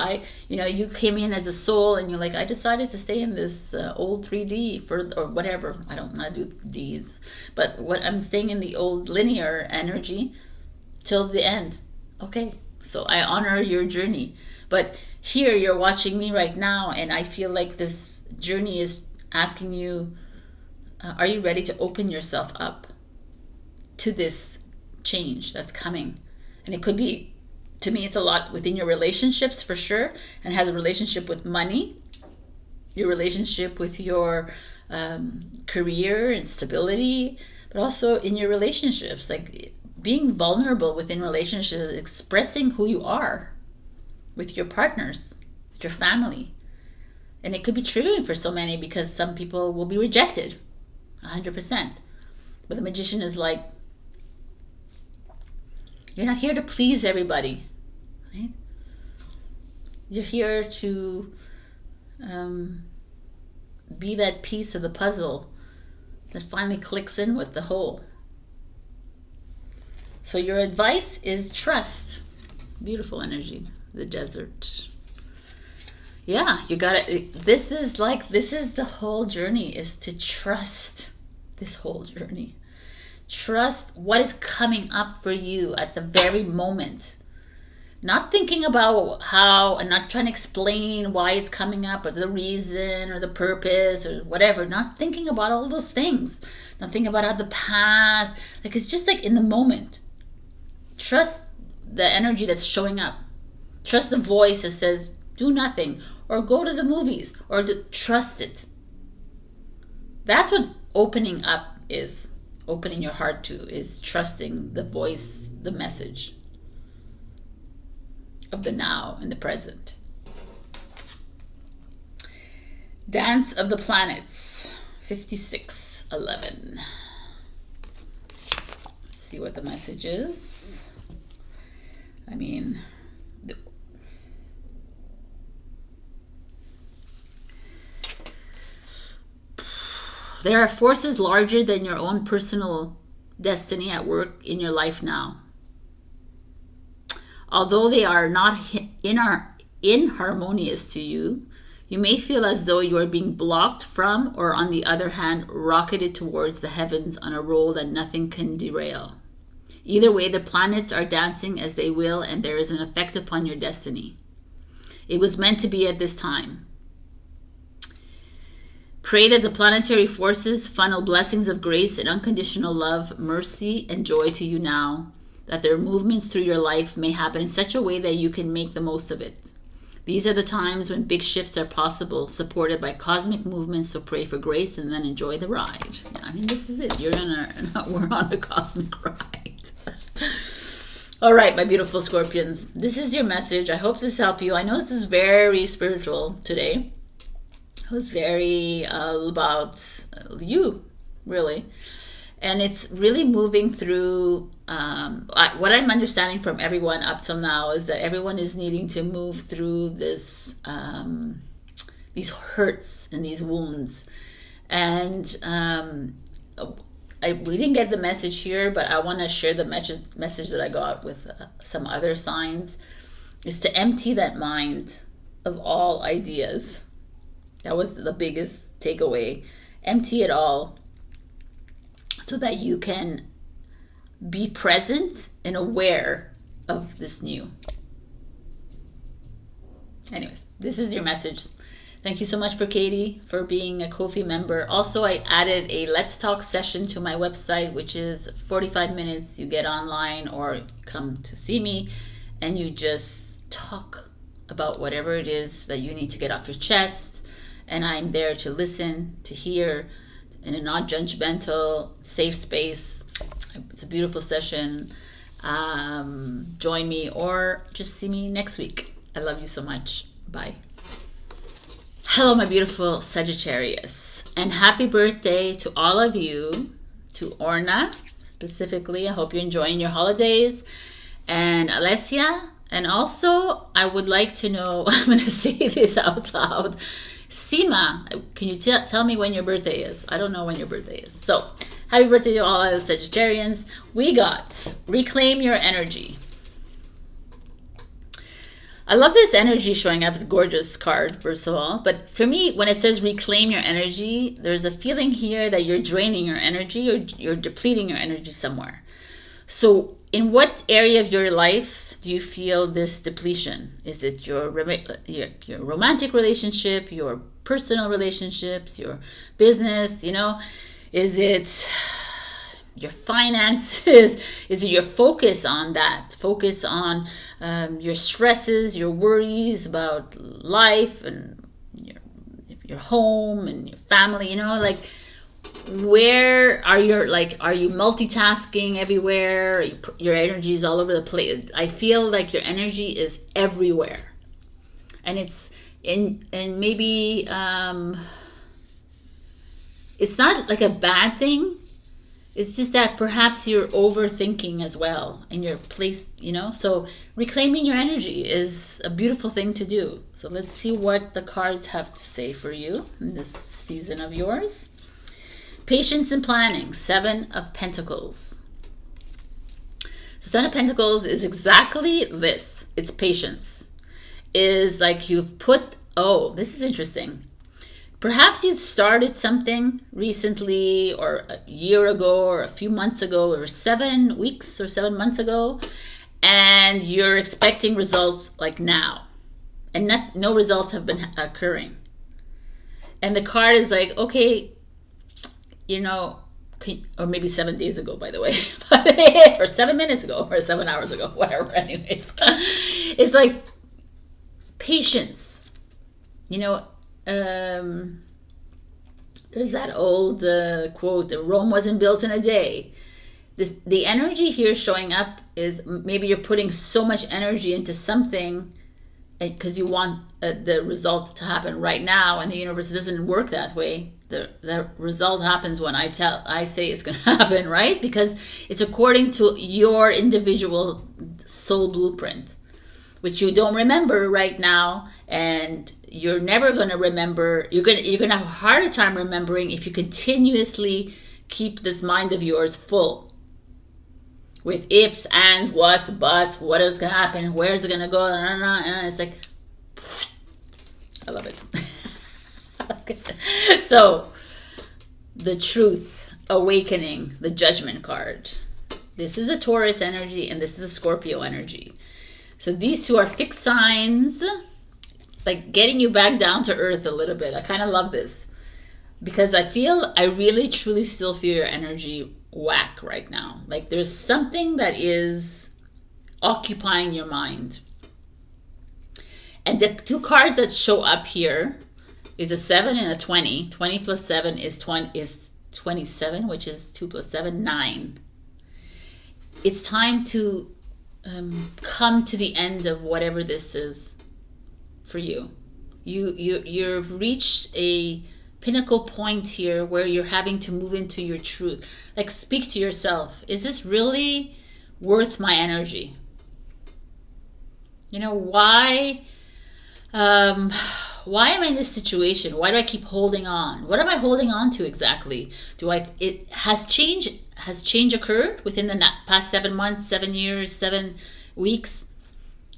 You came in as a soul and you're like, I decided to stay in this old 3D or whatever. I don't want to do Ds. But I'm staying in the old linear energy till the end. Okay. So I honor your journey. But here you're watching me right now and I feel like this journey is asking you, are you ready to open yourself up to this change that's coming? And it could be, to me, it's a lot within your relationships for sure, and has a relationship with money, your relationship with your career and stability, but also in your relationships, like being vulnerable within relationships, expressing who you are with your partners, with your family. And it could be triggering for so many because some people will be rejected 100%. But the magician is like, you're not here to please everybody, right? You're here to be that piece of the puzzle that finally clicks in with the whole. So your advice is trust. Beautiful energy, the desert. Yeah, you got it. This is the whole journey, is to trust this whole journey. Trust what is coming up for you at the very moment. Not thinking about how, and not trying to explain why it's coming up or the reason or the purpose or whatever. Not thinking about all those things. Not thinking about the past. Like, it's just like in the moment. Trust the energy that's showing up. Trust the voice that says, do nothing, or go to the movies, or trust it. That's what opening up is. Opening your heart to is trusting the voice, the message of the now and the present. Dance of the Planets, 5611. Let's see what the message is. I mean, there are forces larger than your own personal destiny at work in your life now. Although they are not inharmonious to you, you may feel as though you are being blocked from, or on the other hand, rocketed towards the heavens on a roll that nothing can derail. Either way, the planets are dancing as they will, and there is an effect upon your destiny. It was meant to be at this time. Pray that the planetary forces funnel blessings of grace and unconditional love, mercy, and joy to you now, that their movements through your life may happen in such a way that you can make the most of it. These are the times when big shifts are possible, supported by cosmic movements, so pray for grace and then enjoy the ride. Yeah, I mean, this is it. We're on a cosmic ride. All right, my beautiful Scorpions. This is your message. I hope this helped you. I know this is very spiritual today. It was very about you, really. And it's really moving through, what I'm understanding from everyone up till now is that everyone is needing to move through this, these hurts and these wounds. And we didn't get the message here, but I want to share the message that I got with some other signs, is to empty that mind of all ideas. That was the biggest takeaway. Empty it all so that you can be present and aware of this new. Anyways, this is your message. Thank you so much for Katie for being a Ko-fi member. Also, I added a Let's Talk session to my website, which is 45 minutes. You get online or come to see me and you just talk about whatever it is that you need to get off your chest. And I'm there to listen, to hear, in a non-judgmental, safe space. It's a beautiful session. Join me or just see me next week. I love you so much. Bye. Hello, my beautiful Sagittarius, and happy birthday to all of you, to Orna specifically. I hope you're enjoying your holidays, and Alessia. And also, I would like to know, I'm going to say this out loud, Sima, can you tell me when your birthday is? I don't know when your birthday is. So, happy birthday to all of the Sagittarians. We got Reclaim Your Energy. I love this energy showing up. It's a gorgeous card, first of all. But for me, when it says reclaim your energy, there's a feeling here that you're draining your energy or you're depleting your energy somewhere. So in what area of your life do you feel this depletion? Is it your romantic relationship, your personal relationships, your business, you know? Is it your finances? Is it your focus on that? Focus on your stresses, your worries about life and your home and your family, you know, like where are your, like, are you multitasking everywhere? Your energy is all over the place. I feel like your energy is everywhere. And it's and maybe it's not like a bad thing. It's just that perhaps you're overthinking as well in your place, you know? So reclaiming your energy is a beautiful thing to do. So let's see what the cards have to say for you in this season of yours. Patience and planning, 7 of Pentacles. So 7 of Pentacles is exactly this. It's patience. Is like you've put, oh, this is interesting. Perhaps you started something recently or a year ago or a few months ago or 7 weeks or 7 months ago, and you're expecting results like now, and no results have been occurring. And the card is like, okay, you know, or maybe 7 days ago, by the way, or 7 minutes ago or 7 hours ago, whatever, anyways. It's like patience, you know. There's that old quote that Rome wasn't built in a day. The energy here showing up is maybe you're putting so much energy into something because you want the result to happen right now, and the universe doesn't work that way. The result happens when I say it's going to happen, right? Because it's according to your individual soul blueprint, which you don't remember right now, and you're never going to remember. You're going to have a harder time remembering if you continuously keep this mind of yours full with ifs, ands, whats, buts, what is going to happen, where's it going to go, and it's like, I love it. Okay. So the truth, awakening, the Judgment card. This is a Taurus energy and this is a Scorpio energy. So these two are fixed signs, like getting you back down to earth a little bit. I kind of love this because I really truly still feel your energy whack right now. Like there's something that is occupying your mind. And the 2 cards that show up here is a 7 and a 20. 20 plus 7 is 27, which is 2 plus 7, 9. It's time to come to the end of whatever this is for you. You've reached a pinnacle point here where you're having to move into your truth. Like, speak to yourself. Is this really worth my energy? You know, why am I in this situation? Why do I keep holding on? What am I holding on to exactly? Has change occurred within the past 7 months, 7 years, 7 weeks?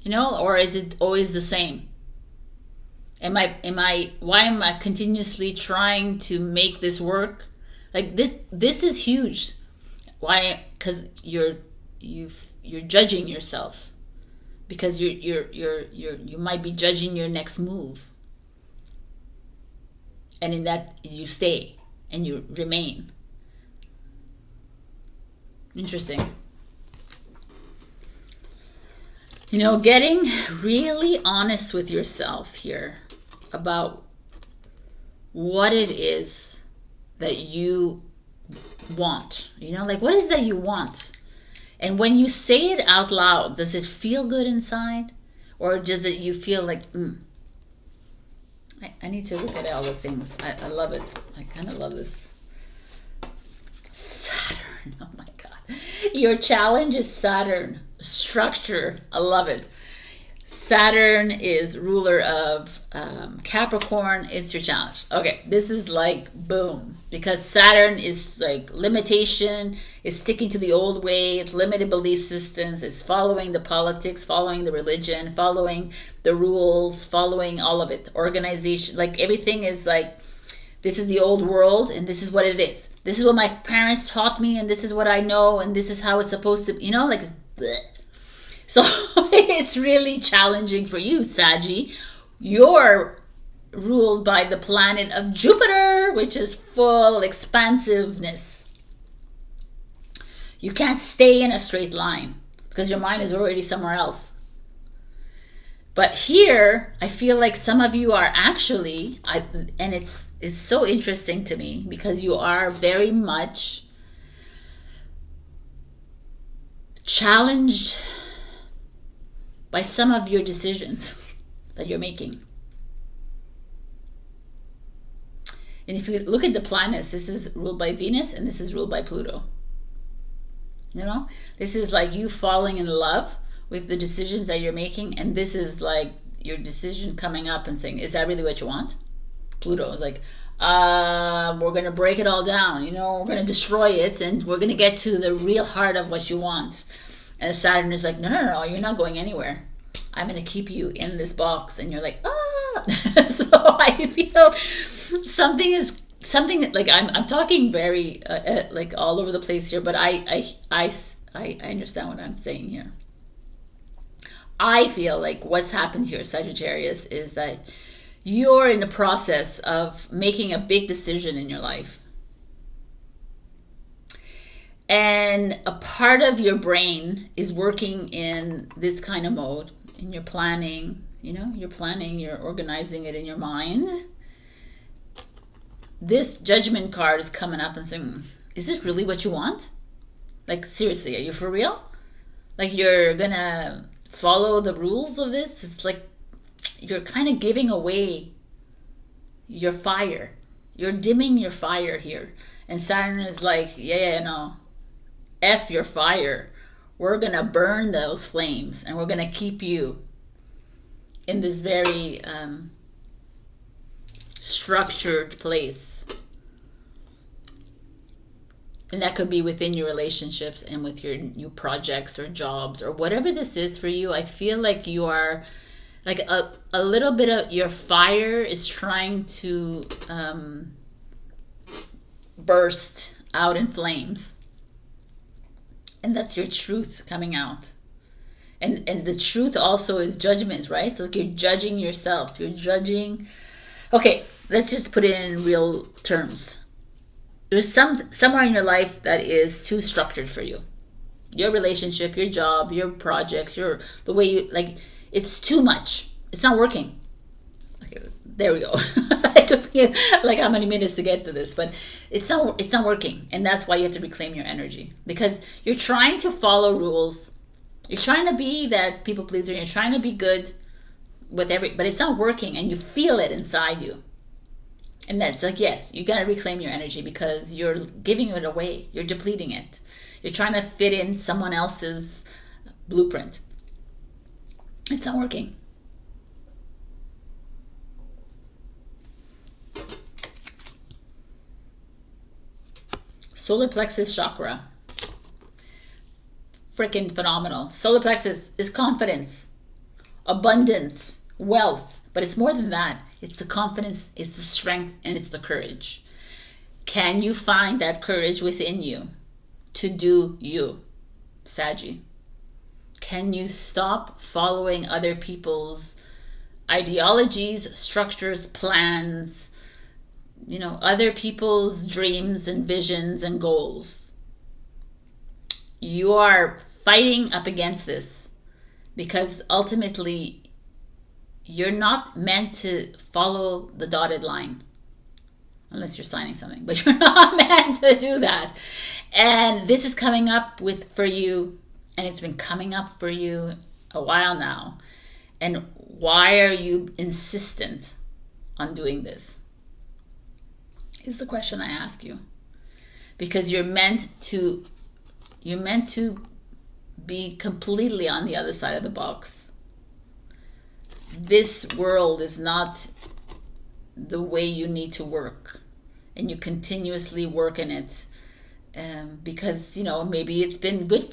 You know, or is it always the same? Why am I continuously trying to make this work? Like this is huge. Why? Because you're judging yourself. Because you might be judging your next move. And in that you stay and you remain. Interesting. You know, getting really honest with yourself here about what it is that you want? You know, like what is that you want? And when you say it out loud, does it feel good inside? Or does it you feel like, I need to look at all the things. I love it. I kind of love this. Saturn. Oh my God. Your challenge is Saturn. Structure. I love it. Saturn is ruler of Capricorn. It's your challenge. Okay, this is like boom, because Saturn is like limitation, is sticking to the old way, it's limited belief systems, it's following the politics, following the religion, following the rules, following all of it. Organization, like everything is like, this is the old world and this is what it is. This is what my parents taught me and this is what I know and this is how it's supposed to, you know, like bleh. So it's really challenging for you, Saggy. You're ruled by the planet of Jupiter, which is full expansiveness. You can't stay in a straight line because your mind is already somewhere else. But here, I feel like some of you are actually, and it's so interesting to me because you are very much challenged by some of your decisions that you're making. And if you look at the planets, this is ruled by Venus and this is ruled by Pluto. You know, this is like you falling in love with the decisions that you're making, and this is like your decision coming up and saying, is that really what you want? Pluto is like, we're going to break it all down, you know, we're going to destroy it and we're going to get to the real heart of what you want. And Saturn is like, no, you're not going anywhere. I'm going to keep you in this box. And you're like, So I feel something like I'm talking very like all over the place here, but I understand what I'm saying here. I feel like what's happened here, Sagittarius, is that you're in the process of making a big decision in your life. And a part of your brain is working in this kind of mode, and you're planning, you're organizing it in your mind. This judgment card is coming up and saying, is this really what you want? Like, seriously, are you for real? Like, you're gonna follow the rules of this? It's like you're kind of giving away your fire. You're dimming your fire here. And Saturn is like, no. F your fire. We're going to burn those flames and we're going to keep you in this very structured place. And that could be within your relationships and with your new projects or jobs or whatever this is for you. I feel like you are like a little bit of your fire is trying to burst out in flames. And that's your truth coming out. And the truth also is judgment, right? So like you're judging yourself. You're judging. Okay, let's just put it in real terms. There's somewhere in your life that is too structured for you. Your relationship, your job, your projects, the way you, like, it's too much. It's not working. Okay, there we go. It took me like how many minutes to get to this, but it's not working. And that's why you have to reclaim your energy, because you're trying to follow rules. You're trying to be that people pleaser. You're trying to be good with but it's not working, and you feel it inside you. And that's like, yes, you got to reclaim your energy because you're giving it away. You're depleting it. You're trying to fit in someone else's blueprint. It's not working. Solar plexus chakra. Freaking phenomenal. Solar plexus is confidence, abundance, wealth. But it's more than that. It's the confidence, it's the strength, and it's the courage. Can you find that courage within you to do you, Saggy? Can you stop following other people's ideologies, structures, plans, other people's dreams and visions and goals? You are fighting up against this because ultimately you're not meant to follow the dotted line. unless you're signing something, but you're not meant to do that. And this is coming up for you, and it's been coming up for you a while now. And why are you insistent on doing this? Is the question I ask you. Because you're meant to be completely on the other side of the box. This world is not the way you need to work, and you continuously work in it. Because, you know, maybe it's been good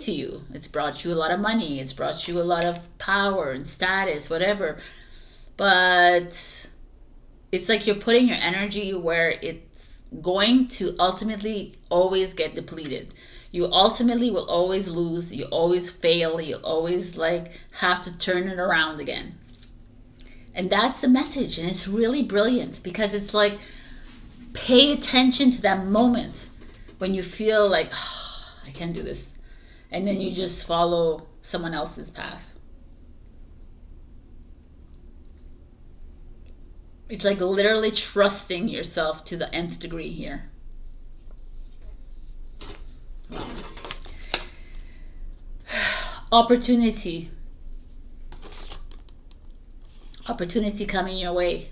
to you. It's brought you a lot of money. It's brought you a lot of power and status, whatever. But it's like you're putting your energy where it's going to ultimately always get depleted. You ultimately will always lose. You always fail. You always have to turn it around again. And that's the message. And it's really brilliant, because it's like, pay attention to that moment when you feel like, oh, I can't do this. And then you just follow someone else's path. It's like literally trusting yourself to the nth degree here. Wow. Opportunity coming your way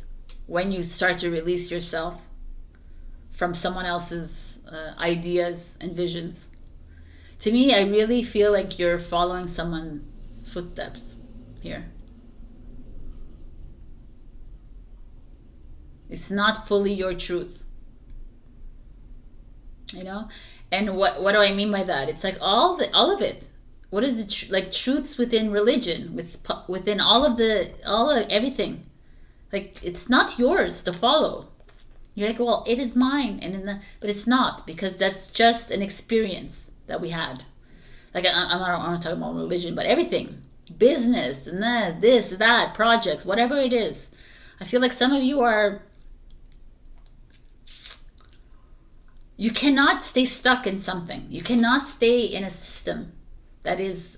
when you start to release yourself from someone else's ideas and visions. To me, I really feel like you're following someone's footsteps here. It's not fully your truth, you know. And what do I mean by that? It's like all of it. What is the truths within religion, within all of everything? Like, it's not yours to follow. You're like, well, it is mine, but it's not, because that's just an experience that we had. Like, I don't want to talk about religion, but everything, business, and this, that, projects, whatever it is. I feel like some of you you cannot stay stuck in something. You cannot stay in a system that is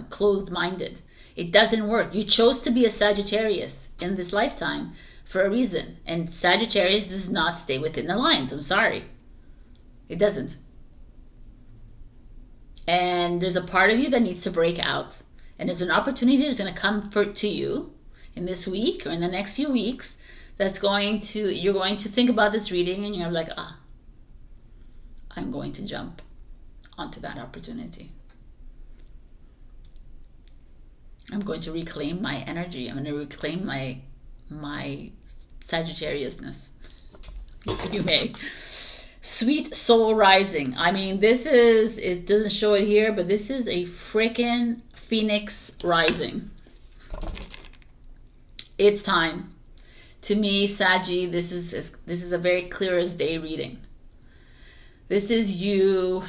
closed-minded. It doesn't work. You chose to be a Sagittarius in this lifetime for a reason. And Sagittarius does not stay within the lines. I'm sorry. It doesn't. And there's a part of you that needs to break out. And there's an opportunity that's going to come to you in this week or in the next few weeks you're going to think about this reading, and you're like, I'm going to jump onto that opportunity. I'm going to reclaim my energy. I'm going to reclaim my Sagittariusness, if you may. Sweet soul rising. I mean, it doesn't show it here, but this is a freaking phoenix rising. It's time. To me, Saggy, this is a very clear as day reading. This is you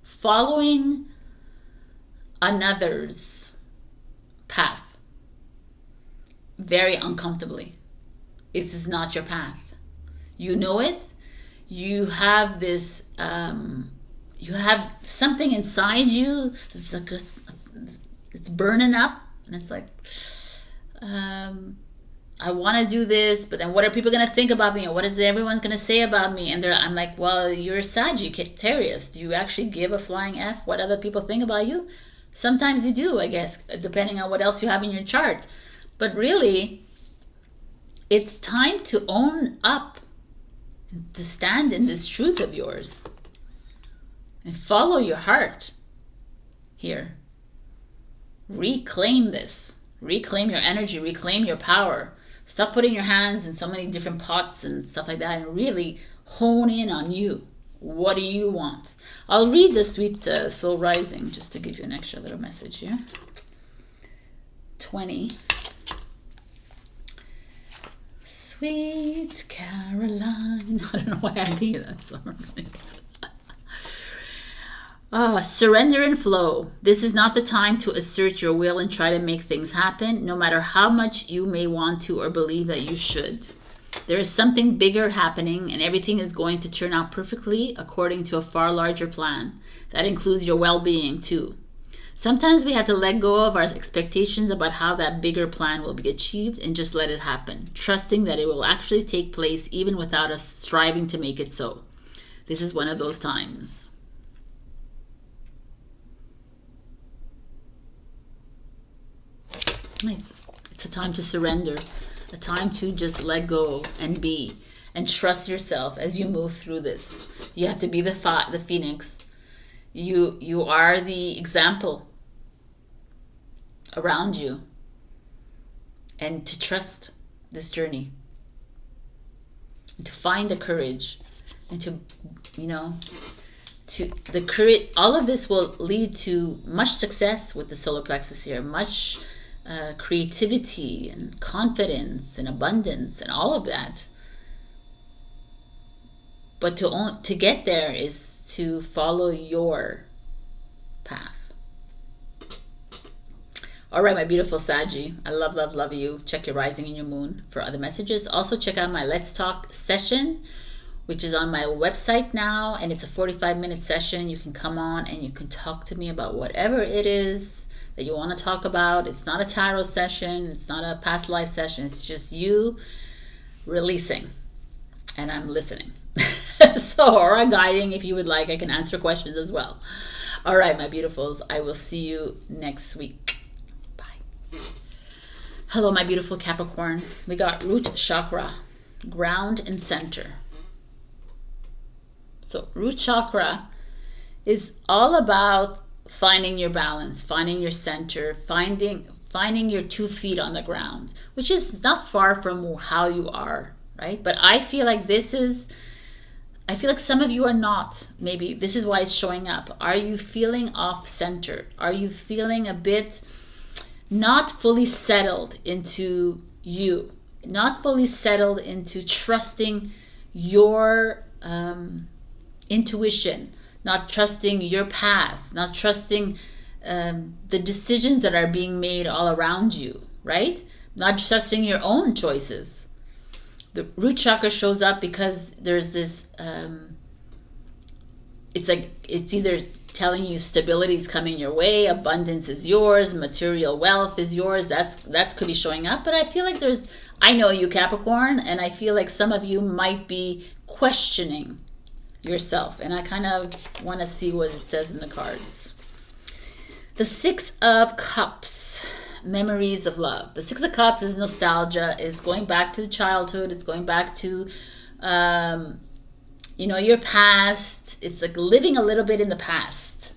following another's path very uncomfortably. It is not your path. You know it. You have this, you have something inside you. It's burning up, and it's like, I want to do this, but then what are people going to think about me? Or what is everyone going to say about me? And I'm like, well, you're a Sagittarius. Do you actually give a flying F what other people think about you? Sometimes you do, I guess, depending on what else you have in your chart. But really, it's time to own up, to stand in this truth of yours and follow your heart here. Reclaim this. Reclaim your energy. Reclaim your power. Stop putting your hands in so many different pots and stuff like that, and really hone in on you. What do you want? I'll read the Sweet Soul Rising just to give you an extra little message here. 20. Sweet Caroline. I don't know why I read that song. Surrender and flow. This is not the time to assert your will and try to make things happen, no matter how much you may want to or believe that you should. There is something bigger happening, and everything is going to turn out perfectly according to a far larger plan. That includes your well-being too. Sometimes we have to let go of our expectations about how that bigger plan will be achieved and just let it happen, trusting that it will actually take place even without us striving to make it so. This is one of those times. Nice. It's a time to surrender, a time to just let go and be, and trust yourself as you move through this. You have to be the phoenix. You are the example around you, and to trust this journey, and to find the courage, and to, to the courage. All of this will lead to much success with the solar plexus here, much creativity and confidence and abundance and all of that. But to get there is to follow your path. All right, my beautiful Saggy. I love, love, love you. Check your rising and your moon for other messages. Also, check out my Let's Talk session, which is on my website now. And it's a 45-minute session. You can come on and you can talk to me about whatever it is that you want to talk about. It's not a tarot session. It's not a past life session. It's just you releasing. And I'm listening. So, or I'm guiding. If you would like, I can answer questions as well. All right, my beautifuls. I will see you next week. Hello, my beautiful Capricorn. We got root chakra, ground and center. So root chakra is all about finding your balance, finding your center, finding your 2 feet on the ground, which is not far from how you are, right? But I feel like some of you are not. Maybe this is why it's showing up. Are you feeling off center? Are you feeling a bit not fully settled into you, not fully settled into trusting your intuition, not trusting your path, not trusting the decisions that are being made all around you, right? Not trusting your own choices. The root chakra shows up because there's this, it's either telling you stability is coming your way, abundance is yours, material wealth is yours. That could be showing up. But I feel like I know you, Capricorn, and I feel like some of you might be questioning yourself. And I kind of want to see what it says in the cards. The 6 of Cups, memories of love. The 6 of Cups is nostalgia, is going back to childhood. It's going back to, your past. It's like living a little bit in the past.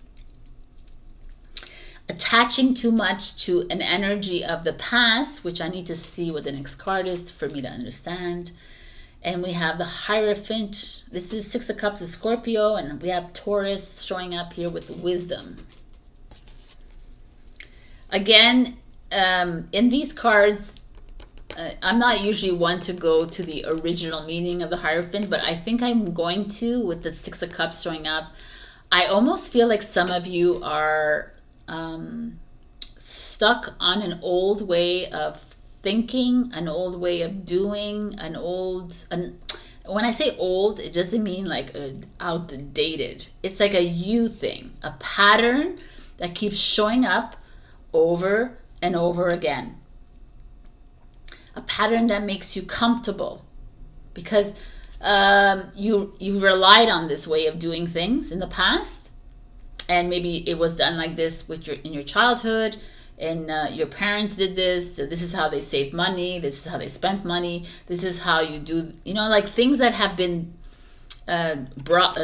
Attaching too much to an energy of the past, which I need to see what the next card is for me to understand. And we have the Hierophant. This is 6 of Cups is Scorpio, and we have Taurus showing up here with wisdom. Again, in these cards, I'm not usually one to go to the original meaning of the Hierophant, but I think I'm going to with the 6 of Cups showing up. I almost feel like some of you are stuck on an old way of thinking, an old way of doing, when I say old, it doesn't mean like outdated. It's like a you thing, a pattern that keeps showing up over and over again. A pattern that makes you comfortable because you relied on this way of doing things in the past, and maybe it was done like this in your childhood, and your parents did this. So this is how they saved money. This is how they spent money. This is how you do, like things that have been brought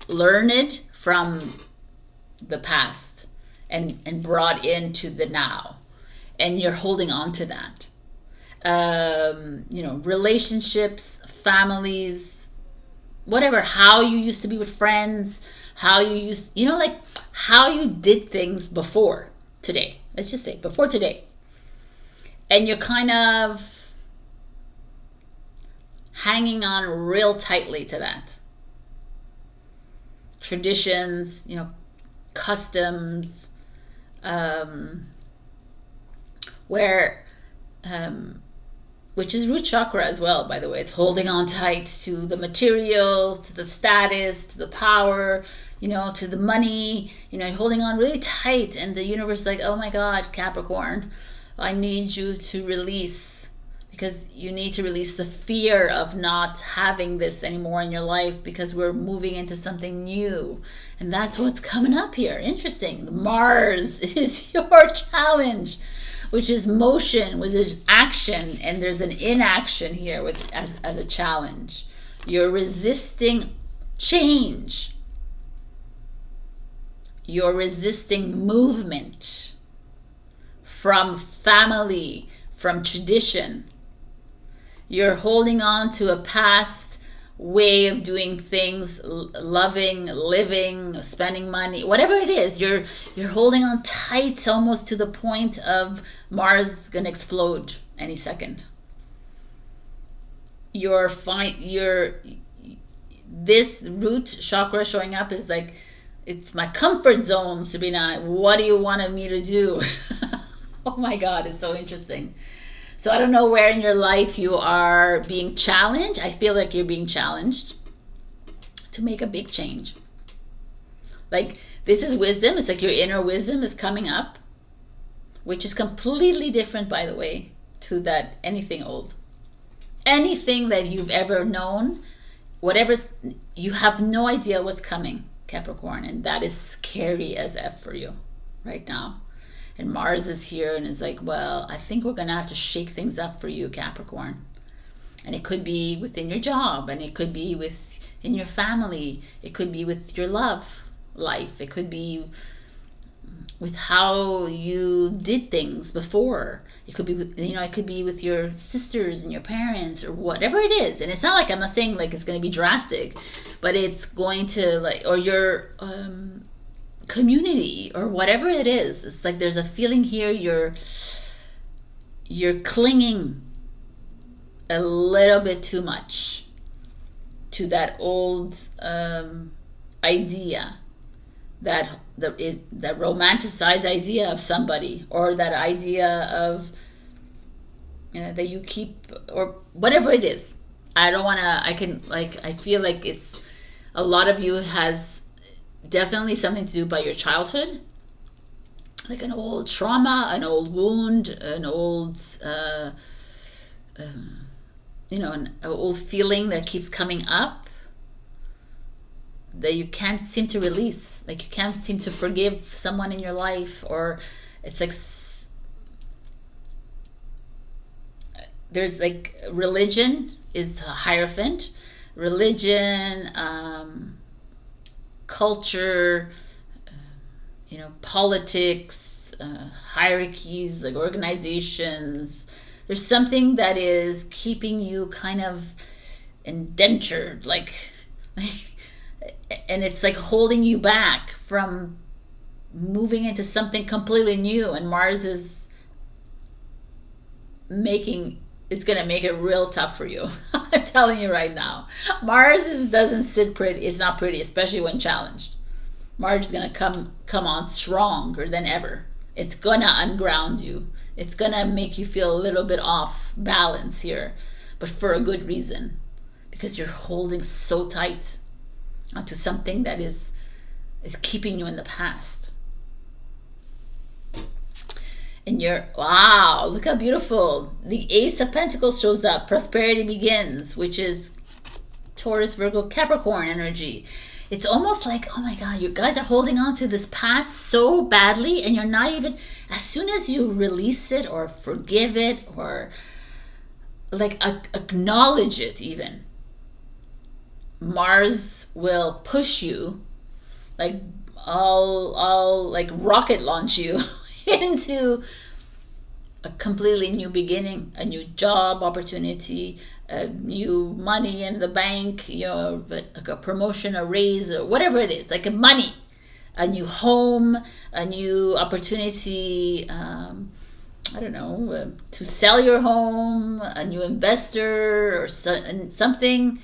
learned from the past and brought into the now. And you're holding on to that. Relationships, families, whatever, how you used to be with friends, how you how you did things before today. Let's just say before today. And you're kind of hanging on real tightly to that. Traditions, customs, which is root chakra as well, by the way. It's holding on tight to the material, to the status, to the power, to the money, you're holding on really tight, and the universe is like, oh my God, Capricorn, I need you to release, because you need to release the fear of not having this anymore in your life, because we're moving into something new. And that's what's coming up here. Interesting. Mars is your challenge, which is motion, which is action, and there's an inaction here with as a challenge. You're resisting change. You're resisting movement from family, from tradition. You're holding on to a past way of doing things, loving, living, spending money, whatever it is. You're holding on tight, almost to the point of Mars is gonna explode any second. This root chakra showing up is like, it's my comfort zone, Sabrina. What do you want me to do? Oh my God, it's so interesting. So I don't know where in your life you are being challenged. I feel like you're being challenged to make a big change. Like, this is wisdom. It's like your inner wisdom is coming up, which is completely different, by the way, to that anything old. Anything that you've ever known, you have no idea what's coming, Capricorn, and that is scary as F for you right now. And Mars is here and is like, well, I think we're going to have to shake things up for you, Capricorn. And it could be within your job, and it could be in your family. It could be with your love life. It could be with how you did things before. It could be it could be with your sisters and your parents, or whatever it is. And it's not like, I'm not saying like it's going to be drastic, but it's going to or your community, or whatever it is. It's like there's a feeling here you're clinging a little bit too much to that old idea, that romanticized idea of somebody, or that idea of that you keep, or whatever it is. I feel like it's, a lot of you has definitely something to do by your childhood, like an old trauma, an old wound, an old an old feeling that keeps coming up, that you can't seem to release. Like, you can't seem to forgive someone in your life, or it's like there's like, religion is a hierophant. Religion, culture, politics, hierarchies, like organizations. There's something that is keeping you kind of indentured, and it's like holding you back from moving into something completely new. And Mars is going to make it real tough for you. I'm telling you right now. Mars doesn't sit pretty. It's not pretty, especially when challenged. Mars is going to come on stronger than ever. It's going to unground you. It's going to make you feel a little bit off balance here, but for a good reason, because you're holding so tight onto something that is keeping you in the past. And wow, look how beautiful. The Ace of Pentacles shows up. Prosperity begins, which is Taurus, Virgo, Capricorn energy. It's almost like, oh my God, you guys are holding on to this past so badly, and you're not even, as soon as you release it or forgive it, or like acknowledge it even, Mars will push you, like I'll like rocket launch you into a completely new beginning, a new job opportunity, new money in the bank, like a promotion, a raise, or whatever it is, like a money, a new home, a new opportunity, I don't know, to sell your home, a new investor, or something,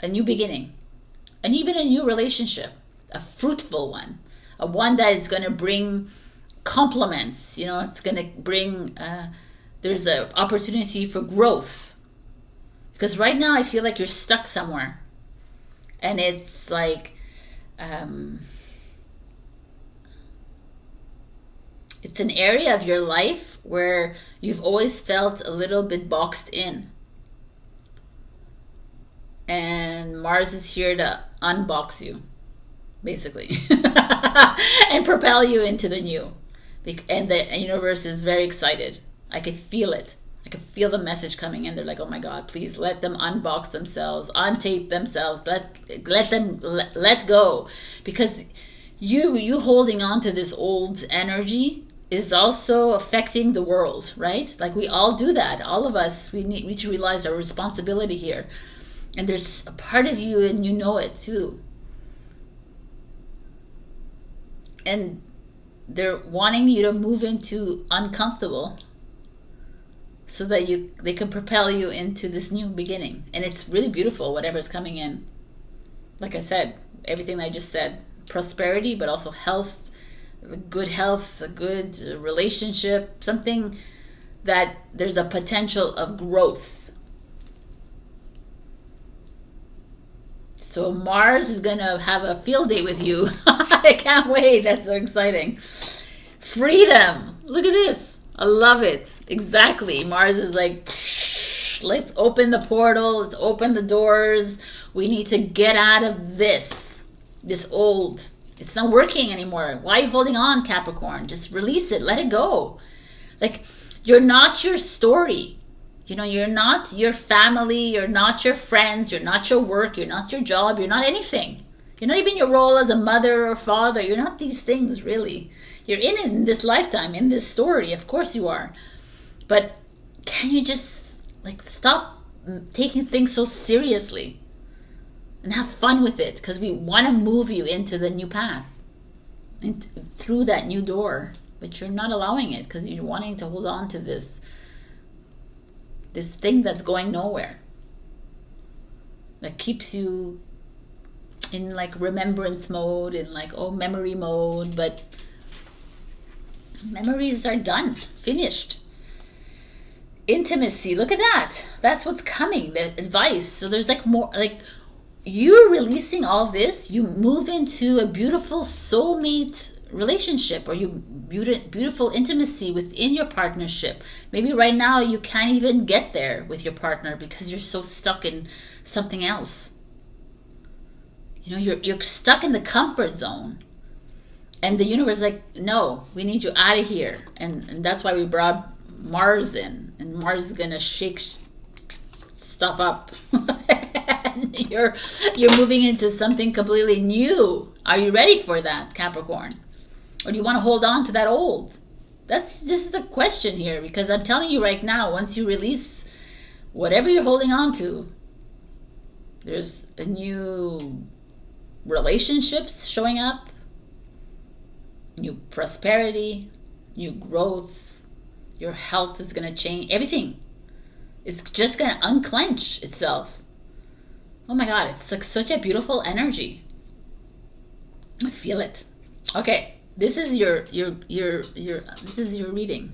a new beginning, and even a new relationship, a fruitful one, a one that is going to bring compliments, it's going to bring, there's an opportunity for growth. Because right now I feel like you're stuck somewhere, and it's like um, it's an area of your life where you've always felt a little bit boxed in. And Mars is here to unbox you, basically, and propel you into the new. And the universe is very excited. I could feel it. I could feel the message coming in. They're like, oh my God, please let them unbox themselves, untape themselves, let them let go. Because you holding on to this old energy is also affecting the world, right? Like we all do that. All of us, we need to realize our responsibility here. And there's a part of you, and you know it too. And they're wanting you to move into uncomfortable so that they can propel you into this new beginning. And it's really beautiful, whatever's coming in. Like I said, everything that I just said, prosperity, but also health, a good relationship, something that there's a potential of growth. So Mars is going to have a field day with you. I can't wait. That's so exciting. Freedom. Look at this. I love it. Exactly. Mars is like, let's open the portal. Let's open the doors. We need to get out of this old. It's not working anymore. Why are you holding on, Capricorn? Just release it. Let it go. Like, you're not your story. You know, you're not your family, you're not your friends, you're not your work, you're not your job, you're not anything. You're not even your role as a mother or father. You're not these things, really. You're in it in this lifetime, in this story. Of course you are. But can you just, like, stop taking things so seriously and have fun with it? Because we want to move you into the new path, and through that new door. But you're not allowing it because you're wanting to hold on to this thing that's going nowhere, that keeps you in like remembrance mode and like, oh, memory mode. But memories are done, finished. Intimacy, look at that. That's what's coming, the advice. So there's like more, like you're releasing all this, you move into a beautiful soulmate relationship, or you beautiful intimacy within your partnership. Maybe right now you can't even get there with your partner because you're so stuck in something else. You know, you're stuck in the comfort zone, and the universe is like, no, we need you out of here. And that's why we brought Mars in, and Mars is gonna shake stuff up. you're moving into something completely new. Are you ready for that, Capricorn? Or do you want to hold on to that old? That's just the question here, because I'm telling you right now, once you release whatever you're holding on to, there's a new relationships showing up, new prosperity, new growth. Your health is going to change. Everything. It's just going to unclench itself. Oh my God, it's like such a beautiful energy. I feel it. Okay. This is your this is your reading.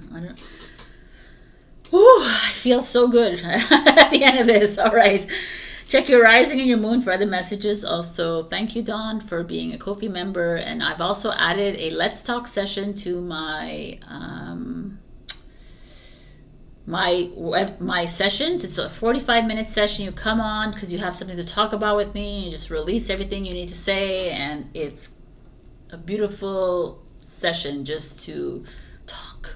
I feel so good at the end of this. All right. Check your rising and your moon for other messages. Also, thank you, Dawn, for being a Ko-fi member. And I've also added a Let's Talk session to my my sessions. It's a 45-minute session. You come on because you have something to talk about with me. You just release everything you need to say, and it's a beautiful session just to talk.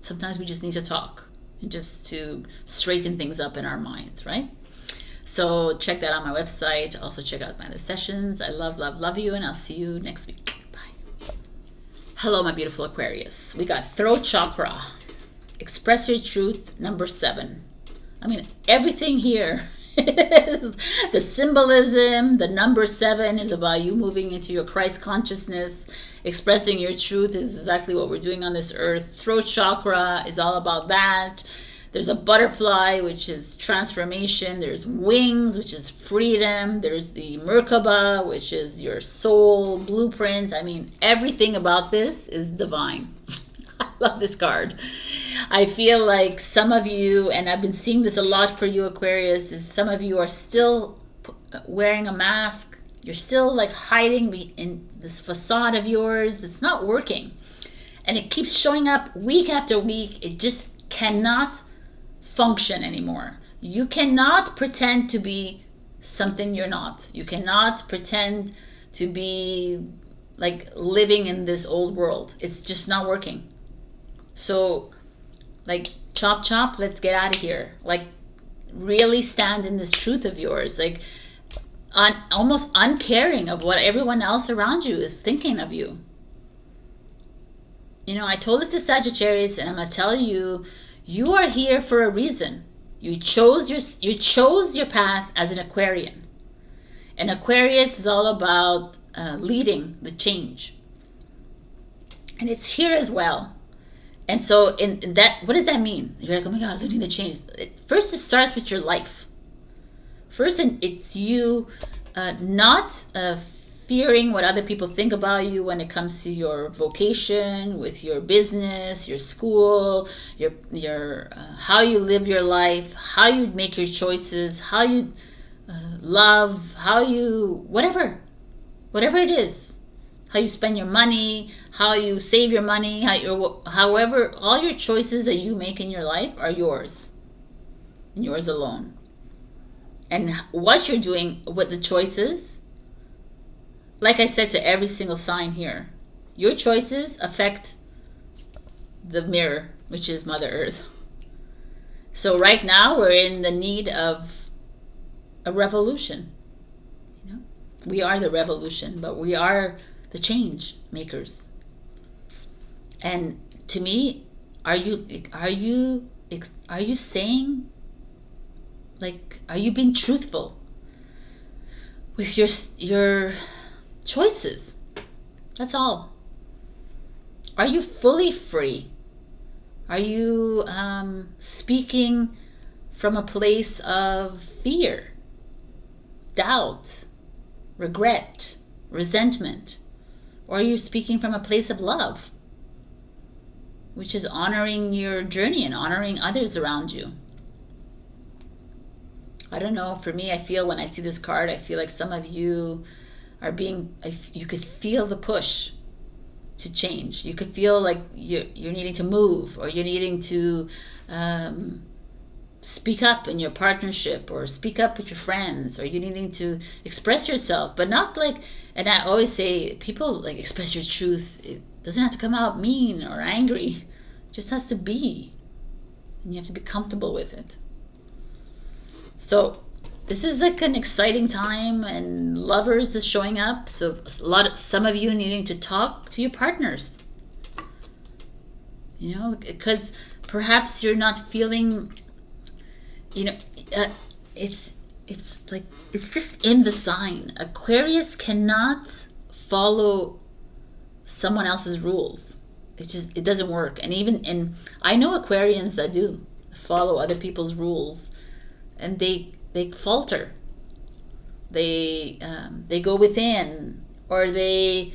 Sometimes we just need to talk and just to straighten things up in our minds, right? So check that out on my website. Also check out my other sessions. I love you, and I'll see you next week. Bye. Hello, my beautiful Aquarius. We got throat chakra. Express your truth, number 7. I mean, everything here the symbolism, the number 7 is about you moving into your Christ consciousness. Expressing your truth is exactly what we're doing on this earth. Throat chakra is all about that. There's a butterfly, which is transformation. There's wings, which is freedom. There's the Merkaba, which is your soul blueprint. I mean, everything about this is divine. I love this card. I feel like some of you, and I've been seeing this a lot for you, Aquarius, is some of you are still wearing a mask. You're still like hiding in this facade of yours. It's not working. And it keeps showing up week after week. It just cannot function anymore. You cannot pretend to be something you're not. You cannot pretend to be like living in this old world. It's just not working. So like chop chop, let's get out of here. Like really stand in this truth of yours. Like almost uncaring of what everyone else around you is thinking of you. You know, I told this to Sagittarius, and I'm gonna tell you, you are here for a reason. You chose your path as an Aquarian. And Aquarius is all about leading the change. And it's here as well. And so in that, what does that mean? You're like, oh my God, leading the change. First, it starts with your life. First, it's you not fearing what other people think about you when it comes to your vocation, with your business, your school, your how you live your life, how you make your choices, how you love, how you whatever it is, how you spend your money, how you save your money, however, all your choices that you make in your life are yours, and yours alone. And what you're doing with the choices, like I said to every single sign here, your choices affect the mirror, which is Mother Earth. So right now we're in the need of a revolution. You know, we are the revolution, but we are the change makers. And to me, are you saying, like, are you being truthful with your choices? That's all. Are you fully free? Are you speaking from a place of fear, doubt, regret, resentment? Or are you speaking from a place of love, which is honoring your journey and honoring others around you? I don't know. For me, I feel when I see this card, I feel like some of you are you could feel the push to change. You could feel like you're needing to move, or you're needing to speak up in your partnership, or speak up with your friends, or you're needing to express yourself, but not like, and I always say, people like express your truth. It doesn't have to come out mean or angry. It just has to be. And you have to be comfortable with it. So this is like an exciting time, and lovers is showing up. So some of you needing to talk to your partners, you know, because perhaps you're not feeling, you know, it's like, it's just in the sign. Aquarius cannot follow someone else's rules. It doesn't work. And I know Aquarians that do follow other people's rules, and they falter. They go within, or they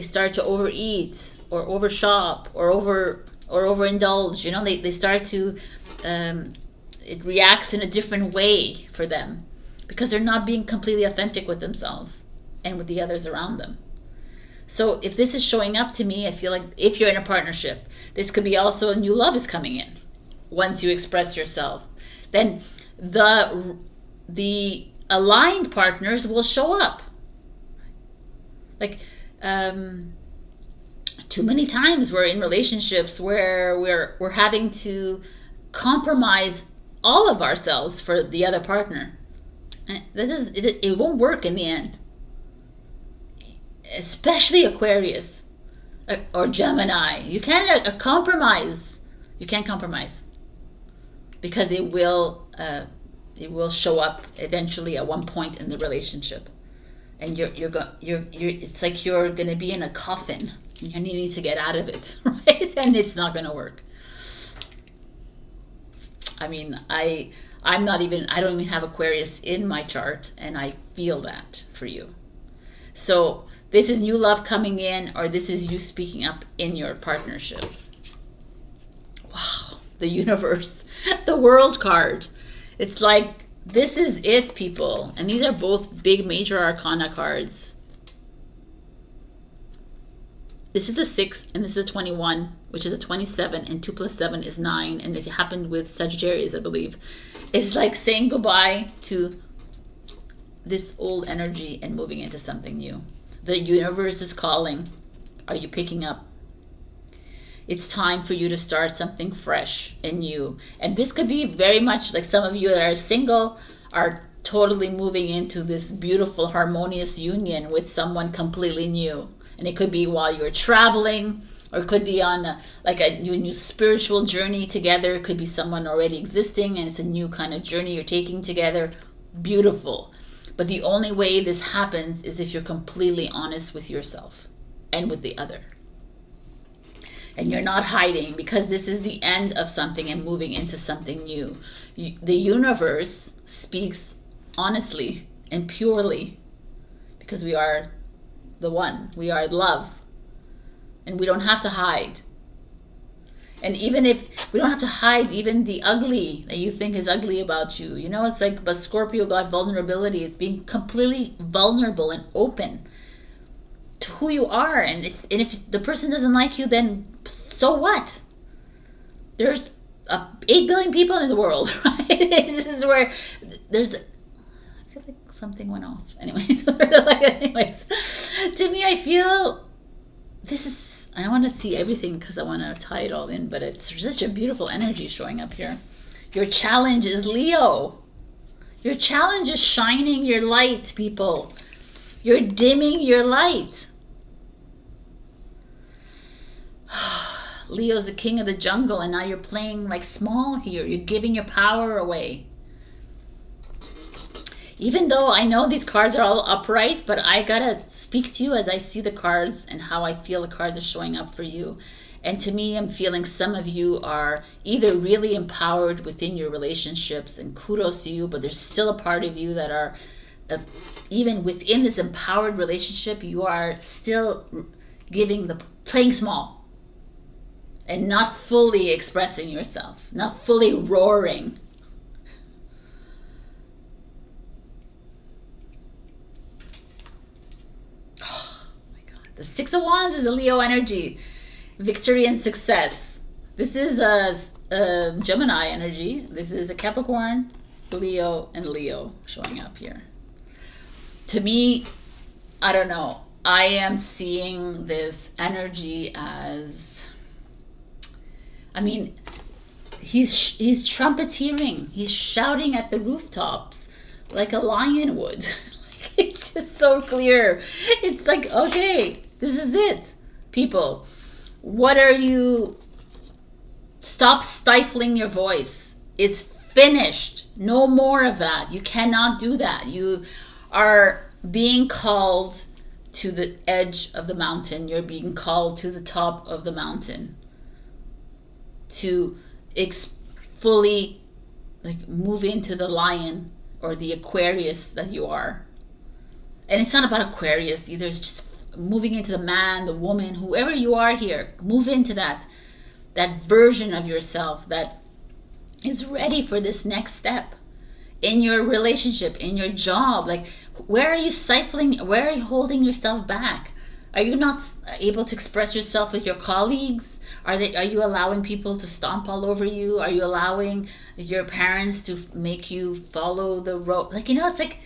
start to overeat, or overshop, or overindulge. You know, they start to it reacts in a different way for them, because they're not being completely authentic with themselves and with the others around them. So if this is showing up to me, I feel like if you're in a partnership, this could be also a new love is coming in. Once you express yourself, then the aligned partners will show up. Like too many times we're in relationships where we're having to compromise all of ourselves for the other partner. It won't work in the end. Especially Aquarius or Gemini. You can't compromise. You can't compromise, because it will show up eventually at one point in the relationship, and it's like you're gonna be in a coffin and you're needing to get out of it, right? And it's not gonna work. I mean, I don't even have Aquarius in my chart, and I feel that for you. So this is new love coming in, or this is you speaking up in your partnership. Wow, the universe, the world card. It's like This is it, people. And these are both big major arcana cards. This is a 6 and this is a 21, which is a 27, and 2 plus 7 is 9, and it happened with Sagittarius, I believe. It's like saying goodbye to this old energy and moving into something new. The universe is calling. Are you picking up? It's time for you to start something fresh and new. And this could be very much like some of you that are single are totally moving into this beautiful harmonious union with someone completely new. And it could be while you're traveling, or it could be on a new spiritual journey together. It could be someone already existing and it's a new kind of journey you're taking together. Beautiful. But the only way this happens is if you're completely honest with yourself and with the other. And you're not hiding, because this is the end of something and moving into something new. The universe speaks honestly and purely, because we are the one. We are love. And we don't have to hide. And even if we don't have to hide even the ugly that you think is ugly about you. You know, it's like, but Scorpio got vulnerability. It's being completely vulnerable and open to who you are. And if the person doesn't like you, then so what? There's 8 billion people in the world, right? This is where there's... I feel like something went off. Anyways, to me, I feel this is... I want to see everything because I want to tie it all in, but it's such a beautiful energy showing up here. Your challenge is Leo. Your challenge is shining your light, people. You're dimming your light. Leo's the king of the jungle, and now you're playing like small here. You're giving your power away. Even though I know these cards are all upright, but I gotta speak to you as I see the cards and how I feel the cards are showing up for you. And to me, I'm feeling some of you are either really empowered within your relationships, and kudos to you, but there's still a part of you that are, even within this empowered relationship, you are still playing small and not fully expressing yourself, not fully roaring. The 6 of Wands is a Leo energy. Victory and success. This is a Gemini energy. This is a Capricorn, Leo, and Leo showing up here. To me, I don't know. I am seeing this energy as... I mean, he's trumpeteering. He's shouting at the rooftops like a lion would. It's just so clear. It's like, okay, this is it. People, what are you... Stop stifling your voice. It's finished. No more of that. You cannot do that. You are being called to the edge of the mountain. You're being called to the top of the mountain. To fully move into the lion or the Aquarius that you are. And it's not about Aquarius either. It's just moving into the man, the woman, whoever you are here. Move into that version of yourself that is ready for this next step in your relationship, in your job. Like, where are you stifling? Where are you holding yourself back? Are you not able to express yourself with your colleagues? Are you allowing people to stomp all over you? Are you allowing your parents to make you follow the road? It's like,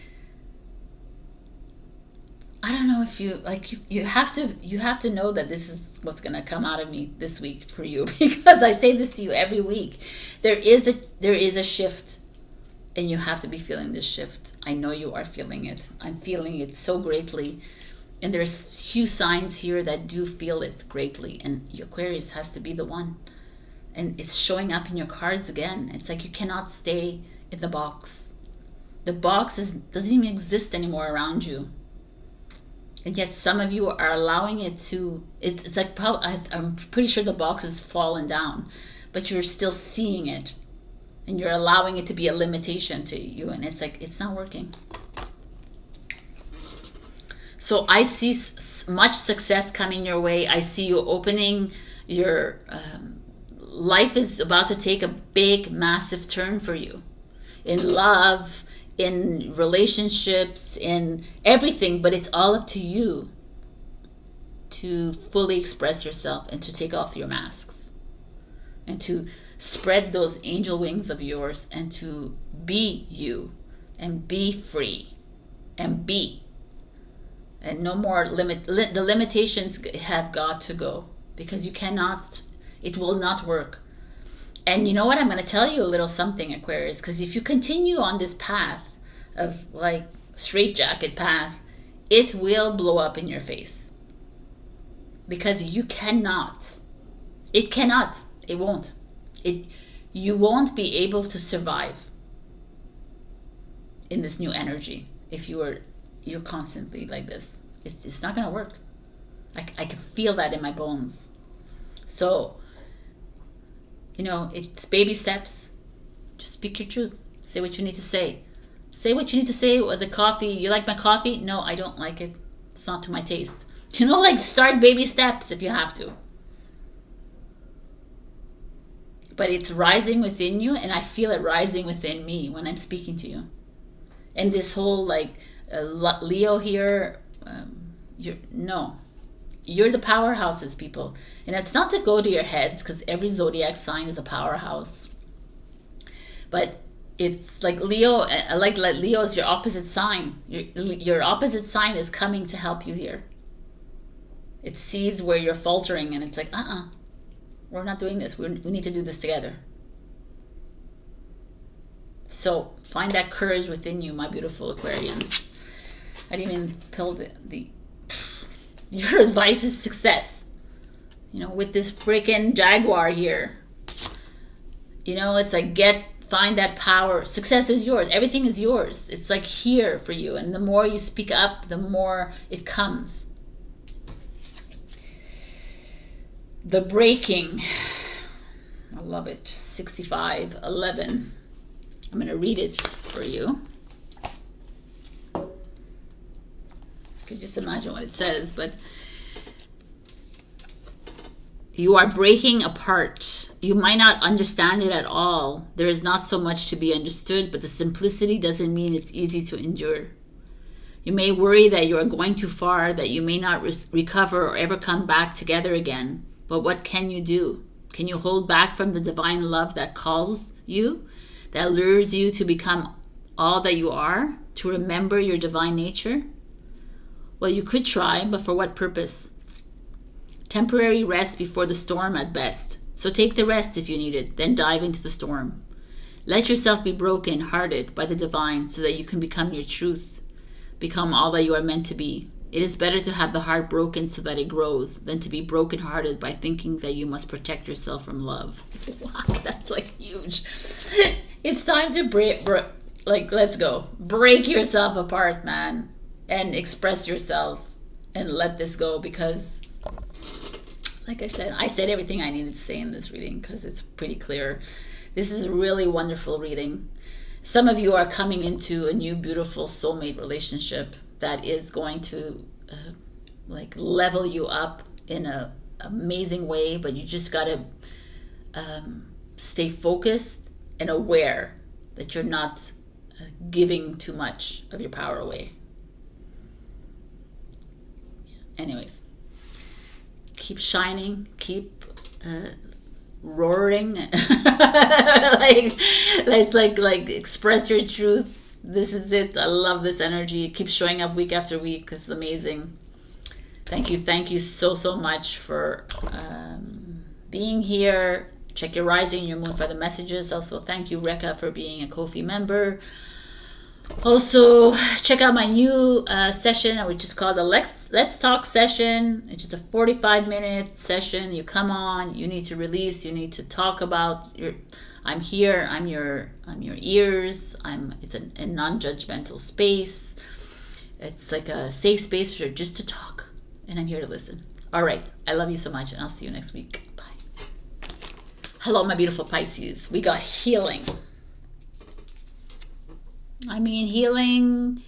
I don't know if you you have to know that this is what's going to come out of me this week for you, because I say this to you every week. There is a shift, and you have to be feeling this shift. I know you are feeling it. I'm feeling it so greatly, and there's few signs here that do feel it greatly, and your Aquarius has to be the one. And it's showing up in your cards again. It's like you cannot stay in the box. The box doesn't even exist anymore around you. And yet some of you are allowing it to, it's like, I'm pretty sure the box has fallen down, but you're still seeing it. And you're allowing it to be a limitation to you. And it's like, it's not working. So I see much success coming your way. I see you opening your, life is about to take a big, massive turn for you. in love, in relationships, in everything, but it's all up to you to fully express yourself and to take off your masks and to spread those angel wings of yours and to be you and be free and be. And no more the limitations have got to go, because you cannot, it will not work. And you know what, I'm going to tell you a little something, Aquarius, because if you continue on this path of like straitjacket path, it will blow up in your face, because you cannot, it won't, you won't be able to survive in this new energy if you're constantly like this. It's not gonna work. I can feel that in my bones. So, you know, it's baby steps. Just speak your truth. Say what you need to say. Say what you need to say. Or the coffee, you like my coffee? No, I don't like it. It's not to my taste. You know, like, start baby steps if you have to. But it's rising within you, and I feel it rising within me when I'm speaking to you. And this whole like Leo here, you're the powerhouses, people. And it's not to go to your heads, because every zodiac sign is a powerhouse. But it's like Leo, like Leo is your opposite sign. Your opposite sign is coming to help you here. It sees where you're faltering, and it's like, we're not doing this. We need to do this together. So find that courage within you, my beautiful Aquarians. I didn't even pill the your advice is success. You know, with this freaking Jaguar here. You know, it's like find that power. Success is yours. Everything is yours. It's like here for you. And the more you speak up, the more it comes. The breaking. I love it. 65:11. I'm going to read it for you. You can just imagine what it says, but you are breaking apart. You might not understand it at all. There is not so much to be understood, but the simplicity doesn't mean it's easy to endure. You may worry that you are going too far, that you may not recover or ever come back together again. But what can you do? Can you hold back from the divine love that calls you, that lures you to become all that you are, to remember your divine nature? Well, you could try, but for what purpose? Temporary rest before the storm at best. So take the rest if you need it, then dive into the storm. Let yourself be broken hearted by the divine so that you can become your truth, become all that you are meant to be. It is better to have the heart broken so that it grows than to be broken hearted by thinking that you must protect yourself from love. Wow, that's like huge. It's time to let's go. Break yourself apart, man, and express yourself and let this go, because like I said everything I needed to say in this reading, because it's pretty clear. This is a really wonderful reading. Some of you are coming into a new beautiful soulmate relationship that is going to like level you up in a amazing way, but you just gotta stay focused and aware that you're not giving too much of your power away. Anyways, keep shining, keep roaring. like express your truth. This is it. I love this energy. Keep showing up week after week. It's amazing. Thank you so much for being here. Check your rising and your moon for the messages. Also, thank you, Rekha, for being a Ko-fi member. Also, check out my new session, which is called the Let's Talk session. It's just a 45-minute session. You come on, you need to release, you need to talk about your. I'm here. I'm your ears. It's a non-judgmental space. It's like a safe space for just to talk, and I'm here to listen. All right. I love you so much, and I'll see you next week. Bye. Hello, my beautiful Pisces. We got healing. I mean, healing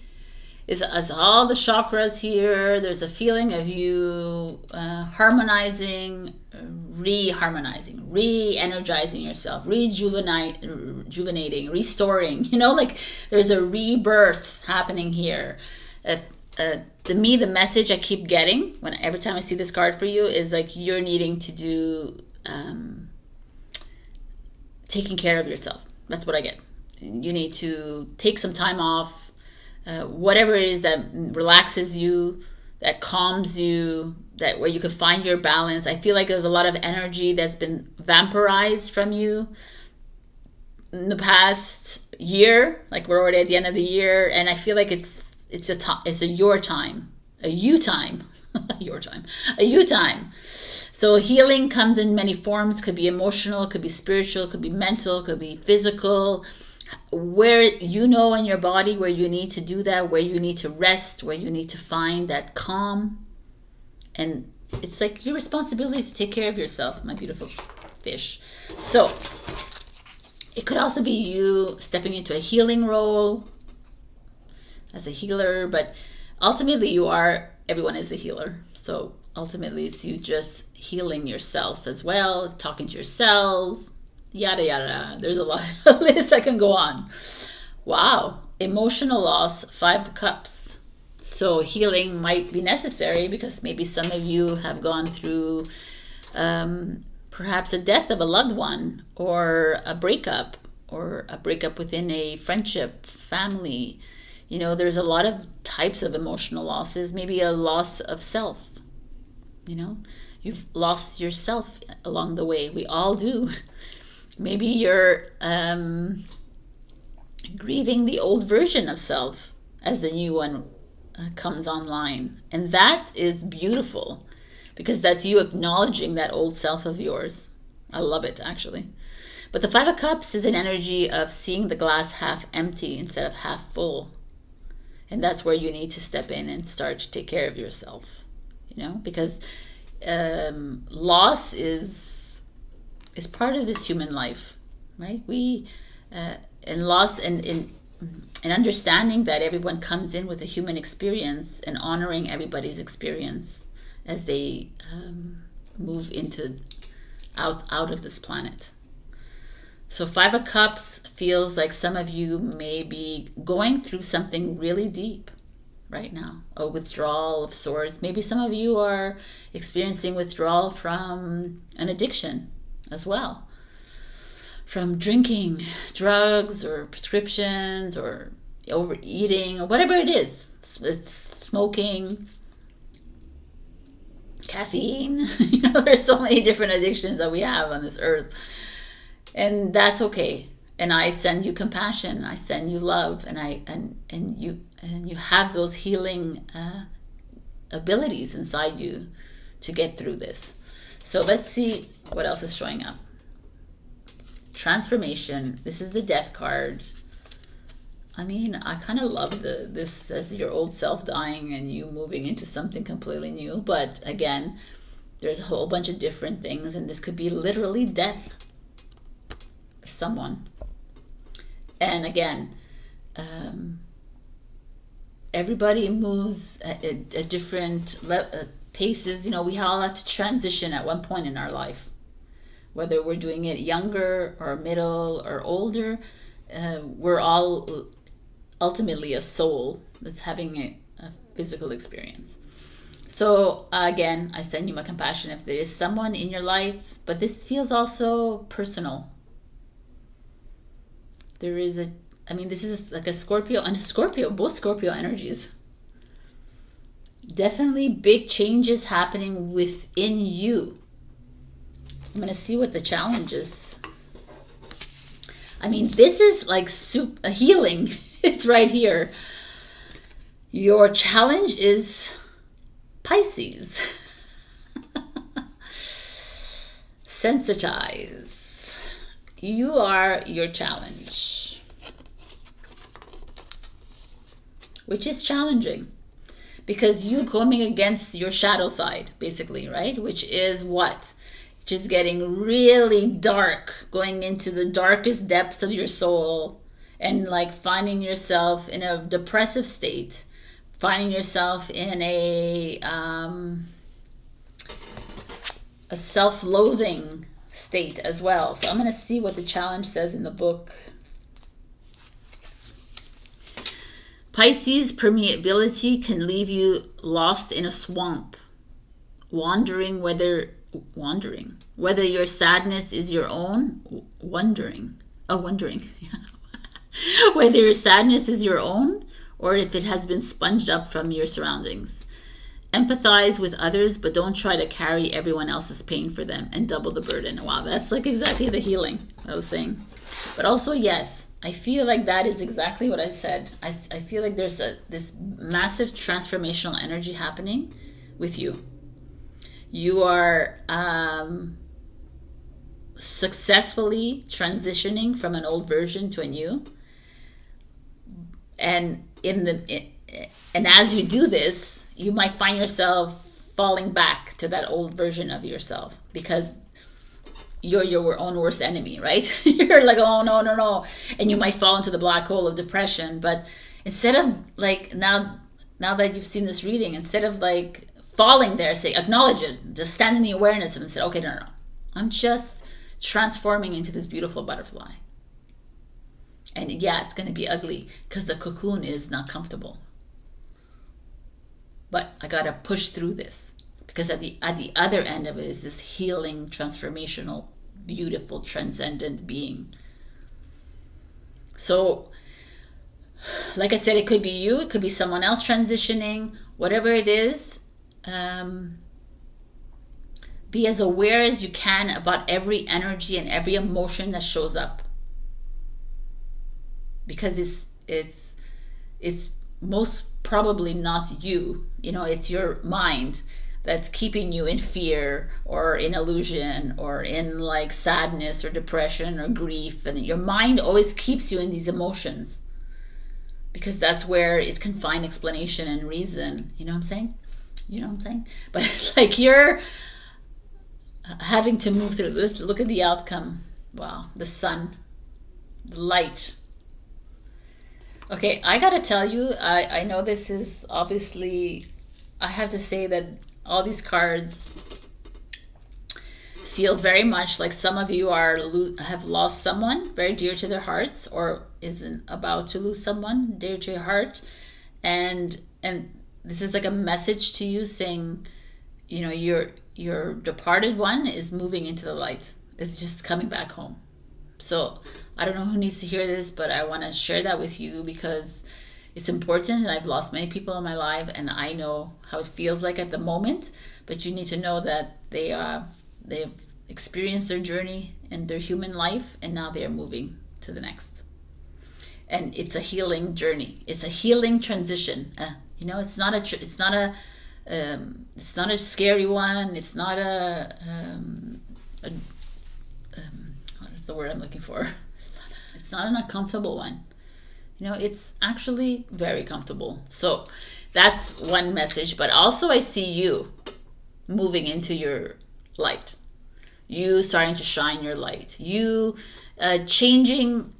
is all the chakras here. There's a feeling of you harmonizing, re-harmonizing, re-energizing yourself, rejuvenating, restoring. You know, like there's a rebirth happening here. To me, the message I keep getting every time I see this card for you is like you're needing to do taking care of yourself. That's what I get. You need to take some time off, whatever it is that relaxes you, that calms you, that where you can find your balance. I feel like there's a lot of energy that's been vampirized from you in the past year. Like we're already at the end of the year, and I feel like it's a your time, a you time, your time, a you time. So healing comes in many forms. Could be emotional, could be spiritual, could be mental, could be physical. Where you know in your body where you need to do that, where you need to rest, where you need to find that calm. And it's like your responsibility to take care of yourself, my beautiful fish. So it could also be you stepping into a healing role as a healer, but ultimately everyone is a healer. So ultimately it's you just healing yourself as well, talking to your cells, yada yada. There's a lot of lists I can go on. Wow. Emotional loss, 5 of Cups. So healing might be necessary because maybe some of you have gone through perhaps a death of a loved one, or a breakup within a friendship, family. You know, there's a lot of types of emotional losses. Maybe a loss of self. You know, you've lost yourself along the way. We all do. Maybe you're grieving the old version of self as the new one comes online. And that is beautiful because that's you acknowledging that old self of yours. I love it, actually. But the 5 of Cups is an energy of seeing the glass half empty instead of half full. And that's where you need to step in and start to take care of yourself, you know, because loss is part of this human life, right? And loss and understanding that everyone comes in with a human experience and honoring everybody's experience as they move out of this planet. So 5 of Cups feels like some of you may be going through something really deep right now, a withdrawal of sorts. Maybe some of you are experiencing withdrawal from an addiction as well, from drinking, drugs, or prescriptions, or overeating, or whatever it is. It's smoking, caffeine. You know, there's so many different addictions that we have on this earth. And that's okay. And I send you compassion. I send you love. And you have those healing abilities inside you to get through this. So let's see what else is showing up. Transformation. This is the Death card. I mean, I kind of love this as your old self dying and you moving into something completely new. But again, there's a whole bunch of different things, and this could be literally death. Someone. And again, everybody moves at different paces. You know, we all have to transition at one point in our life, whether we're doing it younger or middle or older. We're all ultimately a soul that's having a physical experience. So again, I send you my compassion if there is someone in your life, but this feels also personal. There is this is like a Scorpio and a Scorpio, both Scorpio energies. Definitely big changes happening within you. I'm going to see what the challenge is. I mean, this is like a healing. It's right here. Your challenge is Pisces. Sensitize. You are your challenge, which is challenging because you coming against your shadow side, basically, right? Which is what? Which is getting really dark, going into the darkest depths of your soul and like finding yourself in a depressive state, finding yourself in a a self-loathing state as well. So I'm going to see what the challenge says in the book. Pisces, permeability can leave you lost in a swamp, wondering whether your sadness is your own, wondering whether your sadness is your own or if it has been sponged up from your surroundings. Empathize with others, but don't try to carry everyone else's pain for them and double the burden. Wow, that's like exactly the healing I was saying. But also, yes, I feel like that is exactly what I said. I feel like there's this massive transformational energy happening with you. You are successfully transitioning from an old version to a new. And as you do this, you might find yourself falling back to that old version of yourself because you're your own worst enemy, right? You're like, oh, no. And you might fall into the black hole of depression. But instead of like, now that you've seen this reading, instead of like falling there, say, acknowledge it, just stand in the awareness of it and say, okay, no. I'm just transforming into this beautiful butterfly. And yeah, it's going to be ugly because the cocoon is not comfortable. But I got to push through this because at the other end of it is this healing, transformational, beautiful, transcendent being. So, like I said, it could be you, it could be someone else transitioning, whatever it is. Be as aware as you can about every energy and every emotion that shows up. Because it's most probably not you. You know, it's your mind that's keeping you in fear or in illusion or in like sadness or depression or grief. And your mind always keeps you in these emotions because that's where it can find explanation and reason. You know what I'm saying? But like you're having to move through this. Look at the outcome. Wow, the sun, the light. Okay, I gotta tell you, I know this is obviously, I have to say that all these cards feel very much like some of you have lost someone very dear to their hearts or isn't about to lose someone dear to your heart. And this is like a message to you saying, you know, your departed one is moving into the light. It's just coming back home. So I don't know who needs to hear this, but I want to share that with you because it's important. And I've lost many people in my life and I know how it feels like at the moment, but you need to know that they've experienced their journey in their human life and now they're moving to the next. And it's a healing journey. It's a healing transition. You know, it's not a scary one. It's not what is the word I'm looking for? It's not an uncomfortable one. You know, it's actually very comfortable. So that's one message. But also I see you moving into your light. You starting to shine your light. You changing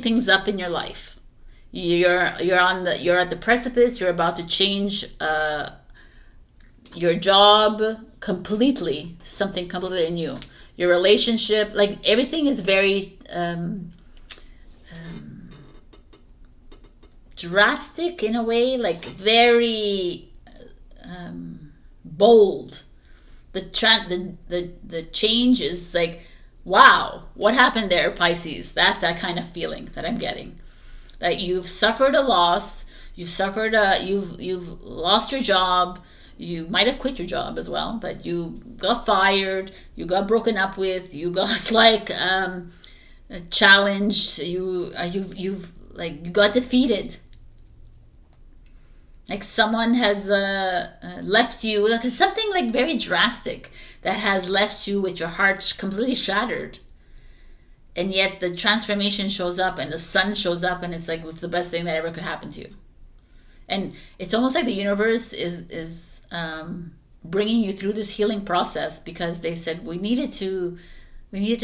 things up in your life. You're at the precipice. You're about to change your job completely, something completely new. Your relationship, like everything is very drastic in a way, like very bold. The change is like, wow, what happened there, Pisces? That's that kind of feeling that I'm getting. That you've suffered a loss, you've lost your job, you might have quit your job as well, but you got fired, you got broken up with, you got like challenged, you got defeated. Like someone has left you, like something like very drastic that has left you with your heart completely shattered. And yet the transformation shows up and the sun shows up and it's like, it's the best thing that ever could happen to you. And it's almost like the universe is bringing you through this healing process because they said we needed to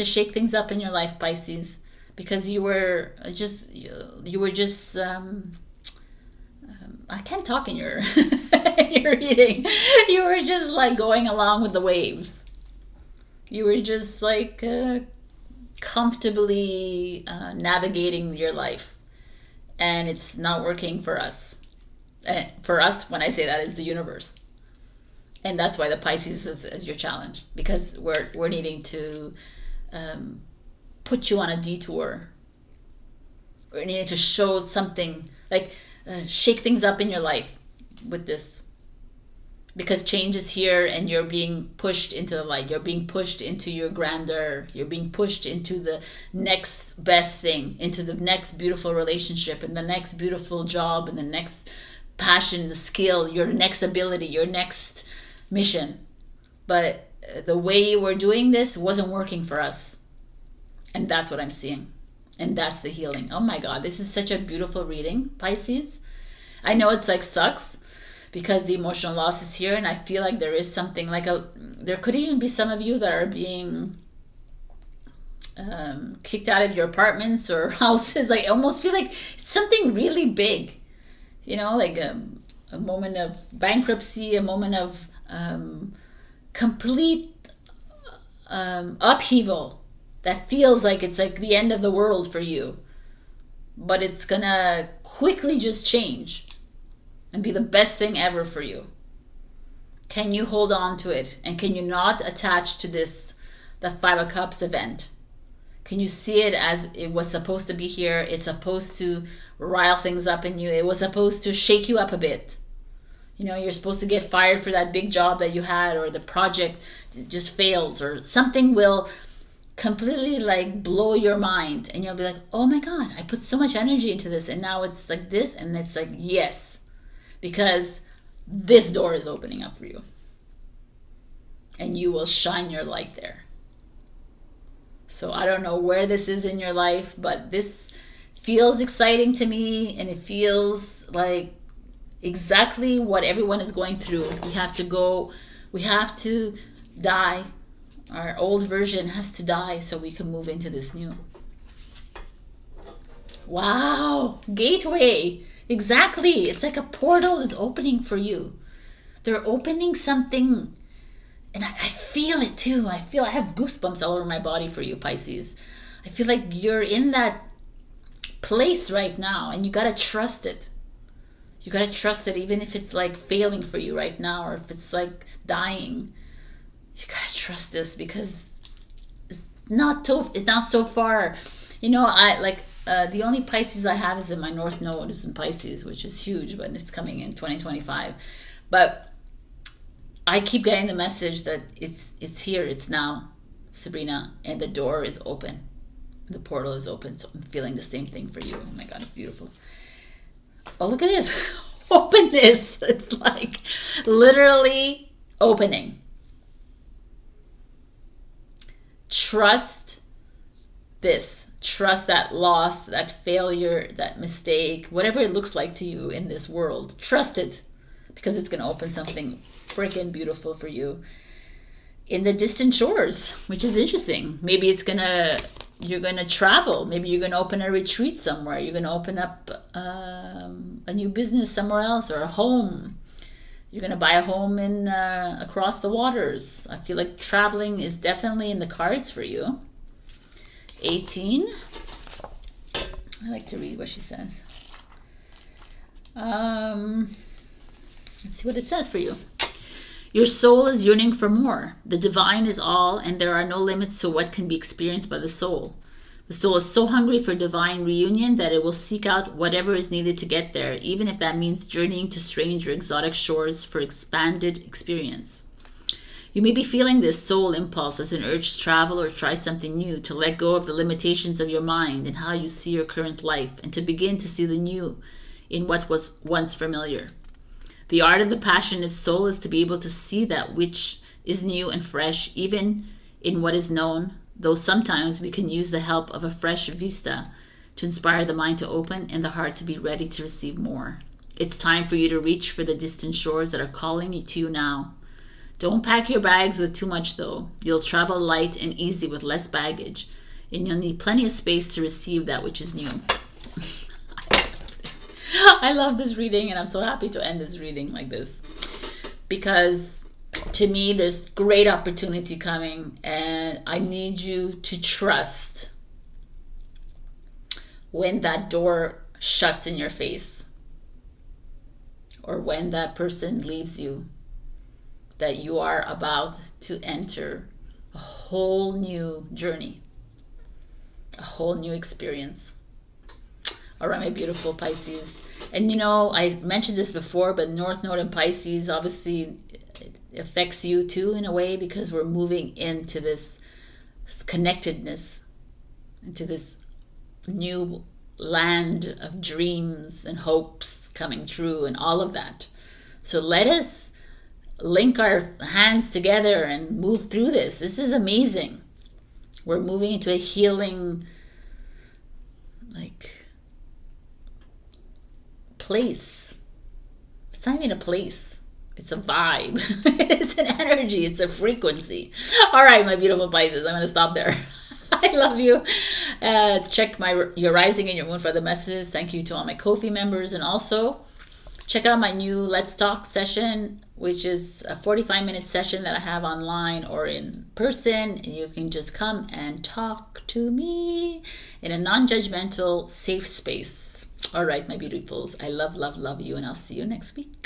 shake things up in your life, Pisces, because you were just I can't talk in your your reading. You were just like going along with the waves. You were just like comfortably navigating your life, and it's not working for us. And for us, when I say that, is the universe, and that's why the Pisces is your challenge, because we're needing to put you on a detour. We're needing to show something, like shake things up in your life with this, because change is here, and you're being pushed into the light. You're being pushed into your grandeur. You're being pushed into the next best thing, into the next beautiful relationship, and the next beautiful job, and the next passion, the skill, your next ability, your next mission. But the way you were doing this wasn't working for us, and that's what I'm seeing, and that's the healing. Oh my God, this is such a beautiful reading, Pisces. I know it's like sucks, because the emotional loss is here, and I feel like there is something like there could even be some of you that are being kicked out of your apartments or houses. I almost feel like it's something really big, you know, like a moment of bankruptcy, a moment of complete upheaval that feels like it's like the end of the world for you, but it's gonna quickly just change and be the best thing ever for you. Can you hold on to it? And can you not attach to this, the Five of Cups event? Can you see it as it was supposed to be here? It's supposed to rile things up in you. It was supposed to shake you up a bit. You know, you're supposed to get fired for that big job that you had, or the project just fails, or something will completely like blow your mind, and you'll be like, oh my God, I put so much energy into this, and now it's like this. And it's like, yes, because this door is opening up for you, and you will shine your light there. So I don't know where this is in your life, but this feels exciting to me, and it feels like exactly what everyone is going through. We have to die. Our old version has to die so we can move into this new. Wow, gateway. Exactly. It's like a portal is opening for you. They're opening something, and I feel it too. I have goosebumps all over my body for you, Pisces. I feel like you're in that place right now, and you got to trust it. You got to trust it, even if it's like failing for you right now, or if it's like dying. You got to trust this, because it's not so far. You know, the only Pisces I have is in my North Node is in Pisces, which is huge, but it's coming in 2025. But I keep getting the message that it's here, it's now, Sabrina, and the door is open. The portal is open, so I'm feeling the same thing for you. Oh my God, it's beautiful. Oh, look at this. Openness. It's like literally opening. Trust this. Trust that loss, that failure, that mistake, whatever it looks like to you in this world. Trust it, because it's going to open something freaking beautiful for you in the distant shores, which is interesting. Maybe you're going to travel. Maybe you're going to open a retreat somewhere. You're going to open up a new business somewhere else, or a home. You're going to buy a home in across the waters. I feel like traveling is definitely in the cards for you. 18. I like to read what she says. Let's see what it says for you. Your soul is yearning for more. The divine is all, and there are no limits to what can be experienced by the soul. The soul is so hungry for divine reunion that it will seek out whatever is needed to get there, even if that means journeying to strange or exotic shores for expanded experience. You may be feeling this soul impulse as an urge to travel or try something new, to let go of the limitations of your mind and how you see your current life, and to begin to see the new in what was once familiar. The art of the passionate soul is to be able to see that which is new and fresh, even in what is known, though sometimes we can use the help of a fresh vista to inspire the mind to open and the heart to be ready to receive more. It's time for you to reach for the distant shores that are calling to you now. Don't pack your bags with too much, though. You'll travel light and easy with less baggage, and you'll need plenty of space to receive that which is new. I love this reading, and I'm so happy to end this reading like this, because to me there's great opportunity coming, and I need you to trust when that door shuts in your face, or when that person leaves you, that you are about to enter a whole new journey, a whole new experience. All right, my beautiful Pisces. And you know, I mentioned this before, but North Node in Pisces obviously affects you too in a way, because we're moving into this connectedness, into this new land of dreams and hopes coming true and all of that. So let us link our hands together and move through this. This is amazing. We're moving into a healing, like, place. It's not even a place. It's a vibe. It's an energy. It's a frequency. All right, my beautiful Pisces. I'm going to stop there. I love you. Check your rising and your moon for the messages. Thank you to all my Ko-fi members. And also, check out my new Let's Talk session, which is a 45-minute session that I have online or in person. You can just come and talk to me in a non-judgmental, safe space. All right, my beautifuls. I love, love, love you, and I'll see you next week.